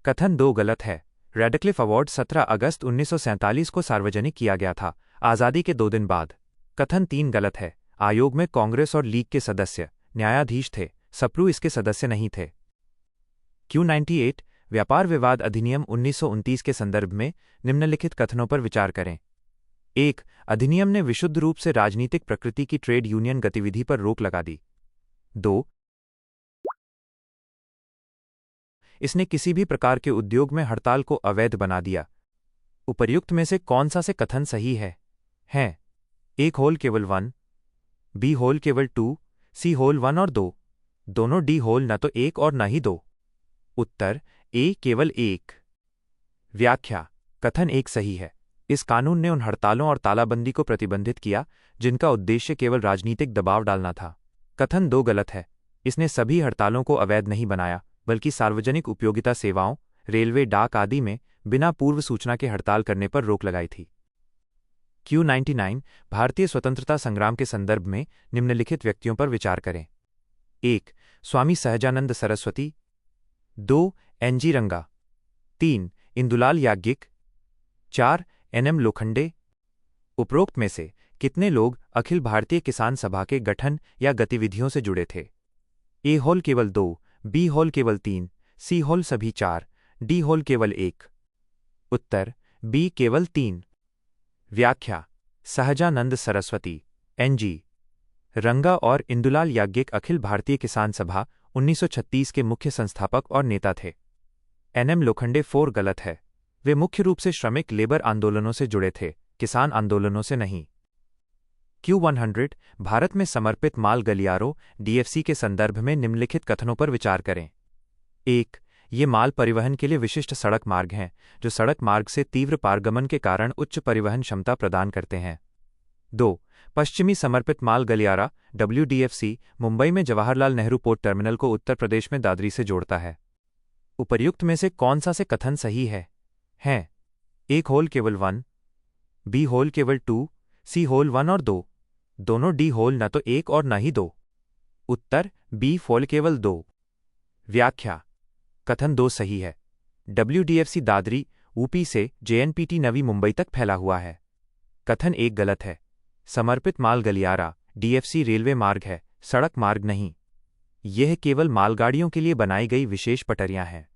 कथन 2 गलत है। रैडक्लिफ अवार्ड 17 अगस्त 1947 को सार्वजनिक किया गया था, आज़ादी के 2 दिन बाद। कथन 3 गलत है। आयोग में कांग्रेस और लीग के सदस्य न्यायाधीश थे, सप्रू इसके सदस्य नहीं थे। Q98 व्यापार विवाद अधिनियम 1929 के संदर्भ में निम्नलिखित कथनों पर विचार करें। 1. अधिनियम ने विशुद्ध रूप से राजनीतिक प्रकृति की ट्रेड यूनियन गतिविधि पर रोक लगा दी। 2. इसने किसी भी प्रकार के उद्योग में हड़ताल को अवैध बना दिया। उपर्युक्त में से कौन सा से कथन सही है? हैं ए होल केवल 1, बी होल केवल 2, सी होल 1 और 2, दोनों डी होल न तो 1 और न ही 2। उत्तर ए केवल 1। व्याख्या। कथन 1 सही है। इस कानून ने उन हड़तालों और तालाबंदी को प्रतिबंधित किया जिनका उद्देश्य केवल राजनीतिक दबाव डालना था। कथन 2 गलत है। इसने सभी हड़तालों को अवैध नहीं बनाया, बल्कि सार्वजनिक उपयोगिता सेवाओं, रेलवे, डाक आदि में बिना पूर्व सूचना के हड़ताल करने पर रोक लगाई थी। Q99 भारतीय स्वतंत्रता संग्राम के संदर्भ में निम्नलिखित व्यक्तियों पर विचार करें। 1. स्वामी सहजानंद सरस्वती। 2. NG रंगा। 3. इंदुलाल याज्ञिक। 4. NM लोखंडे। उपरोक्त में से कितने लोग अखिल भारतीय किसान सभा के गठन या गतिविधियों से जुड़े थे? ए होल केवल 2, बी होल केवल 3, सी होल सभी 4, डी होल केवल 1। उत्तर बी केवल 3। व्याख्या। सहजानंद सरस्वती NG रंगा और इंदुलाल याज्ञिक अखिल भारतीय किसान सभा 1936 के मुख्य संस्थापक और नेता थे। एनएम लोखंडे 4 गलत है। वे मुख्य रूप से श्रमिक लेबर आंदोलनों से जुड़े थे, किसान आंदोलनों से नहीं। Q100 भारत में समर्पित माल गलियारों डीएफसी के संदर्भ में निम्नलिखित कथनों पर विचार करें। 1. ये माल परिवहन के लिए विशिष्ट सड़क मार्ग हैं, जो सड़क मार्ग से तीव्र पारगमन के कारण उच्च परिवहन क्षमता प्रदान करते हैं। 2. पश्चिमी समर्पित माल गलियारा WDFC मुंबई में जवाहरलाल नेहरू पोर्ट टर्मिनल को उत्तर प्रदेश में दादरी से जोड़ता है। उपर्युक्त में से कौन सा से कथन सही है? A होल केवल 1, B होल केवल 2, C होल 1 और 2, दोनों D होल न तो 1 और न ही 2। उत्तर B होल केवल 2। व्याख्या: कथन 2 सही है। WDFC दादरी यूपी से JNPT नवी मुंबई तक फैला हुआ है। कथन 1 गलत है। समर्पित माल गलियारा DFC रेलवे मार्ग है, सड़क मार्ग नहीं। यह केवल मालगाड़ियों के लिए बनाई गई विशेष पटरियां हैं।